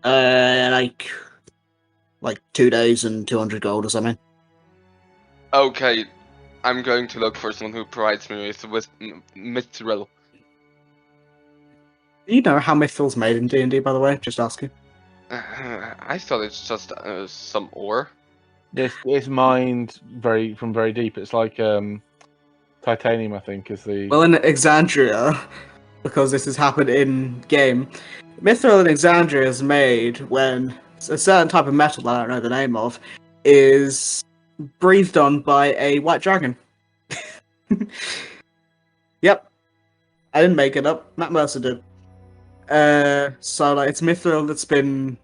Like 2 days and 200 gold or something. Okay, I'm going to look for someone who provides me with mithril. Do you know how mithril's made in D&D, by the way? Just asking. I thought it's just some ore. It's mined from very deep. It's like titanium, I think, is the. Well, in Exandria, because this has happened in game, mithril in Exandria is made when a certain type of metal that I don't know the name of is breathed on by a white dragon. Yep, I didn't make it up. Matt Mercer did. So like it's mithril that's been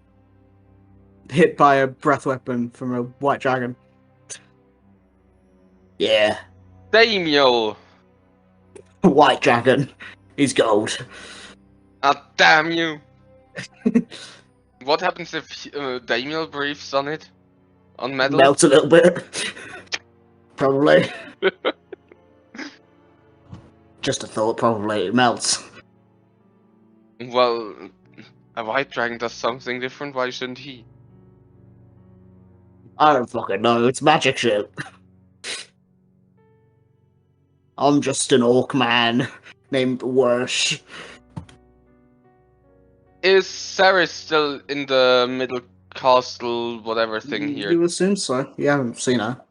hit by a breath weapon from a white dragon. Yeah. Damiel! White dragon. He's gold. Ah, damn you! What happens if Damiel breathes on it? On metal? Melts a little bit. Probably. Just a thought, probably. It melts. Well, a white dragon does something different, why shouldn't he? I don't fucking know. It's magic shit. I'm just an orc man named Wersh. Is Ceres still in the middle castle, whatever thing here? You assume so. You haven't seen her.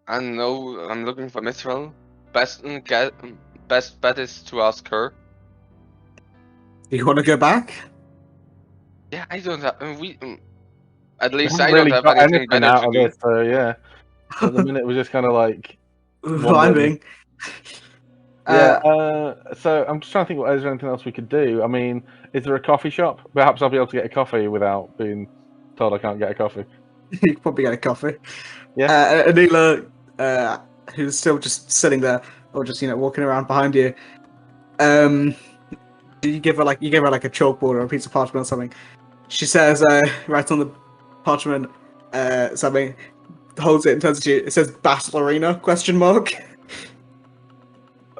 I know, I'm looking for Mithril. Best bet is to ask her. Do you want to go back? Yeah, I don't have. At We least haven't I don't really have got anything anything better out to of do. this, so yeah. At the minute, we're just kind of like wandering. Climbing. Yeah. So I'm just trying to think. Is there anything else we could do? I mean, is there a coffee shop? Perhaps I'll be able to get a coffee without being told I can't get a coffee. You could probably get a coffee. Yeah. Anila, who's still just sitting there, or just walking around behind you. You give her like a chalkboard or a piece of parchment or something. She says, writes on the parchment, something, holds it and turns to you. It says "Battle Arena?" ?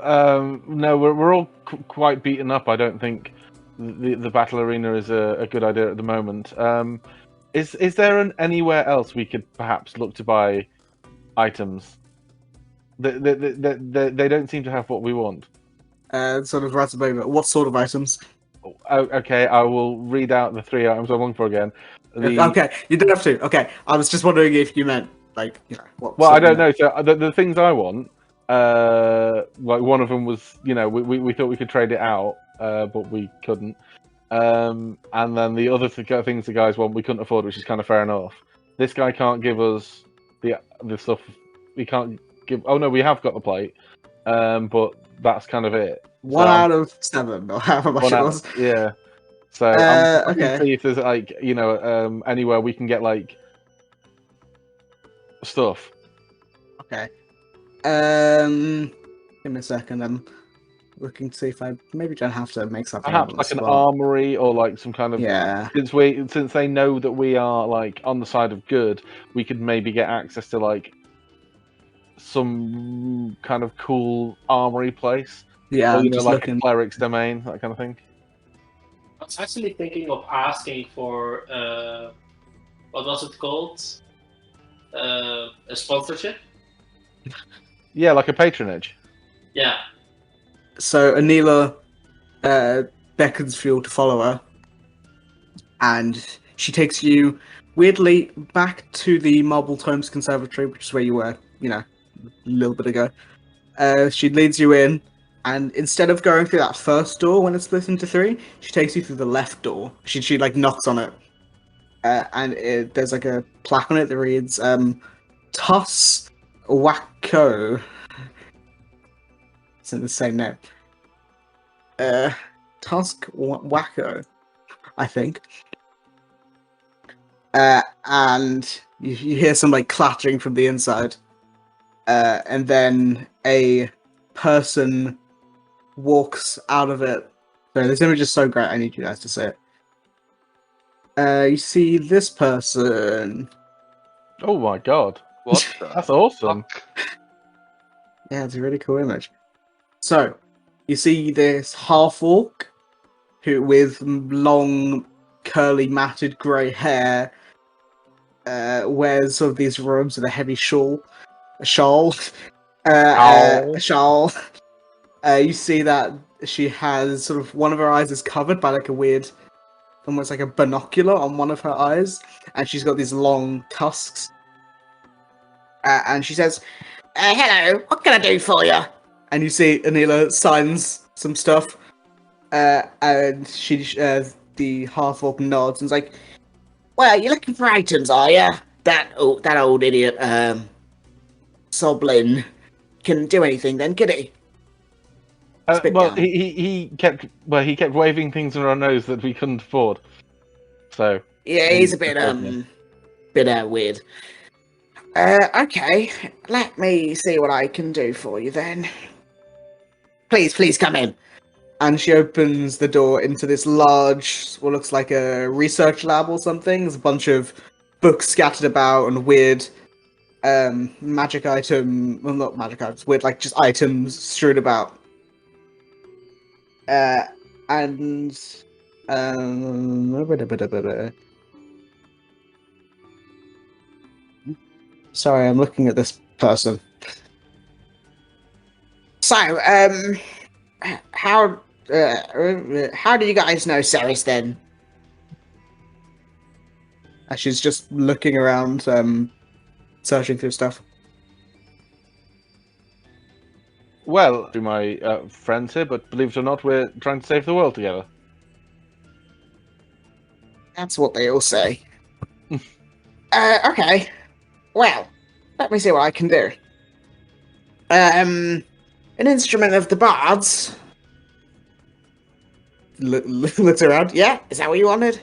No, we're all quite beaten up. I don't think the battle arena is a good idea at the moment. Is there anywhere else we could perhaps look to buy items? They don't seem to have what we want. Sort of writes above it. What sort of items? Okay, I will read out the 3 items I'm looking for again. Okay, you don't have to. Okay, I was just wondering if you meant what. Well, I sort don't of know. So the things I want, like one of them was, we thought we could trade it out, but we couldn't. And then the other things the guys want, we couldn't afford, which is kind of fair enough. This guy can't give us the stuff. We can't give. Oh no, we have got the plate, but that's kind of it. 1 out of 7, or however much it was. Yeah. So I'm looking to okay. see if there's anywhere we can get stuff. Okay. Give me a second. I'm looking to see if I maybe don't have to make something. Perhaps like an armory or some kind of. Yeah. Since they know that we are on the side of good, we could maybe get access to some kind of cool armory place. Yeah. Or, I'm just like looking. a cleric's domain, that kind of thing. I was actually thinking of asking for what was it called? A sponsorship. Yeah, like a patronage. Yeah. So Anila beckons for you to follow her, and she takes you weirdly back to the Marble Tomes Conservatory, which is where you were, a little bit ago. She leads you in, and instead of going through that first door when it's split into 3, she takes you through the left door. She knocks on it, and there's a plaque on it that reads "Tuss Wacko." It's in the same name. Tusk Wacko, I think. And you hear some clattering from the inside, and then a person walks out of it. So this image is so great. I need you guys to see it. You see this person. Oh my god! What? That's awesome. Fuck? Yeah, it's a really cool image. So you see this half-orc who with long, curly, matted grey hair wears sort of these robes with a heavy shawl. You see that she has sort of one of her eyes is covered by a weird, almost like a binocular on one of her eyes, and she's got these long tusks. And she says, "Hello, what can I do for you?" And you see Anila signs some stuff, and the half-orc nods and's like, "Well, you're looking for items, are you? That old idiot, Soblin, can do anything then, could he?" Well, he kept waving things on our nose that we couldn't afford. So yeah, he's a bit weird. Okay, let me see what I can do for you then. Please come in. And she opens the door into this large, what looks like a research lab or something. There's a bunch of books scattered about and weird magic item, well, not magic items, weird just items strewn about. Sorry, I'm looking at this person. So, how do you guys know Ceres then? She's just looking around, searching through stuff. Well, to my friends here, but believe it or not, we're trying to save the world together. That's what they all say. Okay. Well, let me see what I can do. An instrument of the bards. Looks around. Yeah, is that what you wanted?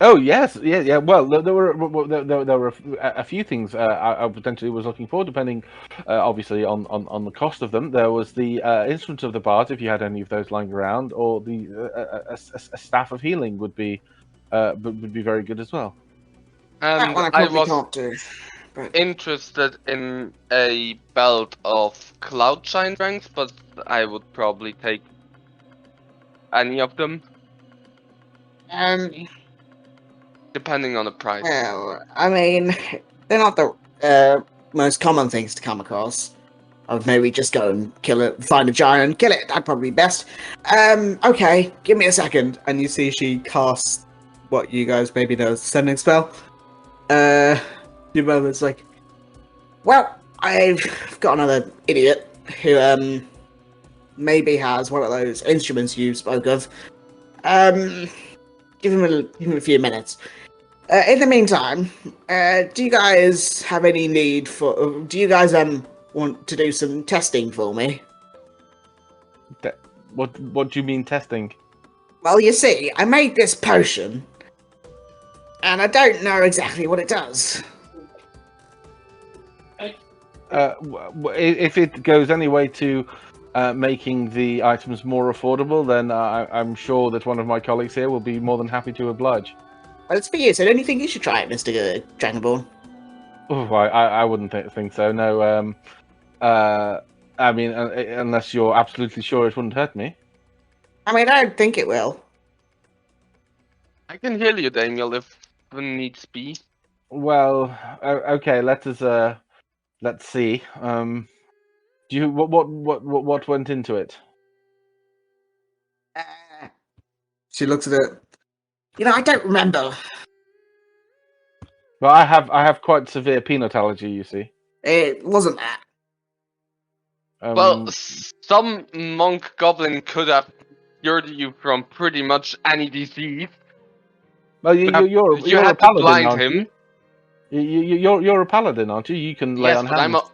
Oh yes, yeah. Well, there were a few things I potentially was looking for, depending, obviously, on the cost of them. There was the instruments of the bards, if you had any of those lying around, or the a staff of healing would be very good as well. That And one I I probably was can't do. But interested in a belt of cloud shine strength, but I would probably take any of them, depending on the price. well, I mean, they're not the most common things to come across. I would maybe just go and kill it, find a giant and kill it. That'd probably be best. Okay, give me a second. And you see she casts what you guys maybe know as a sending spell. Your mother's like, well, I've got another idiot who maybe has one of those instruments you spoke of. Give him a few minutes. In the meantime, do you guys have any need for? Do you guys want to do some testing for me? What do you mean testing? Well, you see, I made this potion, and I don't know exactly what it does. If it goes any way to making the items more affordable, then I'm sure that one of my colleagues here will be more than happy to oblige. Well, it's for you, so don't you think you should try it, Mr. Dragonborn? Oh, I wouldn't think so. No. I mean, unless you're absolutely sure it wouldn't hurt me. I mean, I don't think it will. I can heal you, Daniel, if needs be. Well, okay. Let's see. Do you what went into it? She looks at it. You know, I don't remember. Well, I have quite severe peanut allergy. You see. It wasn't that. Well, some monk goblin could have cured you from pretty much any disease. Well, you're had a paladin, to blind aren't him. you? You're a paladin, aren't you? You can lay Yes, on but hands.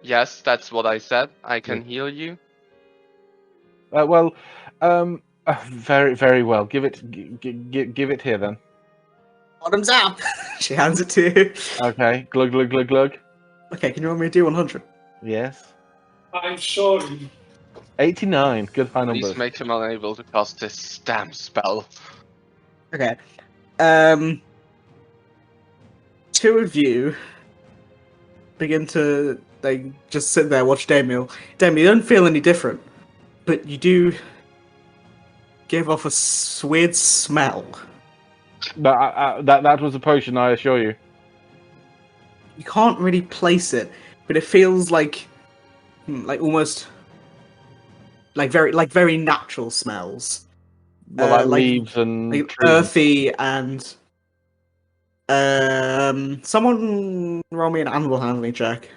Yes, that's what I said. I can heal you. Well, very well. Give it here then. Bottoms up. She hands it to you. Okay. Glug glug glug glug. Okay, can you want me to do 100? Yes. I'm sure. 89. Good high Please numbers. make him unable to cast this damn spell. Okay. Two of you begin to just sit there, watch Damiel. Damiel, you don't feel any different, but you do give off a weird smell. That was a potion, I assure you. You can't really place it, but it feels like almost very natural smells. Well, like leaves and like trees. earthy and someone roll me an animal handling check.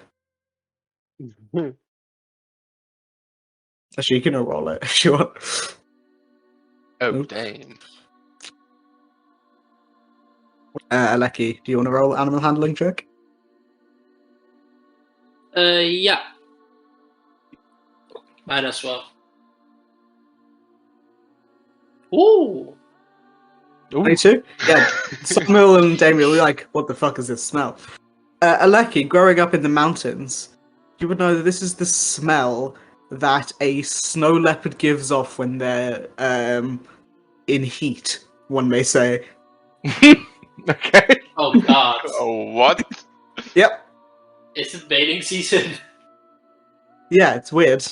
Actually, you can roll it if you want. Oh, Nope. damn. Aleki, do you want to roll animal handling check? Yeah. Might as well. Ooh. 22? Yeah. Samuel and Damiel are like, what the fuck is this smell? Aleki, growing up in the mountains, you would know that this is the smell that a snow leopard gives off when they're in heat, one may say. Okay. Oh god. Oh, what? Yep. Is it mating season? Yeah, it's weird.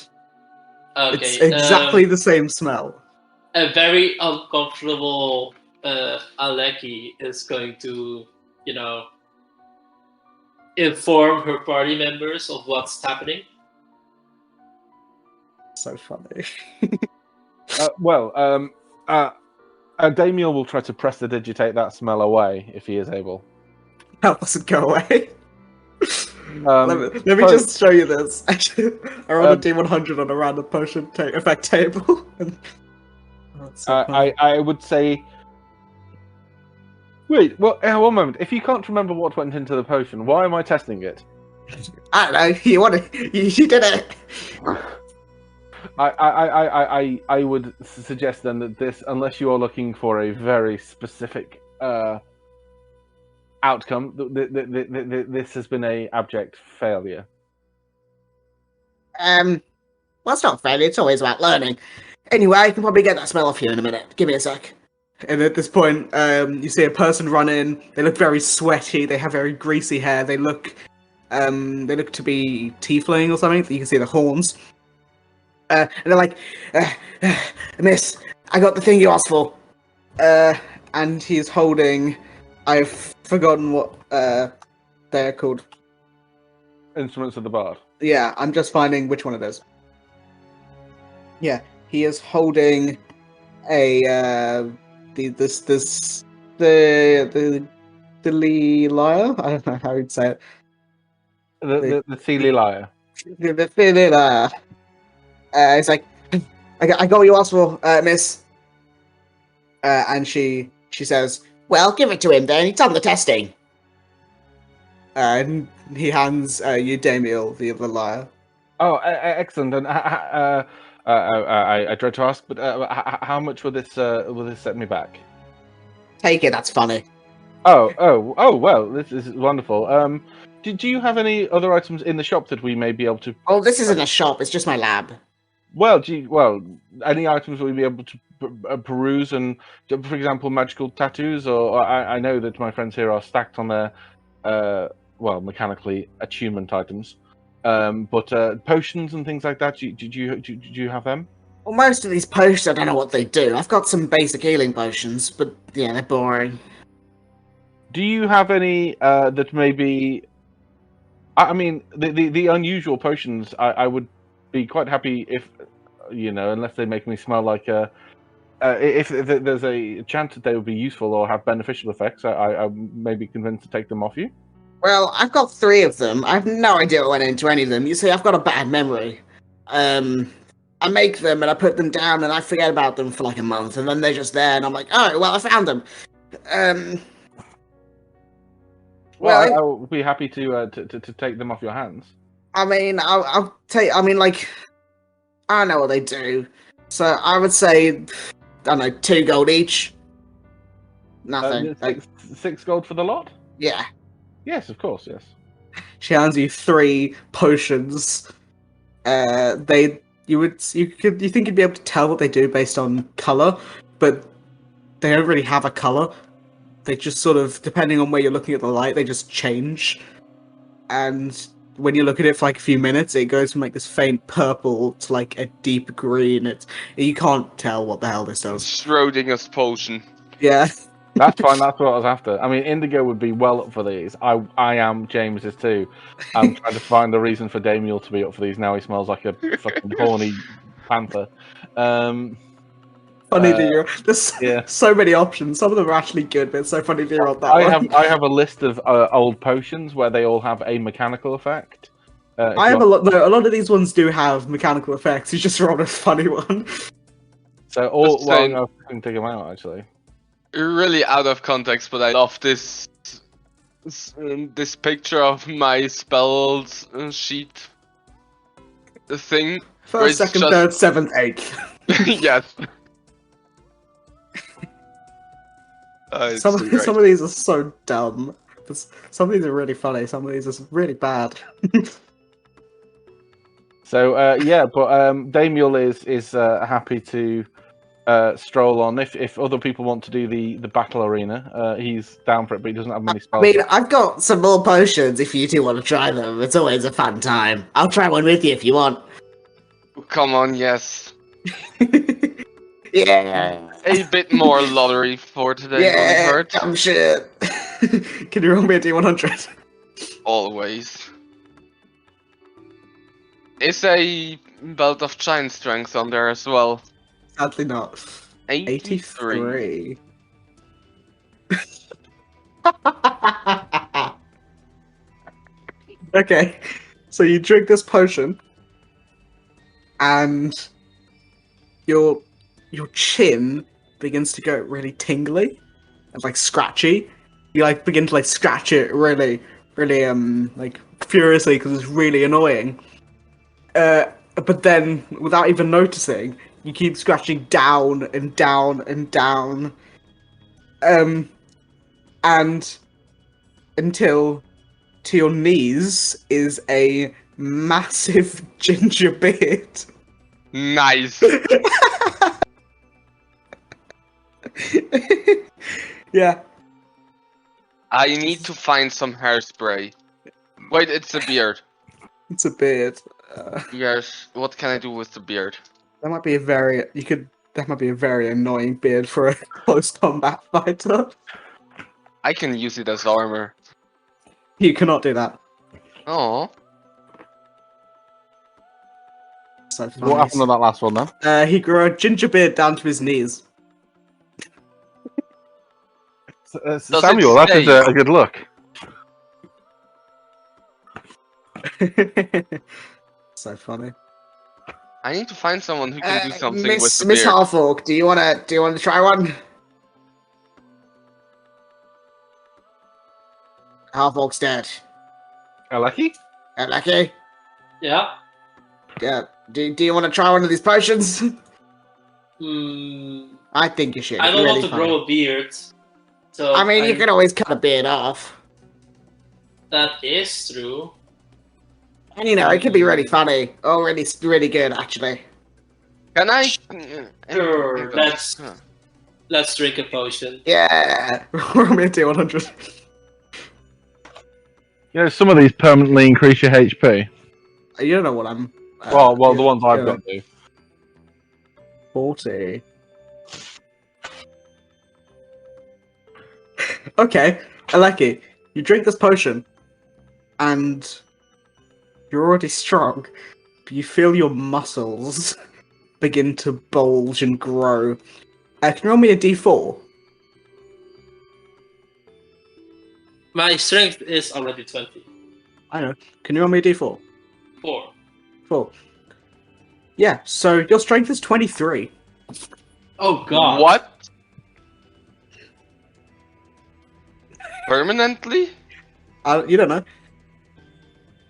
Okay. It's exactly the same smell. A very uncomfortable Aleki is going to, inform her party members of what's happening. So funny. Damiel will try to prestidigitate that smell away if he is able. That doesn't go away. Let me just show you this. I rolled a D100 on a random potion effect table. I would say Wait, well, one moment. If you can't remember what went into the potion, why am I testing it? I don't know. You did it. I would suggest then that this, unless you are looking for a very specific outcome, this has been a abject failure. Well, it's not failure. It's always about learning. Anyway, I can probably get that smell off you in a minute. Give me a sec. And at this point, you see a person run in. They look very sweaty. They have very greasy hair. They look to be tiefling or something. You can see the horns. And they're like, Miss, I got the thing you asked for. And he's holding. I've forgotten what they're called. Instruments of the bard. Yeah, I'm just finding which one it is. Yeah, he is holding a the lyre. I don't know how you'd say it. The Thele lyre. The lyre. It's like, I got what you asked for, Miss. And she says, "Well, give it to him then. He's done the testing." And he hands you Damiel the lyre. Oh, excellent! And I dread to ask, but how much will this set me back? Take it. That's funny. Oh! Well, this is wonderful. Do you have any other items in the shop that we may be able to? Oh, this isn't a shop. It's just my lab. Well, any items we'll be able to peruse, and for example, magical tattoos, or I know that my friends here are stacked on their mechanically attunement items. But potions and things like that, did you have them? Well, most of these potions, I don't know what they do. I've got some basic healing potions, but yeah, they're boring. Do you have any that maybe? I mean, the unusual potions, I would be quite happy if, unless they make me smell like if there's a chance that they would be useful or have beneficial effects, I may be convinced to take them off you. Well, I've got 3 of them. I have no idea what went into any of them. You see, I've got a bad memory. I make them and I put them down and I forget about them for like a month, and then they're just there and I'm like, oh, well, I found them. Well, I will be happy to take them off your hands. I mean, I'll take. I mean, like, I don't know what they do, so I would say, I don't know, 2 gold each. Nothing. 6 gold for the lot? Yeah. Yes, of course. Yes. She hands you 3 potions. You think you'd be able to tell what they do based on color, but they don't really have a color. They just sort of, depending on where you're looking at the light, they just change. And when you look at it for like a few minutes, it goes from like this faint purple to like a deep green. You can't tell what the hell this does. Schrodinger's potion. Yeah. That's fine. That's what I was after. I mean, Indigo would be well up for these. I am James's too. I'm trying to find the reason for Damiel to be up for these. Now he smells like a fucking horny panther. Funny that there's so many options. Some of them are actually good, but it's so funny that you're on that one. I have a list of old potions where they all have a mechanical effect. I have a lot. No, a lot of these ones do have mechanical effects. You just rolled a funny one. So I can take them out actually. Really out of context, but I love this picture of my spells sheet thing. First, second, third, seventh, eighth. Yes. Some of these are so dumb. But some of these are really funny. Some of these are really bad. So but Damiel is happy to stroll on. If other people want to do the battle arena, he's down for it, but he doesn't have many spells. I mean, I've got some more potions if you two want to try them. It's always a fun time. I'll try one with you if you want. Come on, yes. Yeah. A bit more lottery for today. Yeah, I'm sure. Can you roll me a D100? Always. Is a belt of giant strength on there as well? Sadly not. 83. Okay, so you drink this potion, and your chin begins to go really tingly and like scratchy, You like begin to like scratch it really, really like furiously because it's really annoying. But then, without even noticing, you keep scratching down and down and down, and until to your knees is a massive ginger beard. Nice. Yeah. I need to find some hairspray. Wait, it's a beard. It's a beard. Yes. What can I do with the beard? That might be a very that might be a very annoying beard for a close combat fighter. I can use it as armor. You cannot do that. Oh. So funny. What happened to that last one then? He grew a ginger beard down to his knees. Samuel, that is a good look. So funny. I need to find someone who can do something with Miss the beard. Harfork, do you wanna try one? Harfork's dead. Lucky? Lucky? Yeah. Yeah. Do you want to try one of these potions? Hmm. I think you should. I don't It's want really to grow a beard. So I mean, you can always cut a beard off. That is true. And you know, it could be really funny. Or really good, actually. Can I? Sure, let's drink a potion. Yeah. Roll me a D100. You know, some of these permanently increase your HP. You don't know what I'm... Well, the ones I've got do. 40. Okay, Aleki, you drink this potion, and you're already strong, but you feel your muscles begin to bulge and grow. Can you roll me a d4? My strength is already 20. I know. Can you roll me a d4? 4. 4. Yeah, so your strength is 23. Oh god. What? Permanently? You don't know.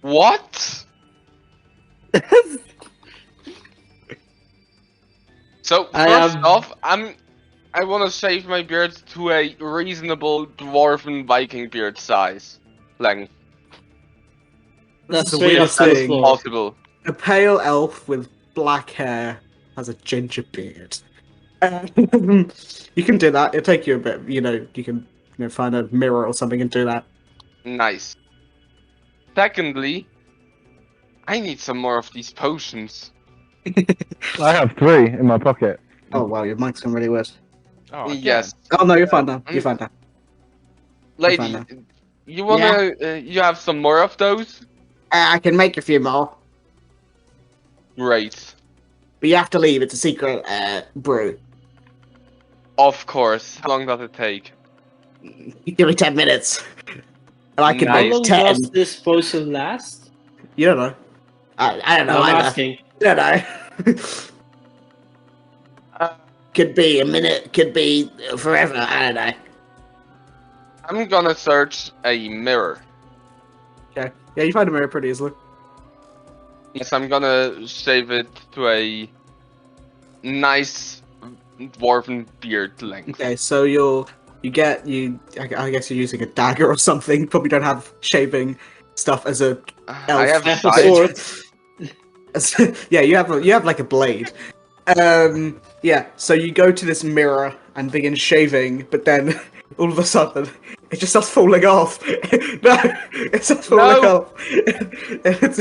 What? So first off, I want to shave my beard to a reasonable dwarven Viking beard size length. That's the straight weirdest up to the thing. floor. Possible. A pale elf with black hair has a ginger beard. You can do that. It'll take you a bit. You know, you can find a mirror or something and do that. Nice. Secondly, I need some more of these potions. I have 3 in my pocket. Oh wow, your mic's gone really weird. Oh, Yes, Oh no, you're fine now. You're fine now. lady, now. you wanna? You have some more of those? I can make a few more, Great. but you have to leave. It's a secret brew. Of course. How long does it take? You give me 10 minutes, and I can How make long 10. does this potion last? You don't know. I don't know. I'm either. asking. Don't know. Could be a minute. Could be forever. I don't know. I'm gonna search a mirror. Okay. Yeah, you find a mirror pretty easily. Yes, I'm gonna shave it to a nice dwarven beard length. Okay, so I guess you're using a dagger or something. Probably don't have shaving stuff as a I have elf. a side. sword. Yeah, you have like a blade. Yeah, so you go to this mirror and begin shaving, but then all of a sudden it just starts falling off. No, it starts falling No. off. It's,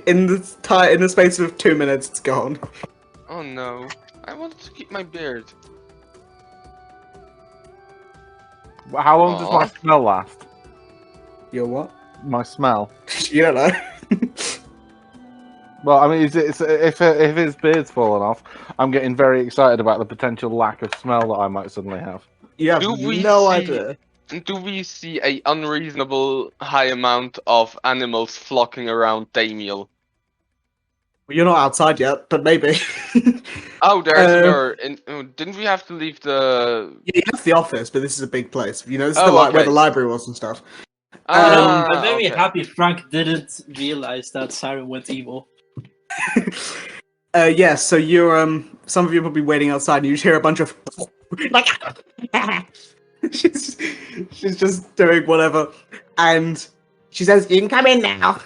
in the space of 2 minutes, it's gone. Oh no. I wanted to keep my beard. How long does my Aw. smell last? Your what? My smell. You don't know. Well, I mean, if his beard's fallen off, I'm getting very excited about the potential lack of smell that I might suddenly have. You have Do we no see- idea. Do we see a unreasonable high amount of animals flocking around Damiel? Well, you're not outside yet, but maybe. Oh, there's a Um, mirror. Didn't we have to leave the? Yeah, you left the office, but this is a big place. You know, this is Oh, where the okay. library was and stuff. I'm very Okay. happy Frank didn't realize that Siren went evil. Yeah, so you're some of you are probably waiting outside and you just hear a bunch of like she's she's just doing whatever, and she says, "You can come in now."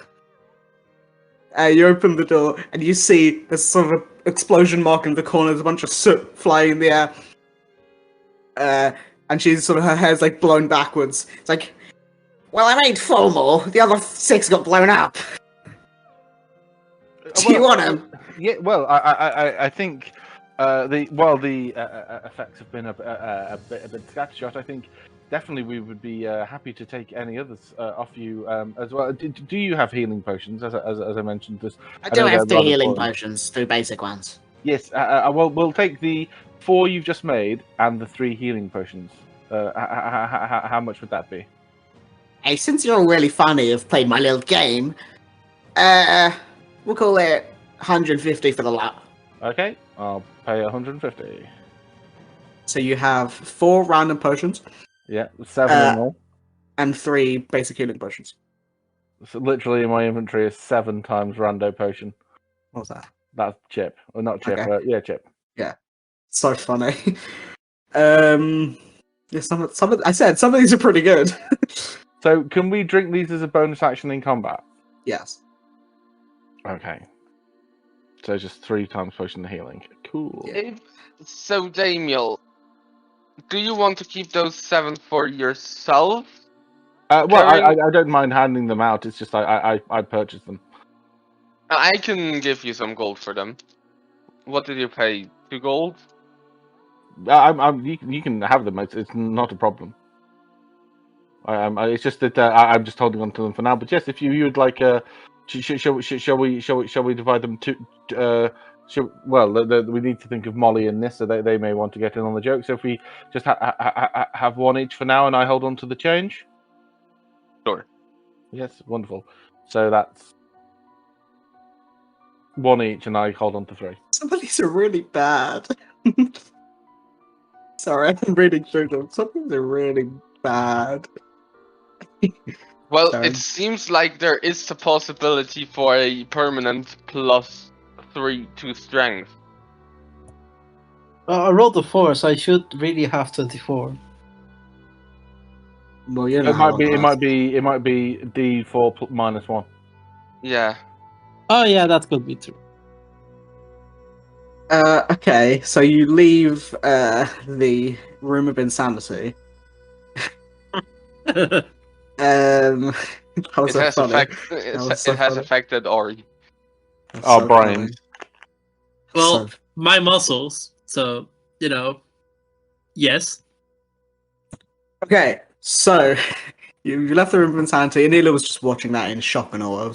You open the door and you see there's sort of an explosion mark in the corner. There's a bunch of soot flying in the air, and she's sort of her hair's like blown backwards. It's like, well, I made 4 more. The other 6 got blown up. Do you want them? Yeah, well, I think the effects have been a bit scattershot. I think definitely we would be happy to take any others off you as well. Do you have healing potions? As I mentioned, this I do know have they're 2 rather healing boring. potions, 2 basic ones. Yes, well, we'll take the 4 you've just made and the 3 healing potions. How much would that be? Hey, since you're all really funny, have played my little game, we'll call it 150 for the lot. Okay, I'll pay 150. So you have 4 random potions Yeah, 7 in all. and 3 basic healing potions. So literally, in my inventory is 7 times rando potion. What was that? That's Chip, or not Chip? Okay. Yeah, Chip. So funny. Yeah, some of I said some of these are pretty good. So, can we drink these as a bonus action in combat? Yes. Okay. So just 3 times potion of healing. Cool. So, Damiel, do you want to keep those 7 for yourself? Well, Carrying- I don't mind handing them out. It's just I purchased them. I can give you some gold for them. What did you pay? 2 gold? You can have them. It's not a problem. It's just that I'm just holding on to them for now. But yes, if you would like, shall we divide them to? We need to think of Molly and Nissa. They may want to get in on the joke. So if we just have 1 each for now, and I hold on to the change. Sure. Yes, wonderful. So that's 1 each, and I hold on to 3. Some of these are really bad. Sorry, I'm reading through them. Some of these are really bad. Well, Sorry. it seems like there is the possibility for a permanent +3 to strength. I rolled a 4, so I should really have 24. Well, you know It how might be. it It might be D4 -1. Yeah. Oh yeah, that could be true. Okay, so you leave the room of insanity. That was It so has funny. it so has funny. affected Ori. That's Oh, so Brian. funny. Well, So- my muscles. So yes. okay, so you left the room of insanity, and Neela was just watching that in shock and awe.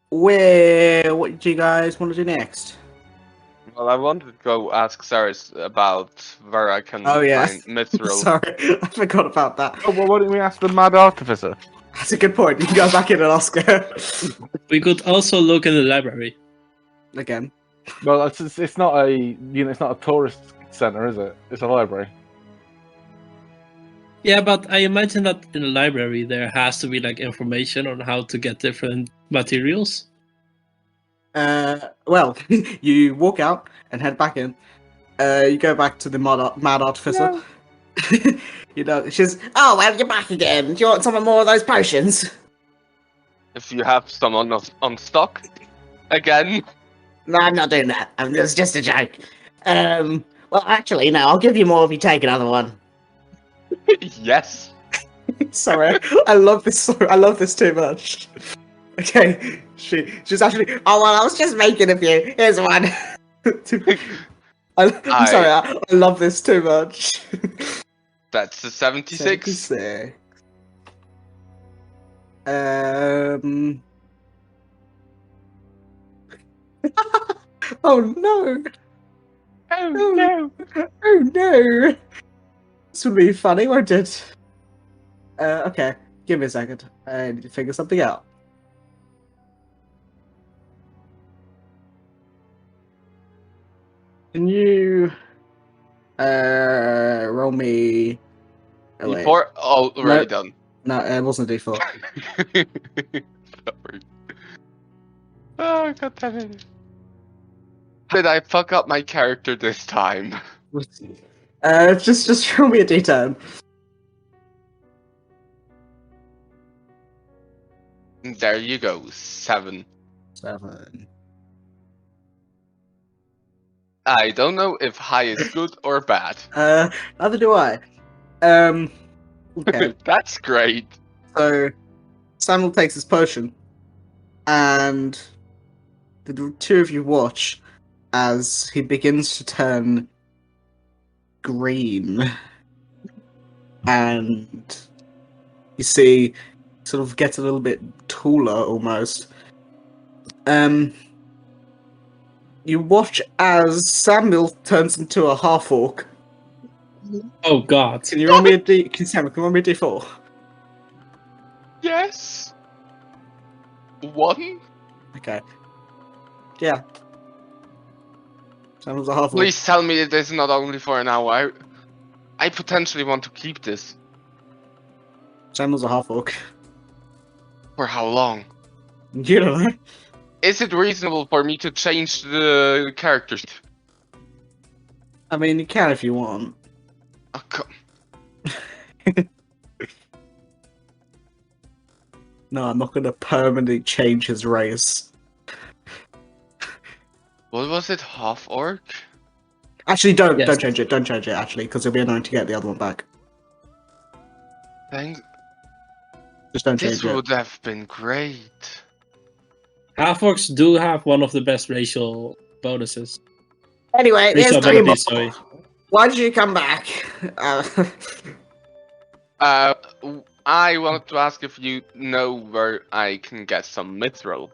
What do you guys want to do next? Well, I wanted to go ask Saris about where I can Oh yeah, find Mithril. sorry, I forgot about that. Oh, well, why don't we ask the Mad Artificer? That's a good point. You can go back in and ask her We could also look in the library. again. Well, it's not a it's not a tourist center, is it? It's a library. Yeah, but I imagine that in the library there has to be like information on how to get different materials. Well, you walk out and head back in. You go back to the Mad Artificer. She's, oh, well, you're back again. Do you want some more of those potions? If you have some on stock, again. No, I'm not doing that. It's just a joke. Well, actually, no, I'll give you more if you take another one. Yes. Sorry, I love this. I love this too much. Okay, she's actually. Oh well, I was just making a few. Here's one. I'm sorry, I love this too much. That's the 76. 76. Oh no! Oh no! Oh no! This would be funny, won't it? Okay, give me a second. I need to figure something out. Can you roll me? Oh, wait. D4? Oh, already done. No, it wasn't a D4. Sorry. Oh, god damn it. Did I fuck up my character this time? Just roll me a D10. There you go, 7. 7. I don't know if high is good or bad. Neither do I. Okay. That's great. So Samuel takes his potion, and the two of you watch as he begins to turn green, and you see sort of gets a little bit taller almost. You watch as Samuel turns into a half orc. Oh god. Can you roll me a D? Samuel, can you roll me a D4? Yes. 1? Okay. Yeah. Samuel's a half orc. Please tell me it is not only for an hour. I potentially want to keep this. Samuel's a half orc. For how long? You don't know. Is it reasonable for me to change the characters? I mean, you can if you want. Oh, come. No, I'm not going to permanently change his race. What was it? Half orc? Actually, don't Yes. change it. Don't change it. Actually, because it'll be annoying to get the other one back. Thanks. Just don't This change it. would have been great. Half-orcs do have one of the best racial bonuses. Anyway, Racial here's three more. abilities, sorry. Why did you come back? I wanted to ask if you know where I can get some mithril.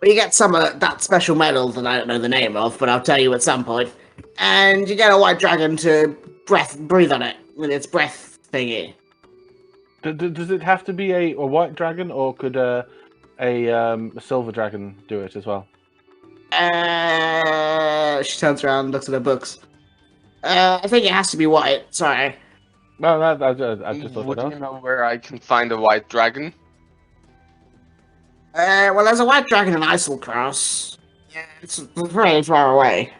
You get some of that special medal that I don't know the name of, but I'll tell you at some point. And you get a white dragon to breathe on it with its breath thingy. Does it have to be a white dragon, or could a silver dragon do it as well? She turns around and looks at her books. I think it has to be white. Sorry. No, I just thought Would I'd you ask. know where I can find a white dragon? Well, there's a white dragon in Islecross. Yeah, it's very far away.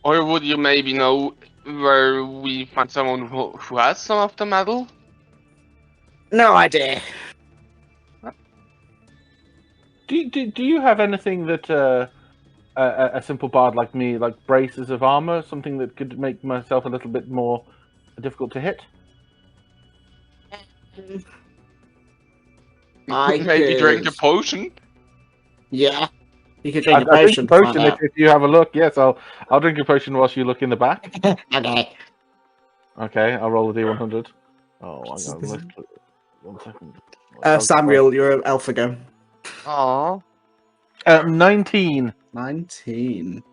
Or would you maybe know where we find someone who has some of the metal? No idea. Do you have anything that a simple bard like me, like braces of armor, something that could make myself a little bit more difficult to hit? I Maybe drink a could- potion? Yeah. You could drink a I potion. drink a potion to find if you have a look. Yes, I'll drink a potion whilst you look in the back. out. Okay. Okay, I'll roll a d100. Oh, hang on. 1 second. Samuel, you're an elf again. Aww. 19. 19.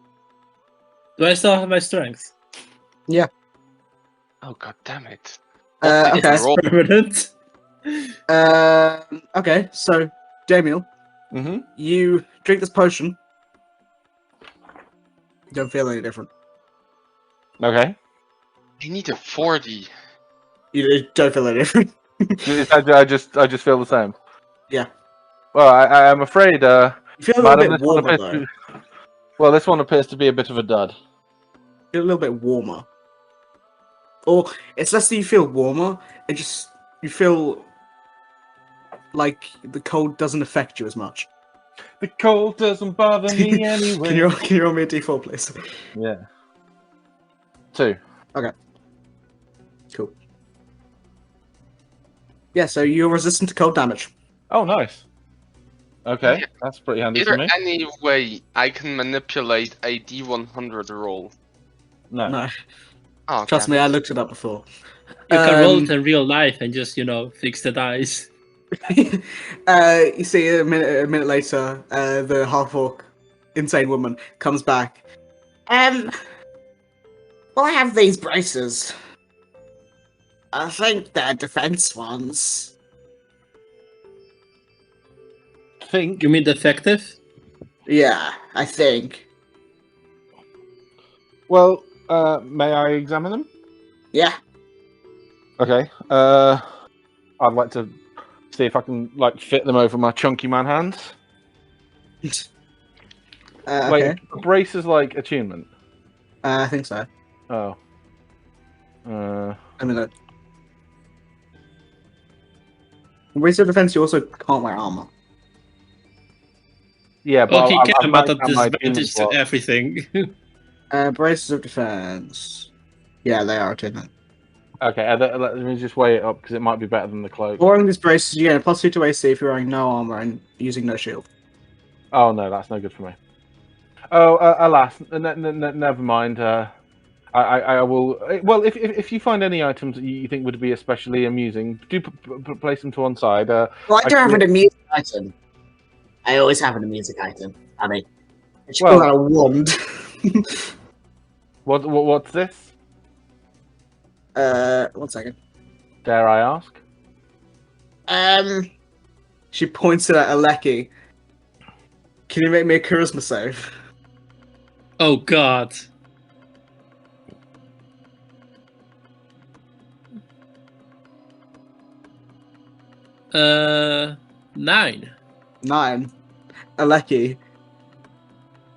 Do I still have my strength? Oh god damn it. Okay. Roll. Permanent. Okay, so, Damiel, Mm-hmm. you drink this potion. You don't feel any different. Okay. I need a 40. You don't feel any different. I just feel the same. Yeah. Well, I am afraid. You feel a little Madam, bit this one warmer, appears though. well, this one appears to be a bit of a dud. You feel a little bit warmer. Or, it's less that you feel warmer, it just, you feel like the cold doesn't affect you as much. The cold doesn't bother me anyway. Can you roll me a d4, please? Yeah. 2. Cool. Yeah, so you're resistant to cold damage. Oh, nice. Okay, Yeah. that's pretty handy Is for there me. any way I can manipulate a D100 roll? No. No, Oh, trust damn me, I it. looked it up before. You can roll Um, it in real life and just, fix the dice. You see a minute later, the half-orc insane woman comes back. Well, I have these braces. I think they're defense ones. think. You mean defective? Yeah, I think. Well, may I examine them? Yeah. Okay. I'd like to see if I can fit them over my chunky man hands. Wait, Okay. a brace is like attunement. I think so. Oh. I mean, look. Race of defense, you also can't wear armor. Yeah, but Okay, I've can about marked that down my disadvantage attunement to slot. everything. Braces of defense. Yeah, they are attunement. Okay, let me just weigh it up because it might be better than the cloak. Wearing these braces, you get a +2 to AC if you're wearing no armor and using no shield. Oh no, that's no good for me. Oh, alas, never mind. I will. Well, if you find any items that you think would be especially amusing, do place them to one side. Well, I do have an amusing item. I always have an amusing item. I mean, it's Well- called a wand. What's this? 1 second. Dare I ask? She points it at Aleki. Can you make me a charisma save? Oh god. Uh, 9. 9. Aleki,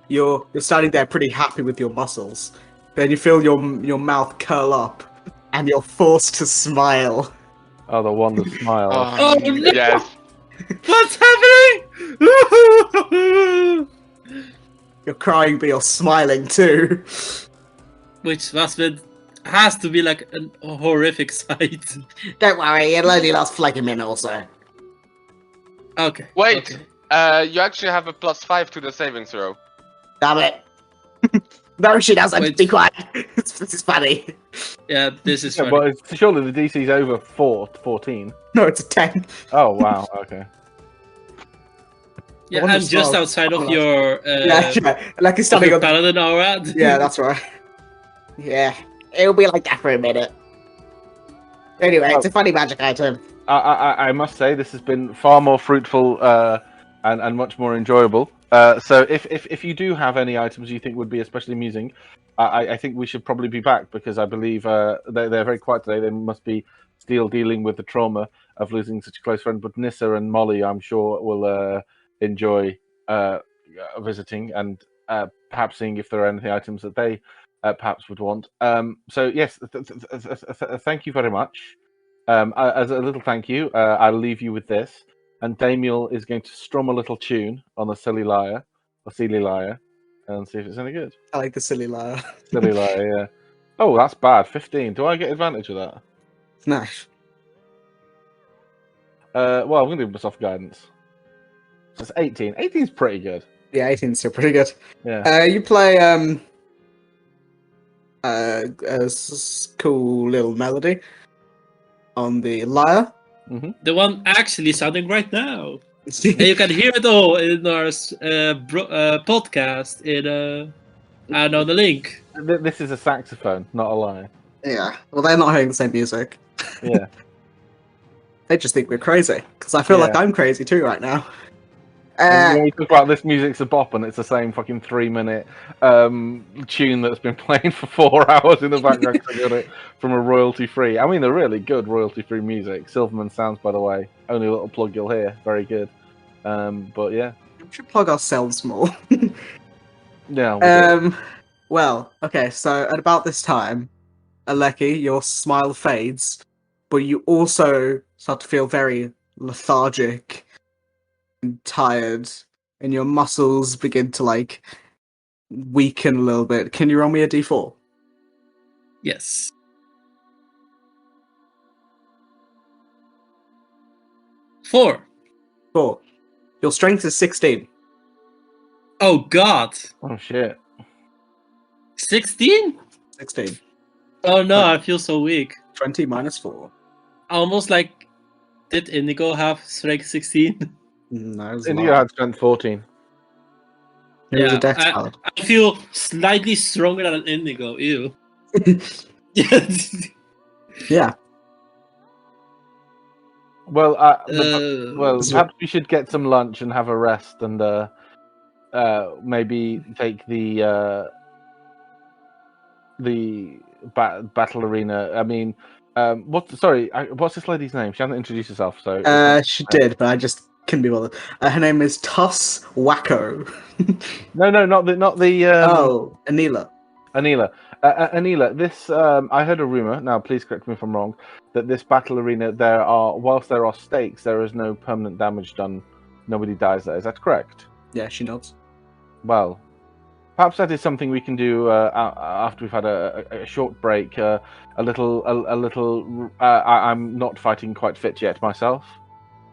you're standing there pretty happy with your muscles. Then you feel your mouth curl up, and you're forced to smile. Oh, the one that smiles. Oh, no! Yes. What's happening? You're crying, but you're smiling too. Which has to be like a horrific sight. Don't worry, it'll only last for like a minute or so. Okay. Wait. okay. You actually have a +5 to the saving throw. Damn it. No, she doesn't. Wait. Be quiet. This is funny. Yeah, this is Yeah, funny. but surely the DC's over 14. No, it's a 10. Oh wow. Okay. Yeah, wonder I'm just Star- outside of Star- your Yeah, Aleki of standing your on. paladin aura. Yeah, that's right. Yeah, it'll be like that for a minute. Anyway, it's a funny magic item. I must say this has been far more fruitful and much more enjoyable. So if you do have any items you think would be especially amusing, I think we should probably be back because I believe they're very quiet today. They must be still dealing with the trauma of losing such a close friend. But Nissa and Molly, I'm sure, will enjoy visiting and perhaps seeing if there are any items that they perhaps would want. So yes, thank you very much. As a little thank you, I'll leave you with this. And Damiel is going to strum a little tune on the silly lyre, and see if it's any good. I like the silly liar. Silly lyre, yeah. Oh, that's bad. 15. Do I get advantage of that? Nice. Well, I'm going to do myself guidance. So it's 18. 18's pretty good. Yeah, 18's still pretty good. Yeah. You play cool little melody on the lyre. The one actually sounding right now. And you can hear it all in our podcast and on the link. This is a saxophone, not a lyre. Yeah. Well, they're not hearing the same music. Yeah. They just think we're crazy because I feel like Yeah. I'm crazy too right now. When we talk about this music's a bop and it's the same fucking 3-minute tune that's been playing for 4 hours in the background. 'Cause I got it from a royalty-free. I mean, a really good royalty-free music. Silverman Sounds, by the way. Only a little plug you'll hear. Very good. But yeah. We should plug ourselves more. Yeah. we'll do it. Well, okay, so at about this time, Aleki, your smile fades, but you also start to feel very lethargic and tired, and your muscles begin to weaken a little bit. Can you roll me a d4? Yes. 4. 4. Your strength is 16. Oh god. Oh shit. 16? 16. Oh no, I feel so weak. 20 minus 4. Almost like, did Indigo have strength 16? No, it was a India lie. had strength 14. It was a dex I, card. I feel slightly stronger than Indigo. Ew. Yeah. Well, well, So- perhaps we should get some lunch and have a rest, and maybe take the battle arena. I mean, what's this lady's name? She hasn't introduced herself, so. She did, but I just couldn't be bothered. Her name is Toss Wacko. No, not the. Oh, Anila. Anila. Anila, this I heard a rumor. Now, please correct me if I'm wrong. That this battle arena, whilst there are stakes, there is no permanent damage done. Nobody dies there. Is that correct? Yeah, she nods. Well, perhaps that is something we can do after we've had a short break. A little. I'm not fighting quite fit yet myself.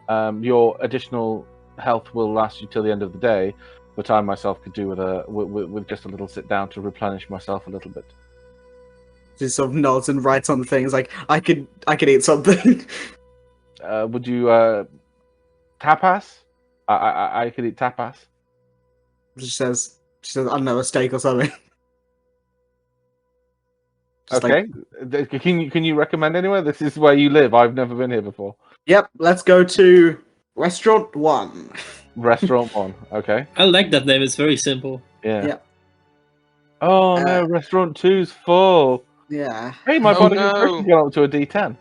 Your additional health will last you till the end of the day, but I myself could do with just a little sit down to replenish myself a little bit. She sort of nods and writes on things like, I could eat something. Would you tapas? I could eat tapas. She says, I don't know, a steak or something. Just Okay. Can you recommend anywhere? This is where you live. I've never been here before. Yep, let's go to Restaurant 1. Restaurant 1. Okay. I like that name. It's very simple. Yeah. Yep. Oh no, Restaurant 2's full. Yeah. Hey, my Oh, bardic no. inspiration's gone up to a D10.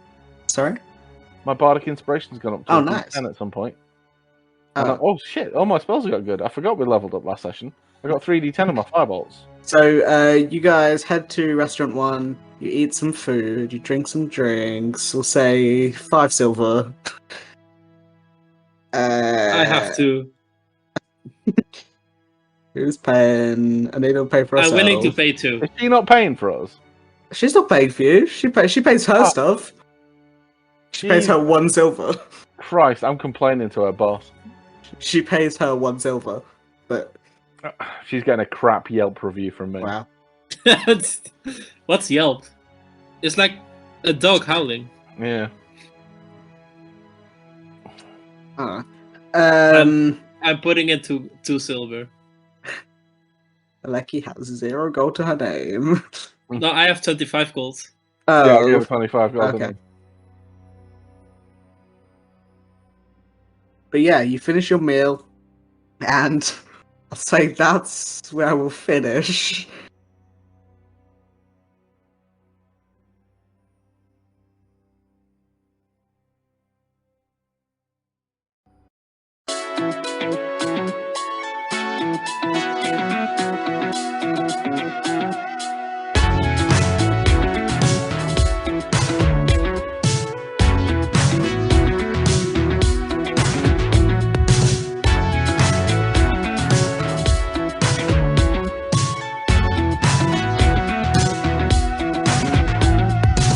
Sorry? My bardic inspiration's gone up to Oh, a nice. D10 at some point. Oh. Oh shit! All my spells have got good. I forgot we leveled up last session. I got 3d10 on my firebolts. So, you guys head to Restaurant 1, you eat some food, you drink some drinks, we'll say 5 silver. I have to. Who's paying? I need to pay for herself. I'm willing to pay too. Is she not paying for us? She's not paying for you. She pays her Oh. stuff. She pays her 1 silver. Christ, I'm complaining to her boss. She pays her 1 silver. But, She's getting a crap Yelp review from me. wow. What's Yelp? It's like a dog howling. Yeah. I'm putting it to 2 silver. Lecky has 0 gold to her name. No, I have 25 gold. Yeah, I'll Oh, give her 25 gold. okay. But yeah, you finish your meal, and I'll say that's where we'll finish.